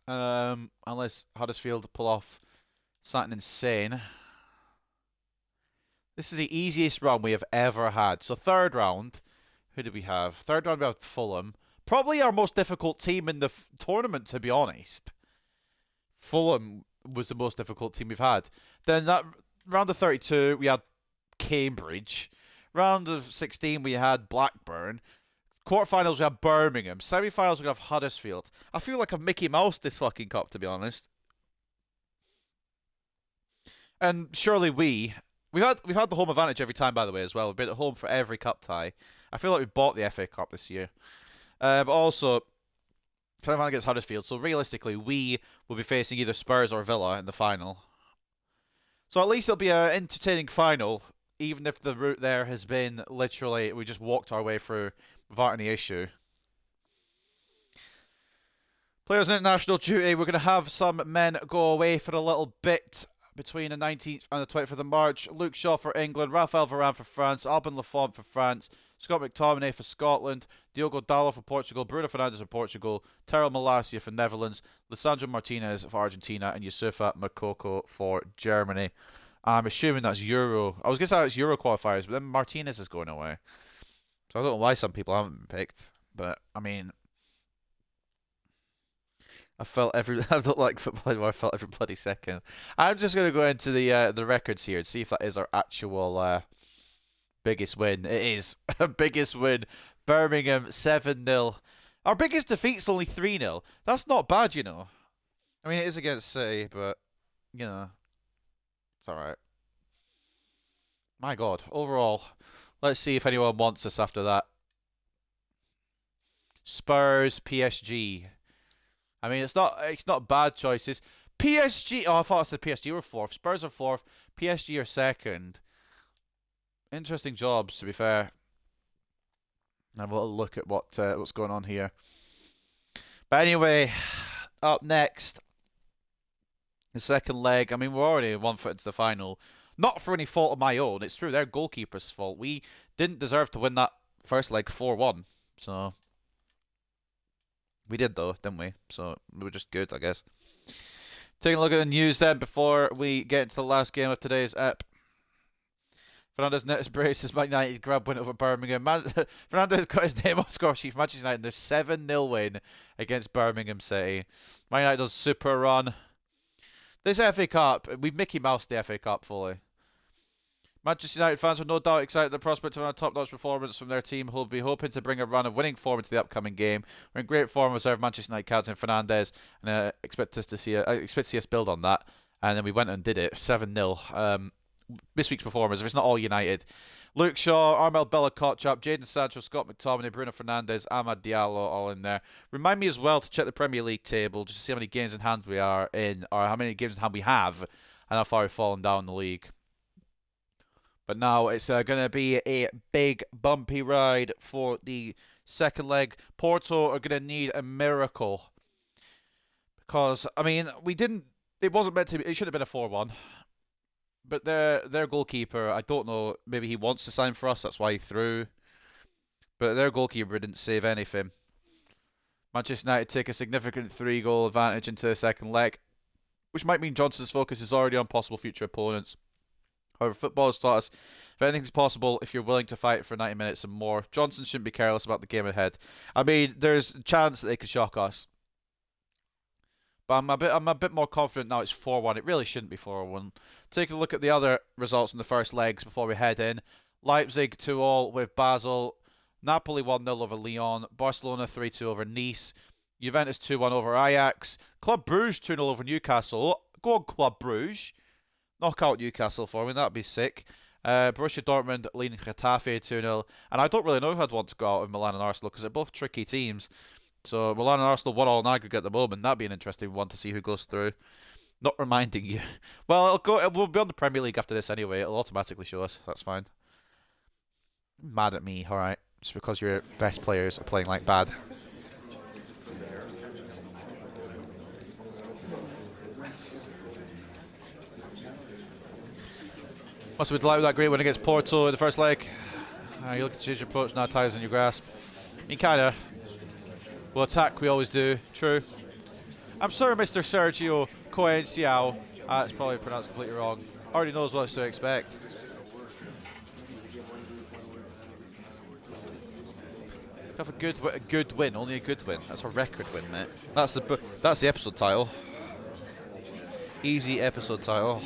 Unless Huddersfield pull off something insane. This is the easiest round we have ever had. So third round, who did we have? Third round we have Fulham. Probably our most difficult team in the tournament, to be honest. Fulham was the most difficult team we've had. Then that round of 32, we had Cambridge. Round of 16, we had Blackburn. Quarterfinals, we have Birmingham. Semi-finals, we have Huddersfield. I feel like a Mickey Mouse this fucking cup, to be honest. And surely we've had the home advantage every time, by the way, as well. We've been at home for every cup tie. I feel like we've bought the FA Cup this year. But also, semi-final against Huddersfield. So realistically, we will be facing either Spurs or Villa in the final. So at least it'll be an entertaining final, even if the route there has been literally we just walked our way through without any issue. Players on international duty, we're going to have some men go away for a little bit between the 19th and the 25th of March. Luke Shaw for England, Raphael Varane for France, Alban Lafont for France, Scott McTominay for Scotland, Diogo Dalot for Portugal, Bruno Fernandes for Portugal, Terrell Malacia for Netherlands, Lisandro Martinez for Argentina, and Youssoufa Moukoko for Germany. I'm assuming that's Euro. I was going to say it's Euro qualifiers, but then Martinez is going away. So I don't know why some people haven't been picked, but I mean, I don't like football anymore. I felt every bloody second. I'm just going to go into the records here and see if that is our actual biggest win. It is a biggest win. Birmingham 7-0. Our biggest defeat's only 3-0. That's not bad, you know. I mean, it is against City, but you know, it's all right. My God, overall. Let's see if anyone wants us after that. Spurs, PSG. I mean, it's not bad choices. PSG. Oh, I thought I said PSG were fourth. Spurs are fourth. PSG are second. Interesting jobs, to be fair. And we'll look at what's going on here. But anyway, up next, the second leg. I mean, we're already 1 foot into the final. Not for any fault of my own. It's through their goalkeeper's fault. We didn't deserve to win that first leg 4-1. So we did, though, didn't we? So we were just good, I guess. Taking a look at the news then before we get into the last game of today's ep. Fernandes net his braces. Man United grab win over Birmingham. Fernandes got his name on score sheet for Manchester United. There's 7-0 win against Birmingham City. Man United does super run. This FA Cup, we've Mickey Mouse the FA Cup fully. Manchester United fans are no doubt excited at the prospect of a top-notch performance from their team, who will be hoping to bring a run of winning form into the upcoming game. We're in great form, reserve Manchester United captain Fernandes, and I expect to see us build on that. And then we went and did it, 7-0. This week's performers, if it's not all United: Luke Shaw, Armel Bella-Kotchap, Jadon Sancho, Scott McTominay, Bruno Fernandes, Amad Diallo, all in there. Remind me as well to check the Premier League table just to see how many games in hand we are in, or how many games in hand we have, and how far we've fallen down the league. But now it's going to be a big, bumpy ride for the second leg. Porto are going to need a miracle. Because, I mean, it wasn't meant to be, it should have been a 4-1. But their goalkeeper, I don't know, maybe he wants to sign for us, that's why he threw. But their goalkeeper didn't save anything. Manchester United take a significant 3-goal advantage into the second leg, which might mean Johnson's focus is already on possible future opponents. However, football has taught us if anything's possible if you're willing to fight for 90 minutes and more. Johnson shouldn't be careless about the game ahead. I mean, there's a chance that they could shock us. But I'm a bit more confident now it's 4-1. It really shouldn't be 4-1. Take a look at the other results in the first legs before we head in. Leipzig 2-2 with Basel. Napoli 1-0 over Lyon. Barcelona 3-2 over Nice. Juventus 2-1 over Ajax. Club Brugge 2-0 over Newcastle. Go on, Club Brugge. Knock out Newcastle for me. That'd be sick. Borussia Dortmund leading Getafe 2-0. And I don't really know who I'd want to go out of Milan and Arsenal because they're both tricky teams. So Milan and Arsenal 1-1 in aggregate at the moment. That'd be an interesting one to see who goes through. Not reminding you. Well, it will be on the Premier League after this anyway. It'll automatically show us. That's fine. Mad at me, alright. Just because your best players are playing like bad. Must have been delighted with that great win against Porto in the first leg. You look at change your approach, now ties in your grasp. You kinda will attack, we always do. True. I'm sorry, Mr. Sergio Coenciao. That's probably pronounced completely wrong. Already knows what to expect. Have a good win, only a good win. That's a record win, mate. That's the episode title. Easy episode title.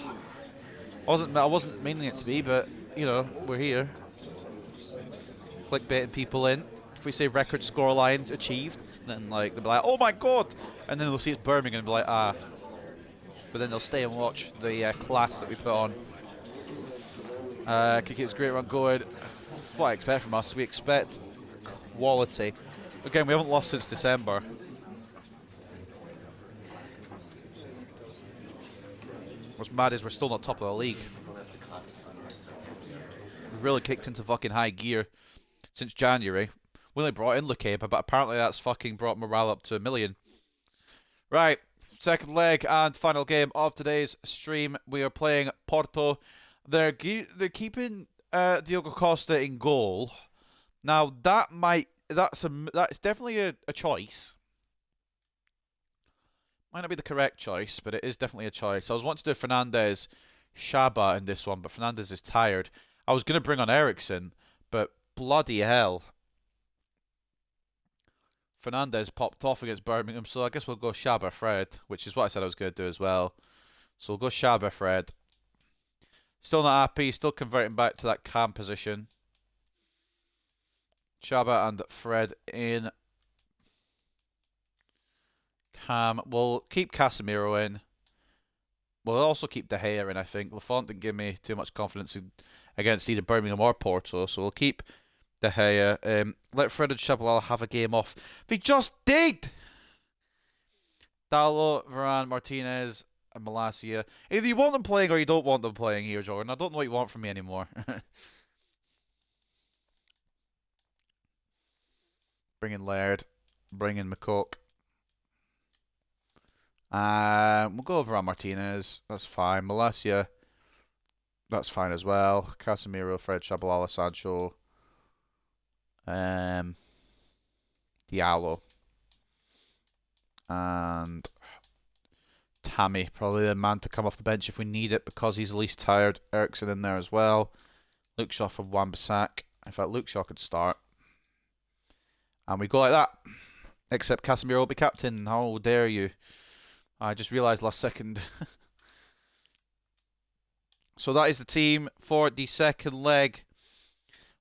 I wasn't meaning it to be, but you know, we're here. Clickbaiting people in. If we say record scoreline achieved, then like they'll be like, oh my god, and then they'll see it's Birmingham and be like, ah. But then they'll stay and watch the class that we put on. Kikit's great run going. That's what I expect from us. We expect quality. Again, we haven't lost since December. What's mad is we're still not top of the league. We've really kicked into fucking high gear since January. We only brought in Lukeba, but apparently that's fucking brought morale up to 1 million. Right, second leg and final game of today's stream. We are playing Porto. They're keeping Diogo Costa in goal. Now that's definitely a choice. Might not be the correct choice, but it is definitely a choice. I was wanting to do Fernandez Shaba in this one, but Fernandez is tired. I was going to bring on Ericsson, but bloody hell. Fernandez popped off against Birmingham, so I guess we'll go Shaba Fred, which is what I said I was going to do as well. So we'll go Shaba Fred. Still not happy, still converting back to that cam position. Shaba and Fred in. Cam. We'll keep Casemiro in. We'll also keep De Gea in, I think. Lafont didn't give me too much confidence against either Birmingham or Porto, so we'll keep De Gea. Let Fred and Shabalala have a game off. They just did! Dalot, Varane, Martinez, and Malacia. Either you want them playing or you don't want them playing here, Jordan. I don't know what you want from me anymore. Bring in Laird. Bring in McCook. We'll go over on Martinez. That's fine. Malacia. That's fine as well. Casemiro, Fred, Shabalala, Sancho. Diallo. And Tammy. Probably the man to come off the bench if we need it because he's the least tired. Ericsson in there as well. Luke Shaw from Wan-Bissaka. In fact, Luke Shaw could start. And we go like that. Except Casemiro will be captain. How dare you? I just realised last second. So that is the team for the second leg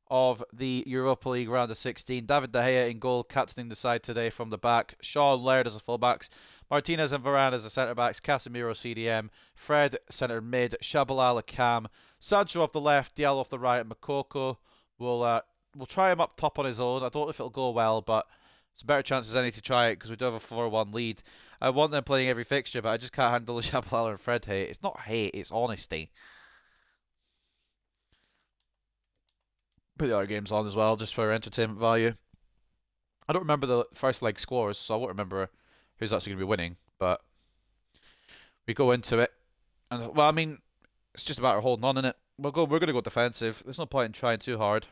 of the Europa League Round of 16. David De Gea in goal, captaining the side today from the back. Shaw and Laird as the fullbacks. Martinez and Varane as the centre-backs. Casemiro CDM. Fred centre mid. Shabalala cam. Sancho off the left. Diallo off the right. And Makoko. We'll try him up top on his own. I don't know if it'll go well, but it's a better chance as any to try it because we do have a 4-1 lead. I want them playing every fixture, but I just can't handle the Shabalala and Fred hate. It's not hate, it's honesty. Put the other games on as well, just for entertainment value. I don't remember the first leg scores, so I won't remember who's actually going to be winning, but we go into it. And well, I mean, it's just a matter of holding on, innit? We're going to go defensive. There's no point in trying too hard.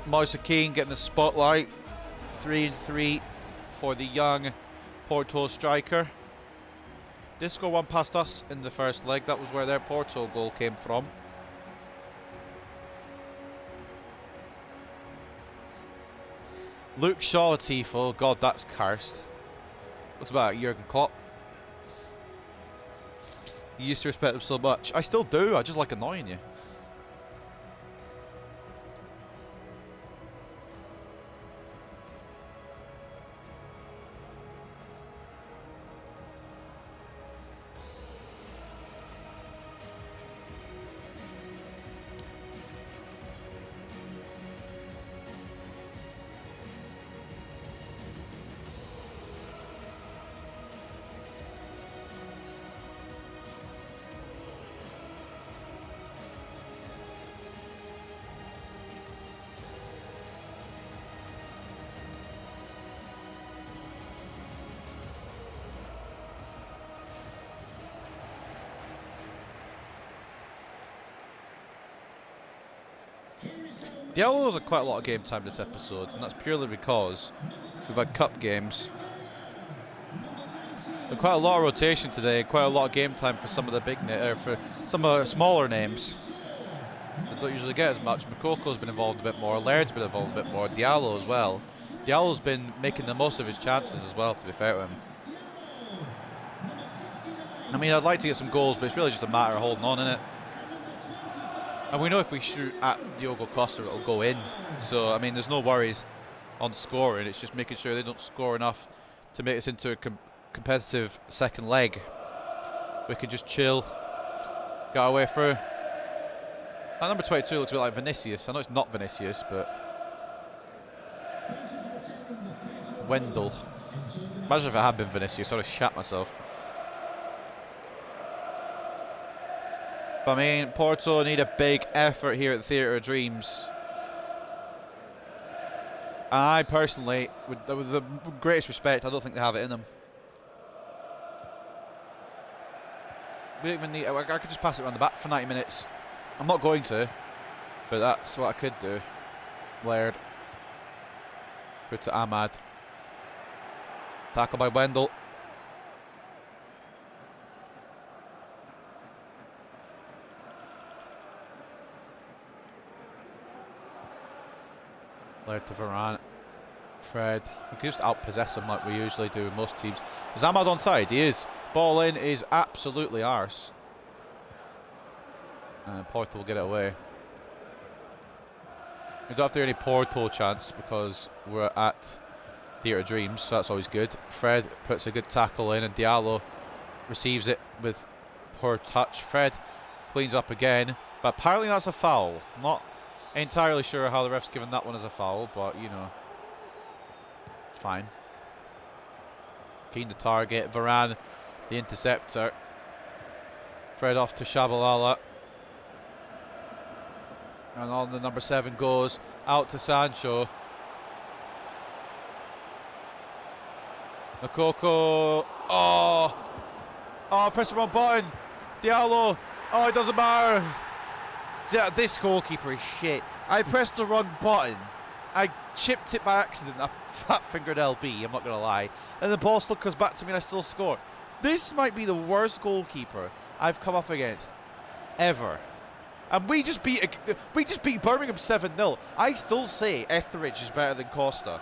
Moise Keane getting the spotlight. 3-3 for the young Porto striker. Disco one past us in the first leg. That was where their Porto goal came from. Luke Shaw tifo. God, that's cursed. Looks about Jurgen Klopp. You used to respect him so much. I still do. I just like annoying you. Diallo's had quite a lot of game time this episode, and that's purely because we've had cup games. There's quite a lot of rotation today, quite a lot of game time for some of the for some of the smaller names that don't usually get as much. Mokoko's been involved a bit more, Laird's been involved a bit more, Diallo as well. Diallo's been making the most of his chances as well, to be fair to him. I mean, I'd like to get some goals, but it's really just a matter of holding on, innit? And we know if we shoot at Diogo Costa, it'll go in. So, I mean, there's no worries on scoring. It's just making sure they don't score enough to make us into a competitive second leg. We can just chill, get our way through. That number 22 looks a bit like Vinicius. I know it's not Vinicius, but Wendell. Imagine if it had been Vinicius, I would have shat myself. But I mean, Porto need a big effort here at the Theatre of Dreams. And I personally, with the greatest respect, I don't think they have it in them. We don't even need. I could just pass it around the back for 90 minutes. I'm not going to, but that's what I could do. Laird. Put to Ahmad. Tackle by Wendell. Laird to Varane. Fred. We can just outpossess him like we usually do with most teams. Is Ahmad onside? He is. Ball in is absolutely arse. And Porto will get it away. We don't have to do any Porto chance because we're at Theatre of Dreams, so that's always good. Fred puts a good tackle in and Diallo receives it with poor touch. Fred cleans up again, but apparently that's a foul. I'm not entirely sure how the ref's given that one as a foul, but you know, it's fine. Keen to target. Varane, the interceptor. Fred off to Shabalala. And on the number 7 goes out to Sancho. Makoko. Oh, I pressed the wrong button. Diallo. Oh, it doesn't matter. Yeah, this goalkeeper is shit. I pressed the wrong button. I chipped it by accident. I fat-fingered LB, I'm not going to lie. And the ball still comes back to me and I still score. This might be the worst goalkeeper I've come up against ever. And we just beat Birmingham 7-0. I still say Etheridge is better than Costa.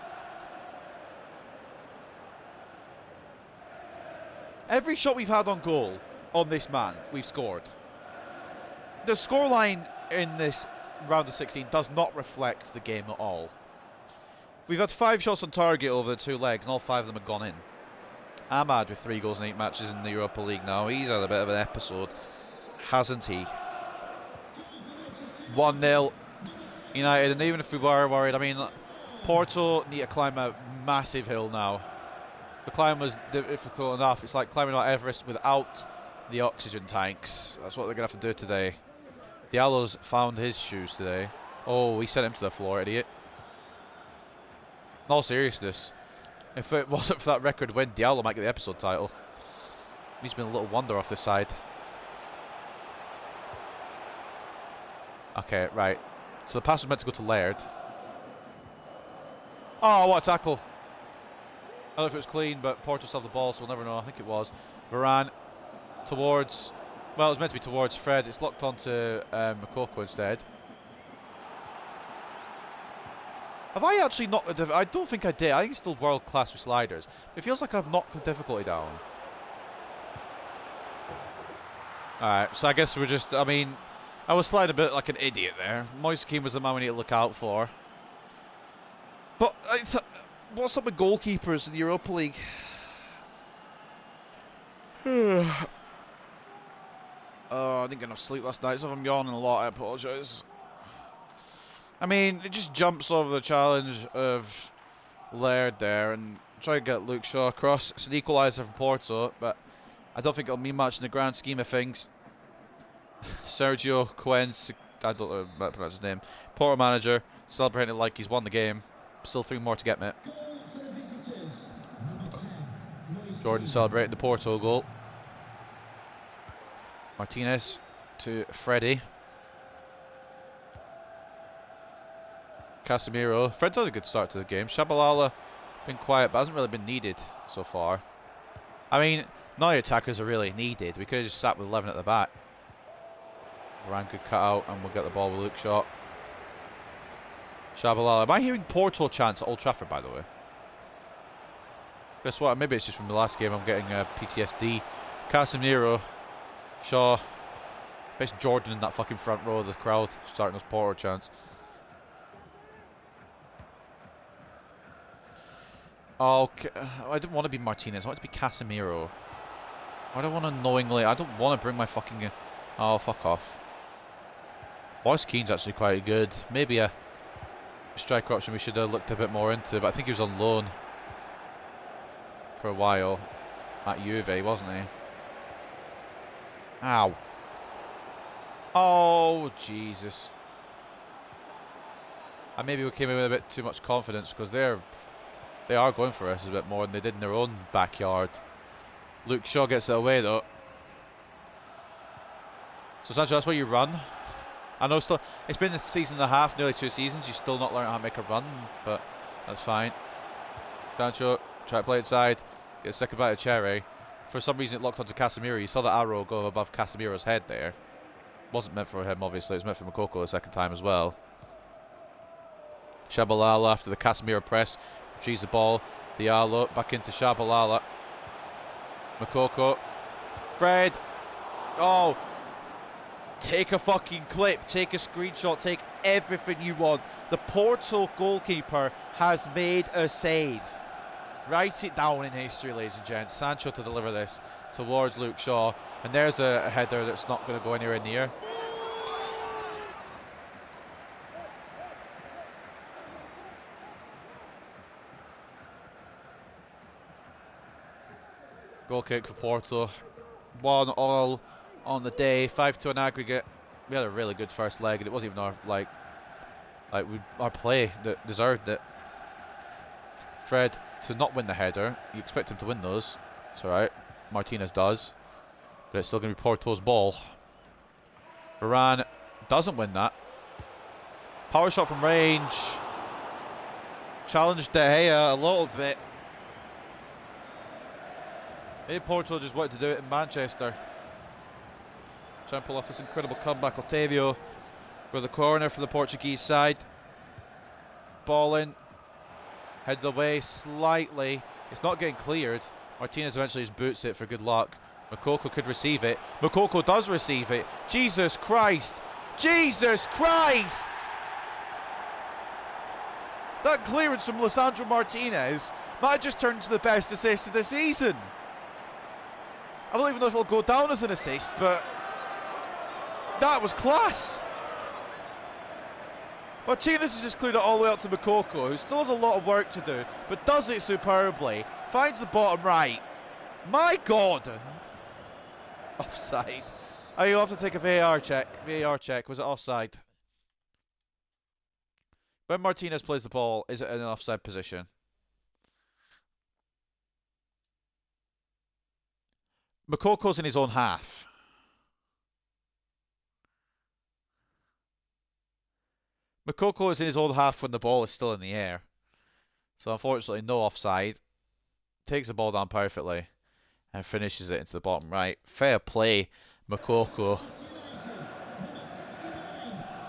Every shot we've had on goal on this man, we've scored. The scoreline in this round of 16 does not reflect the game at all. We've had 5 shots on target over the 2 legs, and all 5 of them have gone in. Ahmad with 3 goals in 8 matches in the Europa League now. He's had a bit of an episode, hasn't he? 1-0 United, and even if we were worried, I mean, Porto need to climb a massive hill now. The climb was difficult enough. It's like climbing Mount Everest without the oxygen tanks. That's what they're going to have to do today. Diallo's found his shoes today. Oh, he sent him to the floor, idiot. In all seriousness, if it wasn't for that record win, Diallo might get the episode title. He's been a little wonder off this side. Okay, right. So the pass was meant to go to Laird. Oh, what a tackle. I don't know if it was clean, but Porto still have the ball, so we'll never know. I think it was. Varane towards... Well, it was meant to be towards Fred. It's locked onto Makoko instead. Have I actually knocked the... I don't think I did. I think it's still world class with sliders. It feels like I've knocked the difficulty down. Alright, so I guess we're just... I mean, I was sliding a bit like an idiot there. Moise Keane was the man we need to look out for. But what's up with goalkeepers in the Europa League? Oh, I didn't get enough sleep last night, so if I'm yawning a lot, I apologise. I mean, it just jumps over the challenge of Laird there and try to get Luke Shaw across. It's an equaliser for Porto, but I don't think it'll mean much in the grand scheme of things. Sergio Coen's, I don't know how to pronounce his name, Porto manager, celebrating like he's won the game. Still 3 more to get, mate. Jordan celebrating the Porto goal. Martinez to Freddie. Casemiro. Fred's had a good start to the game. Shabalala been quiet, but hasn't really been needed so far. I mean, none of your attackers are really needed. We could have just sat with 11 at the back. Varane could cut out, and we'll get the ball with Luke Shaw. Shabalala. Am I hearing Porto chants at Old Trafford, by the way? Guess what? Maybe it's just from the last game. I'm getting PTSD. Casemiro. Shaw. Best Jordan in that fucking front row of the crowd starting those Porto chants. Okay, I didn't want to be Martinez. I want to be Casemiro. I don't want to knowingly. I don't want to bring my fucking. Oh, fuck off. Moise Keane's actually quite good. Maybe a striker option we should have looked a bit more into, but I think he was on loan for a while at Juve, wasn't he? Ow. Oh, Jesus. And maybe we came in with a bit too much confidence because they are going for us a bit more than they did in their own backyard. Luke Shaw gets it away though. So Sancho, that's where you run. I know it's been a season and a half, nearly 2 seasons. You've still not learned how to make a run, but that's fine. Sancho, try to play it side. Get a second bite of cherry. For some reason it locked onto Casemiro. You saw the arrow go above Casemiro's head there. Wasn't meant for him, obviously. It was meant for Moukoko the second time as well. Shabalala after the Casemiro press. Retrieves the ball. Diallo back into Shabalala. Moukoko. Fred. Oh. Take a fucking clip. Take a screenshot. Take everything you want. The Porto goalkeeper has made a save. Write it down in history, ladies and gents. Sancho to deliver this towards Luke Shaw. And there's a header that's not going to go anywhere near. Goal kick for Porto. 1-1 on the day. 5-2 on aggregate. We had a really good first leg, and it wasn't even our play that deserved it. Fred to not win the header. You expect him to win those. It's alright. Martinez does. But it's still going to be Porto's ball. Varane doesn't win that. Power shot from range. Challenged De Gea a little bit. Maybe Porto just wanted to do it in Manchester. Try and pull off this incredible comeback. Otavio for the corner for the Portuguese side. Ball in. Headed away slightly. It's not getting cleared. Martinez eventually just boots it for good luck. Moukoko could receive it. Moukoko does receive it. Jesus Christ. Jesus Christ! That clearance from Lisandro Martinez might just turn into the best assist of the season. I don't even know if it'll go down as an assist, but that was class. Martinez has just cleared it all the way up to Moukoko, who still has a lot of work to do, but does it superbly. Finds the bottom right. My God. Offside. Oh, you'll have to take a VAR check. VAR check. Was it offside? When Martinez plays the ball, is it in an offside position? Mokoko's in his own half. Moukoko is in his own half when the ball is still in the air. So unfortunately, no offside. Takes the ball down perfectly and finishes it into the bottom right. Fair play, Moukoko.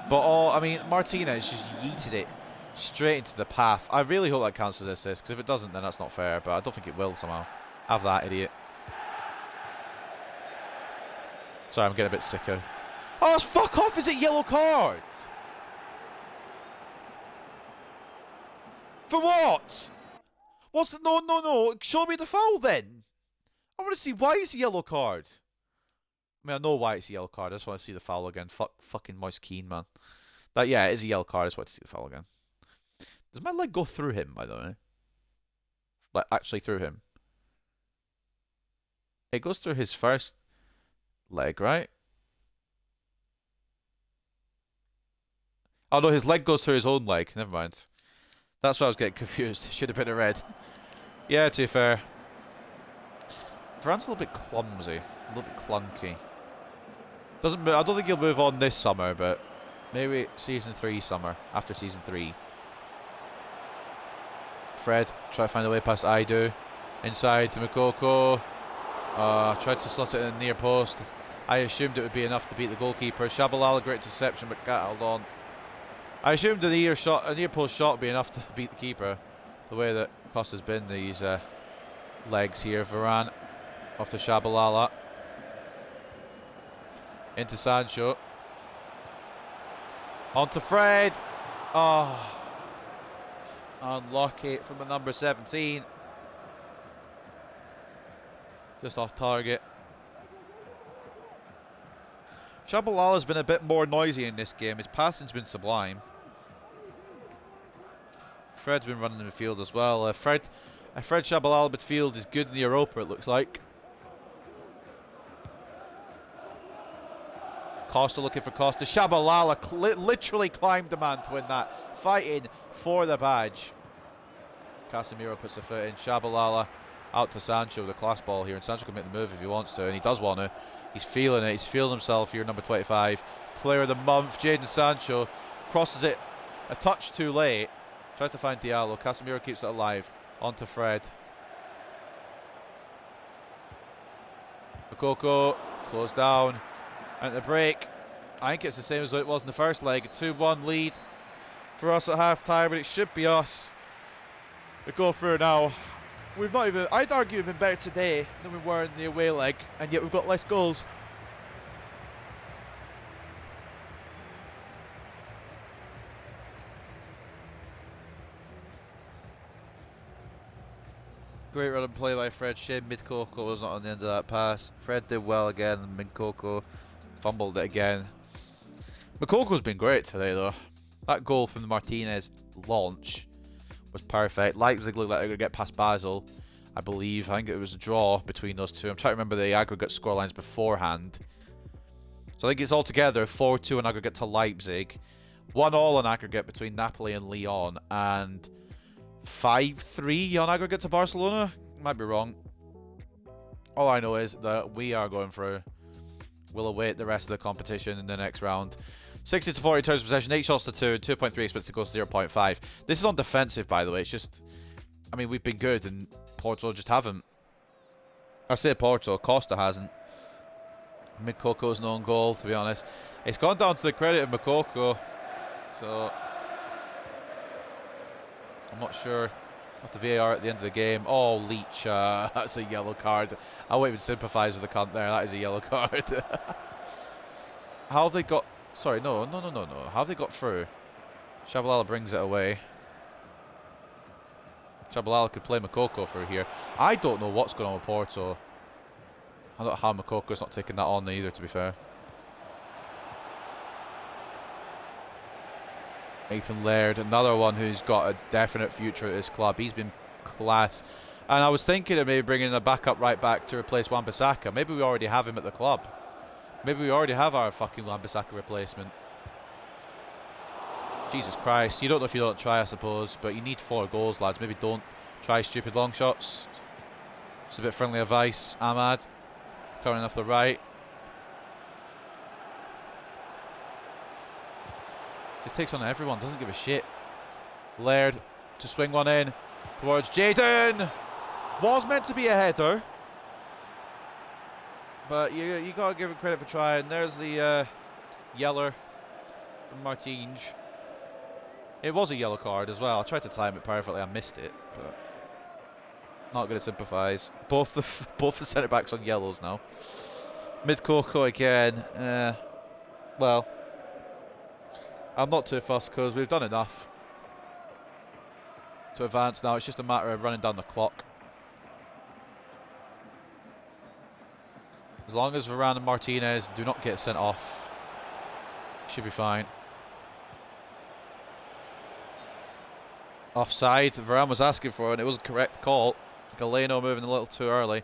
But I mean, Martinez just yeeted it Straight into the path. I really hope that counts as an assist, because if it doesn't, then that's not fair, but I don't think it will somehow. Have that, idiot. Sorry, I'm getting a bit sicker. Oh, it's fuck off! Is it yellow card? For what? What's the... No, no, no. Show me the foul, then. I want to see why it's a yellow card. I mean, I know why it's a yellow card. I just want to see the foul again. Fucking Moise Keane, man. That, yeah, it is a yellow card. I just want to see the foul again. Does my leg go through him, by the way? Like, actually through him? It goes through his first leg, right? Oh, no, his leg goes through his own leg. Never mind. That's why I was getting confused. Should have been a red. Yeah, to be fair. Varane's a little bit clumsy. A little bit clunky. I don't think he'll move on this summer, but maybe season 3 summer. After season 3. Fred, try to find a way past Aidu. Inside to Moukoko. Tried to slot it in the near post. I assumed it would be enough to beat the goalkeeper. Shabalala, great deception, but can't hold on. I assumed a near post shot would be enough to beat the keeper. The way that Costa's been these legs here. Varane off to Shabalala. Into Sancho. On to Fred. Oh. Unlucky from the number 17. Just off target. Shabalala's been a bit more noisy in this game. His passing's been sublime. Fred's been running in the field as well. Fred Shabalala midfield is good in the Europa, it looks like. Costa looking for Costa. Shabalala literally climbed the man to win that. Fighting for the badge. Casemiro puts a foot in. Shabalala out to Sancho, the class ball here. And Sancho can make the move if he wants to, and he does want to. He's feeling it. He's feeling himself here, number 25. Player of the month, Jadon Sancho. Crosses it a touch too late. Tries to find Diallo. Casemiro keeps it alive. On to Fred. Moukoko closed down. And the break. I think it's the same as it was in the first leg. A 2-1 lead for us at half time, but it should be us that go through now. We've not even, I'd argue we've been better today than we were in the away leg, and yet we've got less goals. Great run and play by Fred. Shane Moukoko was not on the end of that pass. Fred did well again, and Moukoko fumbled it again. Mokoko's been great today, though. That goal from the Martinez launch was perfect. Leipzig looked like they were going to get past Basel, I believe. I think it was a draw between those two. I'm trying to remember the aggregate scorelines beforehand. So I think it's altogether 4-2 on aggregate to Leipzig, 1-1 on aggregate between Napoli and Lyon, and 5-3 on aggregate to Barcelona. Might be wrong. All I know is that we are going through. We'll await the rest of the competition in the next round. 60-40 in terms of possession, 8 shots to 2, 2.3 expected goals to 0.5. This is on defensive, by the way. It's just, I mean, we've been good, and Porto just haven't. I say Porto, Costa hasn't. Moukoko's no own goal, to be honest. It's gone down to the credit of Moukoko, so I'm not sure what the VAR at the end of the game. Oh, Leach, that's a yellow card. I won't even sympathise with the cunt there. That is a yellow card. How have they got... Sorry, no. How have they got through? Shabalala brings it away. Shabalala could play Moukoko through here. I don't know what's going on with Porto. I don't know how Moukoko's not taking that on either, to be fair. Nathan Laird, another one who's got a definite future at this club. He's been class. And I was thinking of maybe bringing a backup right back to replace Wan-Bissaka. Maybe we already have him at the club. Maybe we already have our fucking Wan-Bissaka replacement. Jesus Christ. You don't know if you don't try, I suppose. But you need 4 goals, lads. Maybe don't try stupid long shots. Just a bit friendly advice. Ahmad. Coming off the right. Just takes on everyone. Doesn't give a shit. Laird to swing one in towards Jadon. Was meant to be a header. But you got to give him credit for trying. There's the Yeller from Martins. It was a yellow card as well. I tried to time it perfectly. I missed it, but not going to sympathise. Both the centre backs on yellows now. Mid Coco again. Well, I'm not too fussed because we've done enough to advance now. It's just a matter of running down the clock. As long as Varane and Martinez do not get sent off, should be fine. Offside. Varane was asking for it, and it was a correct call. Galeno moving a little too early.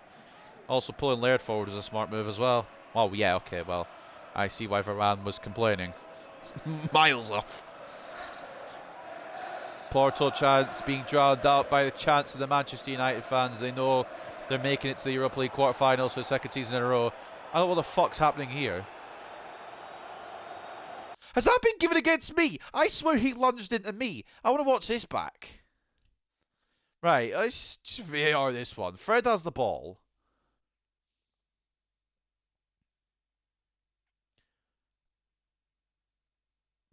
Also pulling Laird forward was a smart move as well. Oh yeah, okay, well, I see why Varane was complaining. It's miles off. Porto chants being drowned out by the chants of the Manchester United fans. They know they're making it to the Europa League quarterfinals for the second season in a row. I don't know what the fuck's happening here. Has that been given against me? I swear he lunged into me. I want to watch this back. Right, let's just VAR this one. Fred has the ball.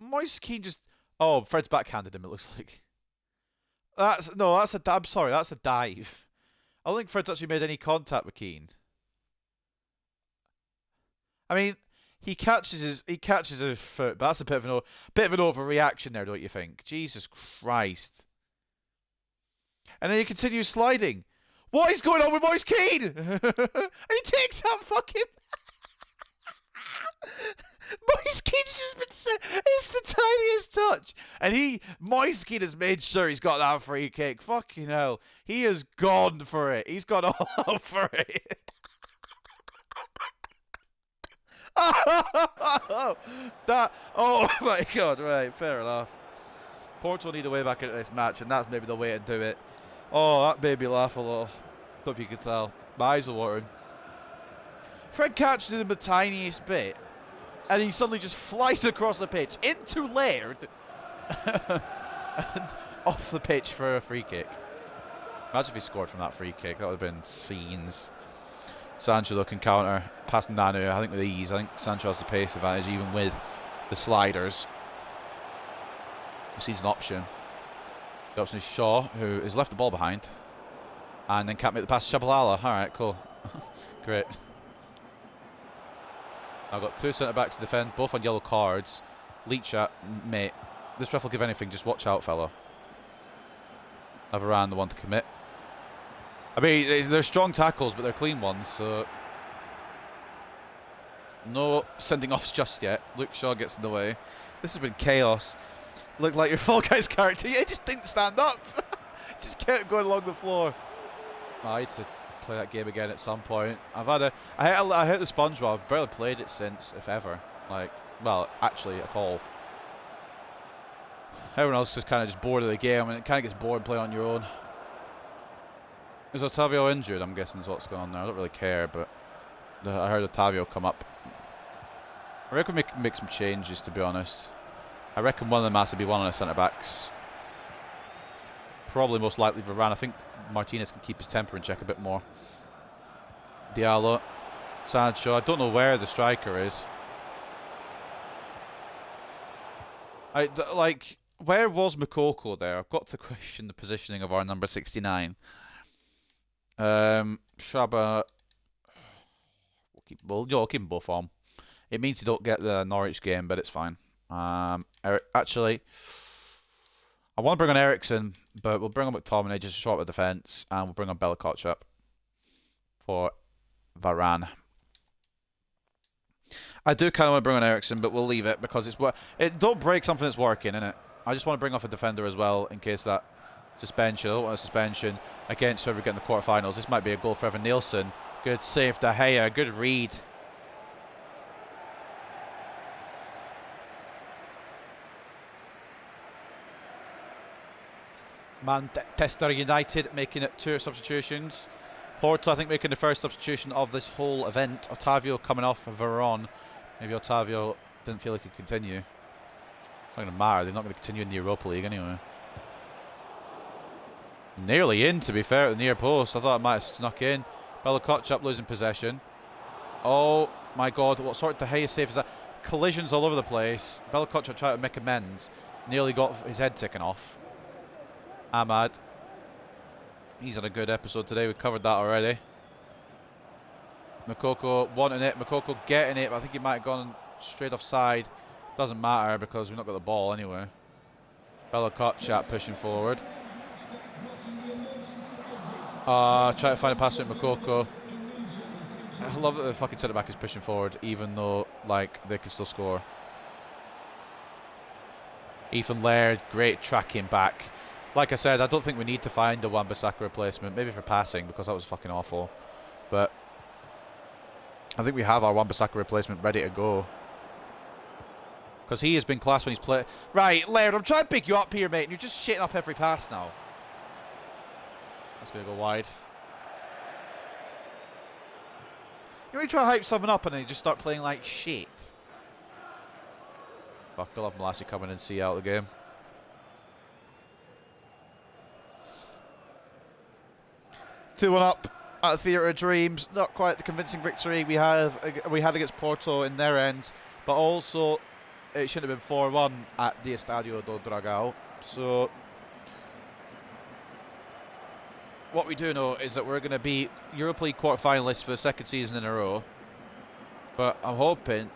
Moise Keane just... Oh, Fred's backhanded him, it looks like. That's a dab. Sorry, that's a dive. I don't think Fred's actually made any contact with Keane. I mean, he catches his foot, but that's a bit of an overreaction there, don't you think? Jesus Christ! And then he continues sliding. What is going on with Moise Keane? And he takes out fucking Moise Keane's just been said. It's the tiniest touch, and Moise Keane has made sure he's got that free kick. Fucking hell, he has gone for it. He's gone all out for it. Oh my god, right, fair enough. Porto need a way back into this match, and that's maybe the way to do it. Oh, that made me laugh a little. Don't know if you could tell. My eyes are watering. Fred catches him the tiniest bit, and he suddenly just flies across the pitch into Laird and off the pitch for a free kick. Imagine if he scored from that free kick. That would have been scenes. Sancho looking counter past Nanu. I think with ease. I think Sancho has the pace advantage even with the sliders. He sees an option. The option is Shaw, who has left the ball behind and then can't make the pass to Shabalala. Alright, cool. Great. I've got two centre-backs to defend, both on yellow cards. Leach at, mate. This ref will give anything, just watch out, fella. I've Varane the one to commit. I mean, they're strong tackles, but they're clean ones, so... No sending offs just yet. Luke Shaw gets in the way. This has been chaos. Looked like your Fall Guys character. Yeah, just didn't stand up. Just kept going along the floor. Oh, I need to play that game again at some point. I hit the sponge well. I've barely played it since, if ever. Like, well, actually, at all. Everyone else is just kind of just bored of the game, and it kind of gets bored playing on your own. Is Otavio injured? I'm guessing is what's going on there. I don't really care, but I heard Otavio come up. I reckon we can make some changes, to be honest. I reckon one of them has to be one of the centre-backs. Probably most likely Varane. I think Martinez can keep his temper in check a bit more. Diallo. Sancho. I don't know where the striker is. Like, where was Makoko there? I've got to question the positioning of our number 69. Shaba. I'll keep them both on. It means you don't get the Norwich game, but it's fine. Actually, I want to bring on Ericsson, but we'll bring on McTominay just to short the defence, and we'll bring on Bella up for Varane. I do kind of want to bring on Ericsson, but we'll leave it because don't break something that's working, innit? I just want to bring off a defender as well in case that suspension. I don't want a suspension against whoever we get in the quarterfinals. This might be a goal for Evan Nielsen. Good save, De Gea. Good read. Manchester United making it 2 substitutions. Porto, I think, making the first substitution of this whole event. Otavio coming off for Varane. Maybe Otavio didn't feel he could continue. It's not going to matter. They're not going to continue in the Europa League anyway. Nearly in, to be fair, at the near post. I thought it might have snuck in. Bella up, losing possession. Oh my god, what sort of De Gea save is that? Collisions all over the place. Bella trying to make amends. Nearly got his head taken off. Ahmad. He's on a good episode today. We covered that already. Makoko wanting it. Makoko getting it. But I think he might have gone straight offside. Doesn't matter because we've not got the ball anyway. Bella Kotchat pushing forward. Try to find a pass to Makoko. I love that the fucking centre back is pushing forward, even though like they can still score. Ethan Laird, great tracking back. Like I said, I don't think we need to find a Wan-Bissaka replacement. Maybe for passing because that was fucking awful. But I think we have our Wan-Bissaka replacement ready to go. Because he has been class when he's played. Right, Laird, I'm trying to pick you up here, mate, and you're just shitting up every pass now. That's going to go wide. You know, you try to hype something up and then you just start playing like shit. Fuck, I'll have Malassi come in and see out the game. Two-one up at the Theatre of Dreams. Not quite the convincing victory we had against Porto in their ends, but also it should have been 4-1 at the Estadio do Dragão. So what we do know is that we're going to be Europa League quarter-finalists for the second season in a row. But I'm hoping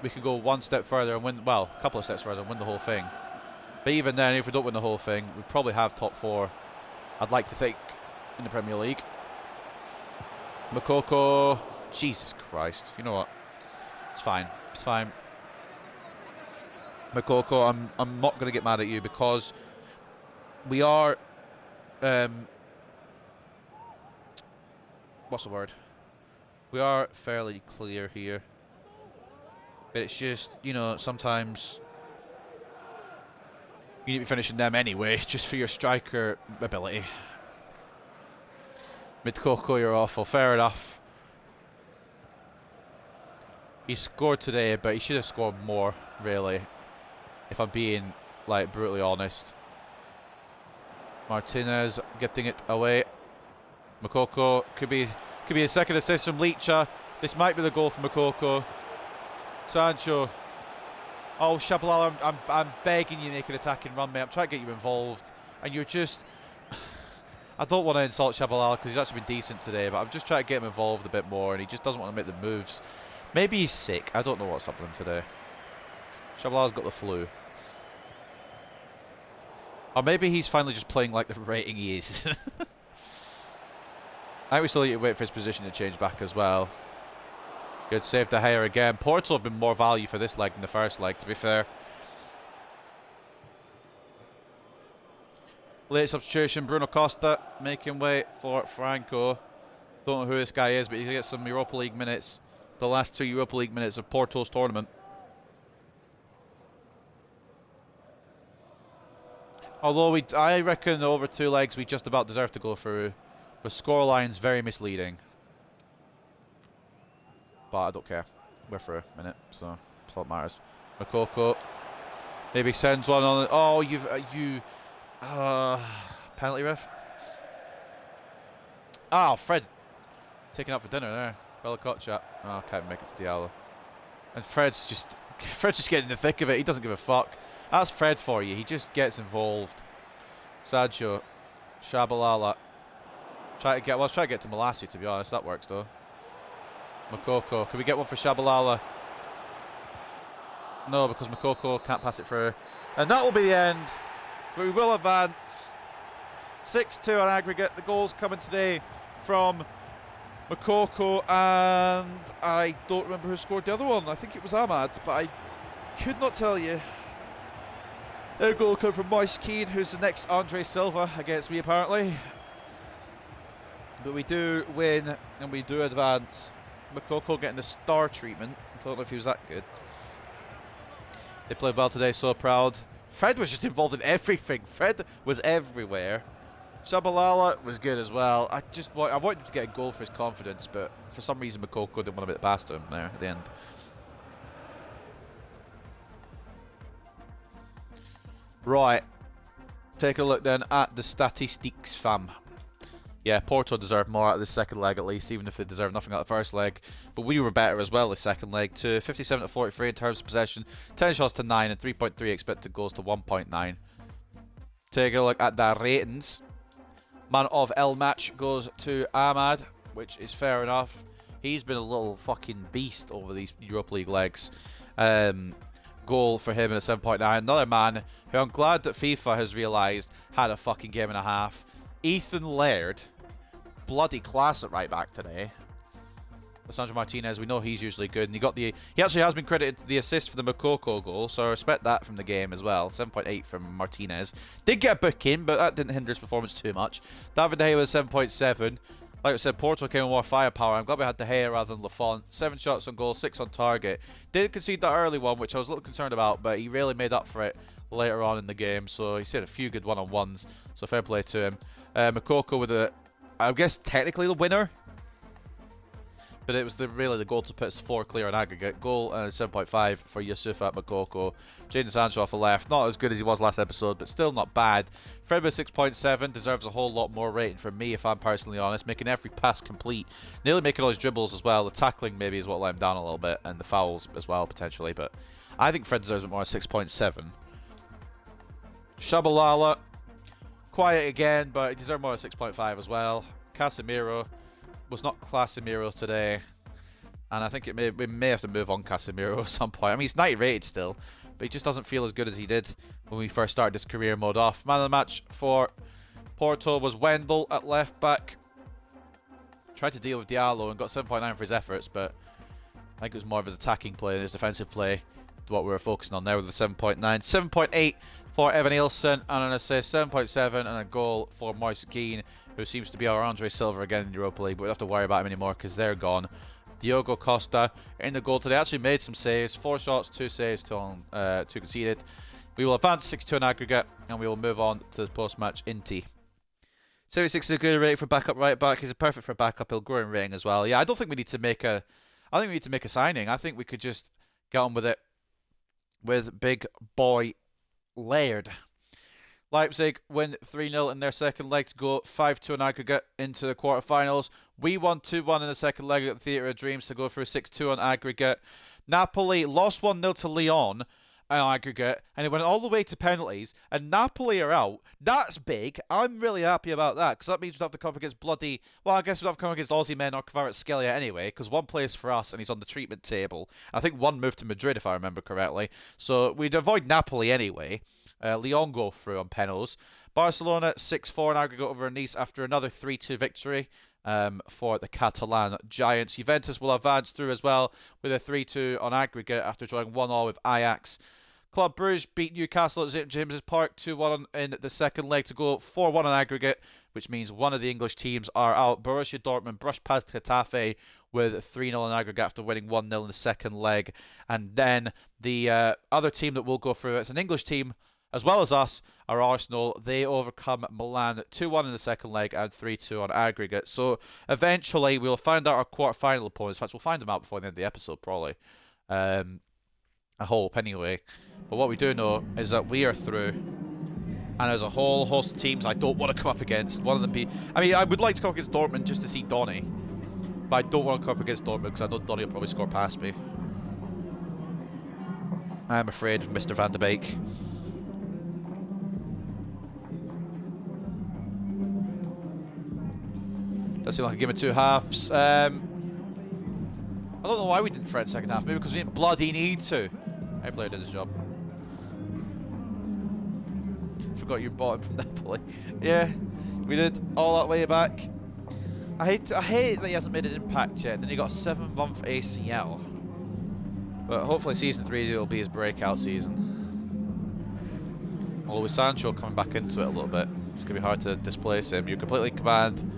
we can go one step further and win, well, a couple of steps further and win the whole thing. But even then, if we don't win the whole thing, we probably have top four, I'd like to think, in the Premier League. Makoko, Jesus Christ, you know what? It's fine, it's fine. Makoko, I'm not going to get mad at you because we are, what's the word? We are fairly clear here. But it's just, you know, sometimes you need to be finishing them anyway, just for your striker ability. Makoko, you're awful. Fair enough. He scored today, but he should have scored more, really. If I'm being, like, brutally honest. Martinez getting it away. Makoko could be a second assist from Licha. This might be the goal from Makoko. Sancho. Oh, Shabalala, I'm begging you to make an attacking run, mate. I'm trying to get you involved. And you're just... I don't want to insult Shabalala because he's actually been decent today, but I'm just trying to get him involved a bit more, and he just doesn't want to make the moves. Maybe he's sick. I don't know what's up with him today. Shabalala's got the flu. Or maybe he's finally just playing like the rating he is. I think we still need to wait for his position to change back as well. Good save De Gea again. Porto have been more value for this leg than the first leg, to be fair. Late substitution, Bruno Costa making way for Franco. Don't know who this guy is, but he gets some Europa League minutes. The last 2 Europa League minutes of Porto's tournament. Although I reckon over 2 legs we just about deserve to go through. The scoreline's very misleading. But I don't care. We're through a minute, so that's all that matters. Makoko maybe sends one on. Oh, penalty ref. Oh, Fred taking out for dinner there. Bella Kotchat. Oh, can't even make it to Diallo. And Fred's just getting in the thick of it. He doesn't give a fuck. That's Fred for you. He just gets involved. Sancho, Shabalala. Let's try to get to Malassi, to be honest. That works though. Makoko. Can we get one for Shabalala? No, because Makoko can't pass it through. And that will be the end. We will advance. 6-2 on aggregate. The goals coming today from Makoko, and I don't remember who scored the other one. I think it was Ahmad, but I could not tell you. Their goal came from Moise Keane, who's the next Andre Silva against me, apparently. But we do win, and we do advance. Makoko getting the star treatment. I don't know if he was that good. They played well today, so proud. Fred was just involved in everything. Fred was everywhere. Shabalala was good as well. I wanted him to get a goal for his confidence, but for some reason Makoko didn't want to make the pass to him there at the end. Right. Take a look then at the statistics, fam. Yeah, Porto deserved more out of the second leg at least, even if they deserved nothing out of the first leg. But we were better as well the second leg too. 57 to 43 in terms of possession, 10 shots to 9 and 3.3 expected goals to 1.9. Taking a look at the ratings. Man of El match goes to Ahmad, which is fair enough. He's been a little fucking beast over these Europa League legs. Goal for him at 7.9. Another man who I'm glad that FIFA has realised had a fucking game and a half. Ethan Laird. Bloody class at right back today. Lisandro Martinez, we know he's usually good, and he actually has been credited the assist for the Makoko goal, so I respect that from the game as well. 7.8 from Martinez. Did get a booking, but that didn't hinder his performance too much. David De Gea was 7.7. Like I said, Porto came with more firepower. I'm glad we had De Gea rather than Lafont. 7 shots on goal, 6 on target. Did concede that early one, which I was a little concerned about, but he really made up for it later on in the game, so he had a few good one-on-ones, so fair play to him. Makoko with I guess technically the winner, but it was really the goal to put us 4 clear on aggregate. Goal 7.5 for Yusufa Makoko. Jadon Sancho off the left, not as good as he was last episode, but still not bad. Fred with 6.7 deserves a whole lot more rating from me, if I'm personally honest. Making every pass complete, nearly making all his dribbles as well. The tackling maybe is what let him down a little bit, and the fouls as well potentially. But I think Fred deserves it more at 6.7. Shabalala, quiet again, but he deserved more at 6.5 as well. Casemiro was not Casemiro today, and I think we may have to move on Casemiro at some point. I mean, he's 90 rated still, but he just doesn't feel as good as he did when we first started this career mode off. Man of the match for Porto was Wendell at left back. Tried to deal with Diallo and got 7.9 for his efforts, but I think it was more of his attacking play and his defensive play what we were focusing on there with the 7.9. 7.8 for Evan Nielsen and an assist, 7.7 and a goal for Moise Keane, who seems to be our Andre Silva again in the Europa League, but we don't have to worry about him anymore because they're gone. Diogo Costa in the goal today, actually made some saves, 4 shots, 2 saves, 2 conceded. We will advance 6-2 in aggregate, and we will move on to the post-match Inti. 76 is a good rate for backup right back. He's perfect for a backup. He'll grow in rating as well. Yeah, I don't think we need to make a. I think we need to make a signing. I think we could just get on with it with big boy Laird. Leipzig win 3-0 in their second leg to go 5-2 in aggregate into the quarterfinals. We won 2-1 in the second leg at the Theatre of Dreams to go through 6-2 on aggregate. Napoli lost 1-0 to Lyon on aggregate, and it went all the way to penalties, and Napoli are out. That's big. I'm really happy about that, because that means we'd have to come up against bloody... Well, I guess we'd have to come against Aussie men or Kvaratskhelia anyway, because one plays for us, and he's on the treatment table. I think one moved to Madrid, if I remember correctly. So we'd avoid Napoli anyway. Lyon go through on penalties. Barcelona 6-4 in aggregate over Nice after another 3-2 victory for the Catalan Giants. Juventus will advance through as well with a 3-2 on aggregate after drawing 1-1 with Ajax. Club Brugge beat Newcastle at St James's Park 2-1 in the second leg to go 4-1 on aggregate, which means one of the English teams are out. Borussia Dortmund brushed past Getafe with 3-0 on aggregate after winning 1-0 in the second leg. And then the other team that will go through, it's an English team as well as us, are Arsenal. They overcome Milan 2-1 in the second leg and 3-2 on aggregate. So eventually we'll find out our quarter-final opponents. In fact, we'll find them out before the end of the episode, probably. I hope, anyway. But what we do know is that we are through. And there's a whole host of teams I don't want to come up against. One of them I mean, I would like to come up against Dortmund just to see Donny. But I don't want to come up against Dortmund because I know Donny will probably score past me. I am afraid of Mr. Van de Beek. Does seem like a game of 2 halves. I don't know why we didn't Fred second half. Maybe because we didn't bloody need to. Our player did his job. Forgot you bought him from Napoli. Yeah, we did all that way back. I hate that he hasn't made an impact yet. Then he got a 7-month ACL. But hopefully season 3 will be his breakout season. Although with Sancho coming back into it a little bit, it's going to be hard to displace him. You're completely in command.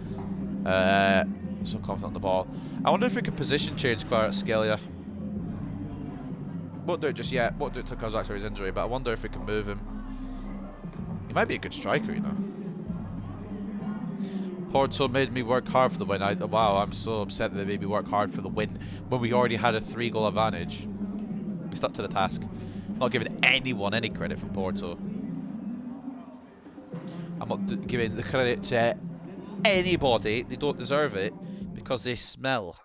So confident on the ball. I wonder if we could position change Kvaratskhelia. Won't do it just yet. Won't do it until comes back to his injury, but I wonder if we can move him. He might be a good striker, you know. Porto made me work hard for the win. Wow, I'm so upset that they made me work hard for the win when we already had a 3-goal advantage. We stuck to the task. Not giving anyone any credit from Porto. I'm not giving the credit to anybody, they don't deserve it because they smell.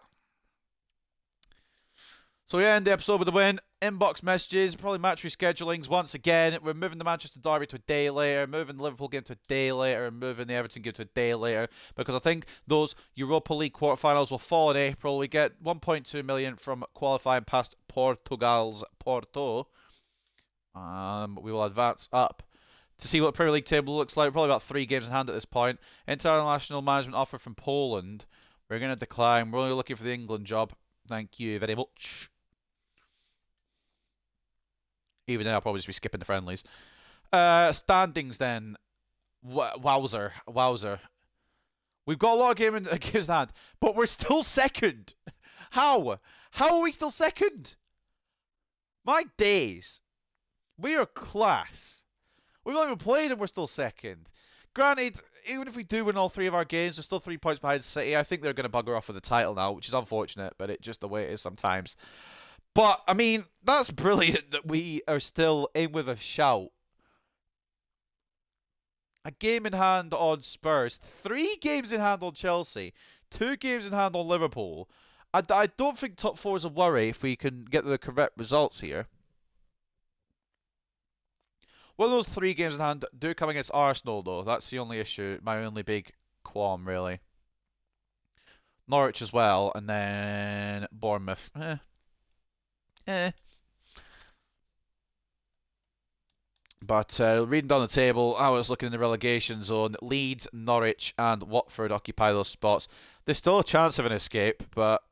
So we end the episode with a win. Inbox messages, probably match reschedulings once again. We're moving the Manchester Derby to a day later, moving the Liverpool game to a day later, and moving the Everton game to a day later, because I think those Europa League quarterfinals will fall in April. We get 1.2 million from qualifying past Portugal's Porto. We will advance up to see what the Premier League table looks like. We're probably about 3 games in hand at this point. International management offer from Poland. We're going to decline. We're only looking for the England job. Thank you very much. Even then, I'll probably just be skipping the friendlies. Standings then. Wowzer. We've got a lot of games in hand, but we're still second. How? How are we still second? My days. We are class. We've not even played and we're still second. Granted, even if we do win all 3 of our games, we're still 3 points behind City. I think they're going to bugger off with the title now, which is unfortunate, but it's just the way it is sometimes. But, I mean, that's brilliant that we are still in with a shout. A game in hand on Spurs. 3 games in hand on Chelsea. 2 games in hand on Liverpool. I don't think top 4 is a worry if we can get the correct results here. One of those 3 games in hand do come against Arsenal, though. That's the only issue. My only big qualm, really. Norwich as well. And then Bournemouth. But reading down the table, I was looking in the relegation zone. Leeds, Norwich, and Watford occupy those spots. There's still a chance of an escape, but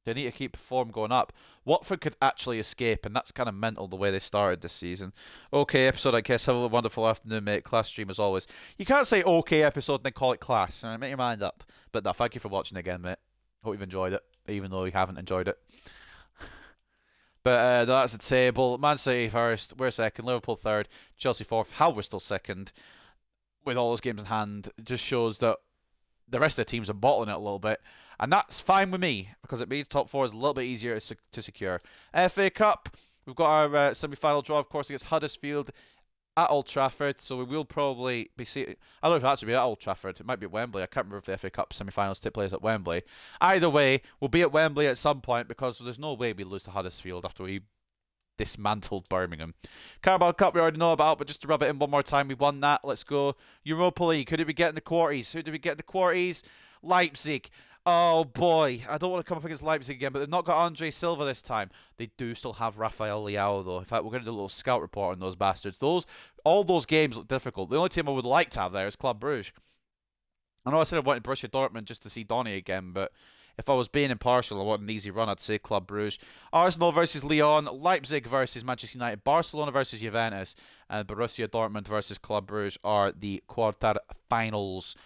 they need to keep form going up. Watford could actually escape, and that's kind of mental the way they started this season. Okay, episode, I guess. Have a wonderful afternoon, mate. Class stream as always. You can't say okay episode and then call it class. Make your mind up. But no, thank you for watching again, mate. Hope you've enjoyed it, even though you haven't enjoyed it. But that's the table. Man City first, we're second. Liverpool third, Chelsea fourth. How we're still second with all those games in hand, it just shows that the rest of the teams are bottling it a little bit. And that's fine with me, because it means top 4 is a little bit easier to secure. FA Cup, we've got our semi-final draw, of course, against Huddersfield at Old Trafford. So we will probably be seeing... I don't know if it'll actually be at Old Trafford. It might be at Wembley. I can't remember if the FA Cup semi-finals take place at Wembley. Either way, we'll be at Wembley at some point, because there's no way we lose to Huddersfield after we dismantled Birmingham. Carabao Cup we already know about, but just to rub it in one more time, we won that. Let's go. Europa League. Who did we get in the quarters? Who did we get in the quarters? Leipzig. Oh boy, I don't want to come up against Leipzig again, but they've not got Andre Silva this time. They do still have Rafael Leao though. In fact, we're going to do a little scout report on those bastards. All those games look difficult. The only team I would like to have there is Club Brugge. I know I said I wanted Borussia Dortmund just to see Donny again, but if I was being impartial, I want an easy run, I'd say Club Brugge. Arsenal versus Lyon, Leipzig versus Manchester United, Barcelona versus Juventus, and Borussia Dortmund versus Club Brugge are the quarter-finals.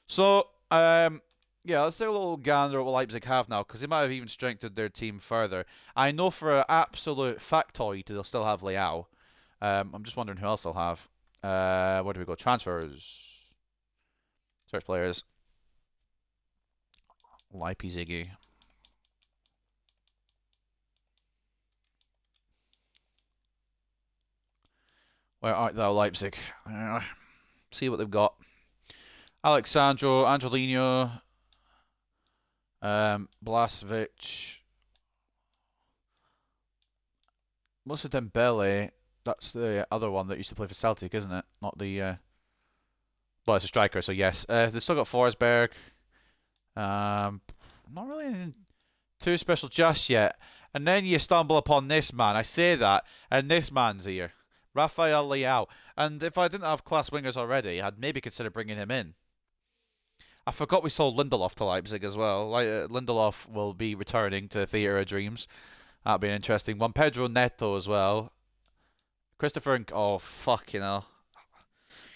So, yeah, let's take a little gander at what Leipzig have now, because they might have even strengthened their team further. I know for an absolute factoid they'll still have Leao. I'm just wondering who else they'll have. Where do we go? Transfers. Search players. Leipzig. Where art thou, Leipzig? See what they've got. Alexandro, Angelino, Blasevic, Moussa Dembele. That's the other one that used to play for Celtic, isn't it? Not the. Well, it's a striker, so yes. They've still got Forsberg. Not really anything too special just yet. And then you stumble upon this man. I say that, and this man's here. Rafael Leao. And if I didn't have class wingers already, I'd maybe consider bringing him in. I forgot we sold Lindelof to Leipzig as well. Lindelof will be returning to Theatre of Dreams. That'll be an interesting one. Pedro Neto as well. Christopher... Oh, fucking hell.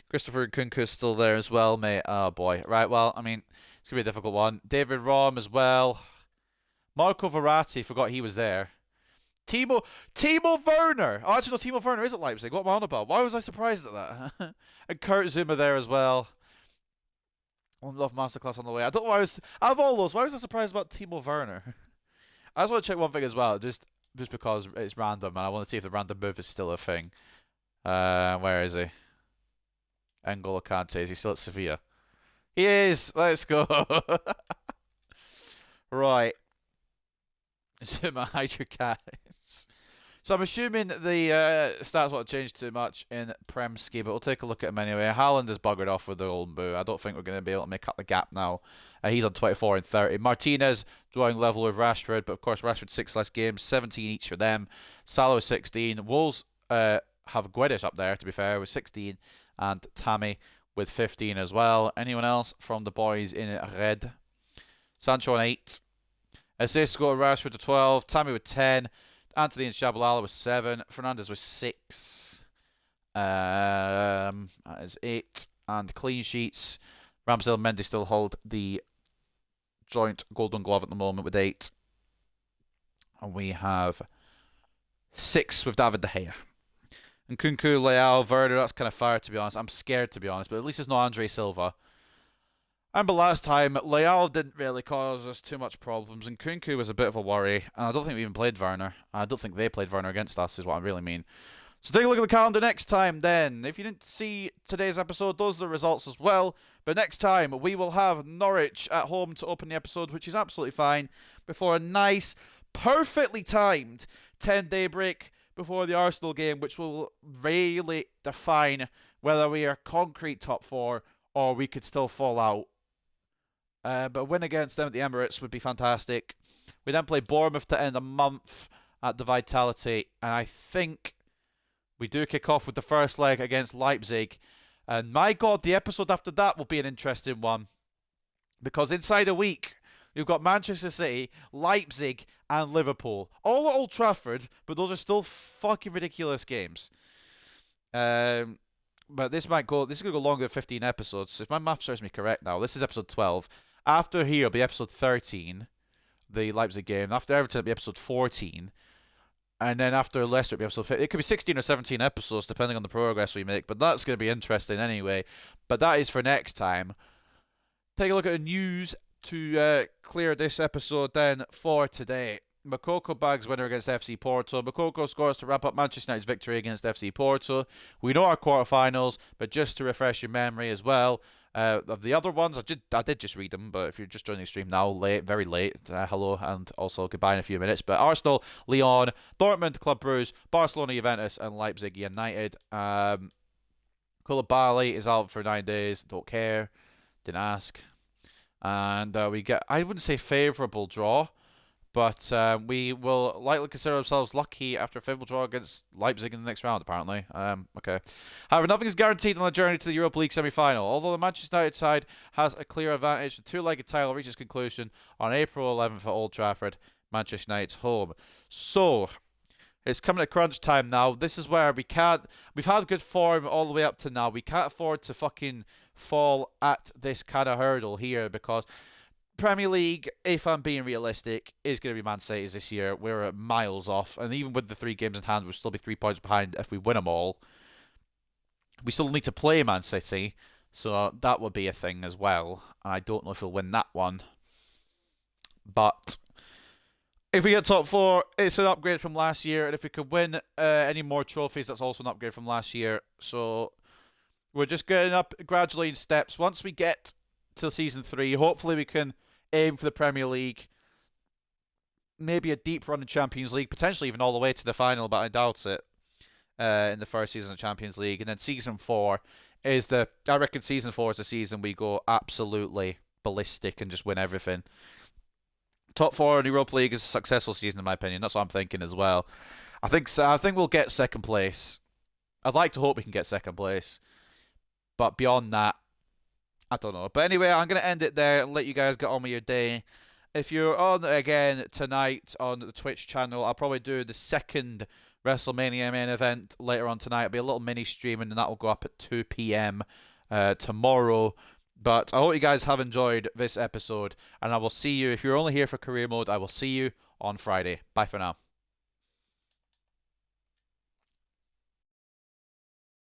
Christopher Nkunku's still there as well, mate. Oh, boy. Right, well, I mean, it's going to be a difficult one. David Raum as well. Marco Verratti, forgot he was there. Timo Werner. Oh, actually, no, Timo Werner is at Leipzig. What am I on about? Why was I surprised at that? And Kurt Zuma there as well. One Love Masterclass on the way. I don't know why I was... Out of all those, why was I surprised about Timo Werner? I just want to check one thing as well, just because it's random, and I want to see if the random move is still a thing. Where is he? N'Golo Kante. Is he still at Sevilla? He is. Let's go. Right. Zuma, hide your cat. So I'm assuming the stats won't change too much in Premski, but we'll take a look at him anyway. Haaland has buggered off with the Golden Boot. I don't think we're going to be able to make up the gap now. He's on 24 and 30. Martinez drawing level with Rashford, but of course Rashford 6 less games, 17 each for them. Salah with 16. Wolves have Guedes up there, to be fair, with 16, and Tammy with 15 as well. Anyone else from the boys in red? Sancho on 8. Assists go to Rashford to 12. Tammy with 10. Anthony and Shabalala with 7. Fernandez with 6. That is 8. And clean sheets. Ramsdale and Mendy still hold the joint Golden Glove at the moment with 8. And we have 6 with David De Gea. And Kunku, Leao, Werner, that's kind of fire, to be honest. I'm scared, to be honest, but at least it's not Andre Silva. I remember last time, Leao didn't really cause us too much problems, and Kunku was a bit of a worry, and I don't think we even played Werner. I don't think they played Werner against us, is what I really mean. So take a look at the calendar next time, then. If you didn't see today's episode, those are the results as well. But next time, we will have Norwich at home to open the episode, which is absolutely fine, before a nice, perfectly timed 10-day break before the Arsenal game, which will really define whether we are concrete top 4 or we could still fall out. But a win against them at the Emirates would be fantastic. We then play Bournemouth to end the month at the Vitality, and I think we do kick off with the first leg against Leipzig. And my God, the episode after that will be an interesting one, because inside a week we've got Manchester City, Leipzig, and Liverpool, all at Old Trafford, but those are still fucking ridiculous games. But this is going to go longer than 15 episodes. So if my math serves me correct now, this is episode 12. After here will be episode 13, the Leipzig game. After Everton, it'll be episode 14. And then after Leicester, it'll be episode 15. It could be 16 or 17 episodes, depending on the progress we make. But that's going to be interesting anyway. But that is for next time. Take a look at the news to clear this episode then for today. Makoko bags winner against FC Porto. Makoko scores to wrap up Manchester United's victory against FC Porto. We know our quarterfinals, but just to refresh your memory as well, of the other ones, I did just read them, but if you're just joining the stream now, very late, hello and also goodbye in a few minutes. But Arsenal, Lyon, Dortmund, Club Brugge, Barcelona, Juventus, and Leipzig United. Koulibaly is out for 9 days. Don't care. Didn't ask. And we get, I wouldn't say favourable draw, but we will likely consider ourselves lucky after a favourable draw against Leipzig in the next round, apparently. Okay. However, nothing is guaranteed on the journey to the Europa League semi-final. Although the Manchester United side has a clear advantage, the two-legged title reaches conclusion on April 11th at Old Trafford, Manchester United's home. So, it's coming to crunch time now. This is where we've had good form all the way up to now. We can't afford to fucking fall at this kind of hurdle here, because Premier League, if I'm being realistic, is going to be Man City's this year. We're miles off, and even with the 3 games in hand, we'll still be 3 points behind if we win them all. We still need to play Man City, so that would be a thing as well. And I don't know if we'll win that one. But if we get top 4, it's an upgrade from last year, and if we could win any more trophies, that's also an upgrade from last year. So we're just getting up gradually in steps. Once we get to season 3, hopefully we can aim for the Premier League, maybe a deep run in Champions League, potentially even all the way to the final, but I doubt it, in the first season of Champions League. And then season 4 is I reckon season 4 is the season we go absolutely ballistic and just win everything. Top 4 in Europa League is a successful season in my opinion. That's what I'm thinking as well. I think we'll get second place. I'd like to hope we can get second place, but beyond that, I don't know. But anyway, I'm going to end it there and let you guys get on with your day. If you're on again tonight on the Twitch channel, I'll probably do the second WrestleMania main event later on tonight. It'll be a little mini stream, and that will go up at 2 p.m. Tomorrow. But I hope you guys have enjoyed this episode, and I will see you. If you're only here for career mode, I will see you on Friday. Bye for now.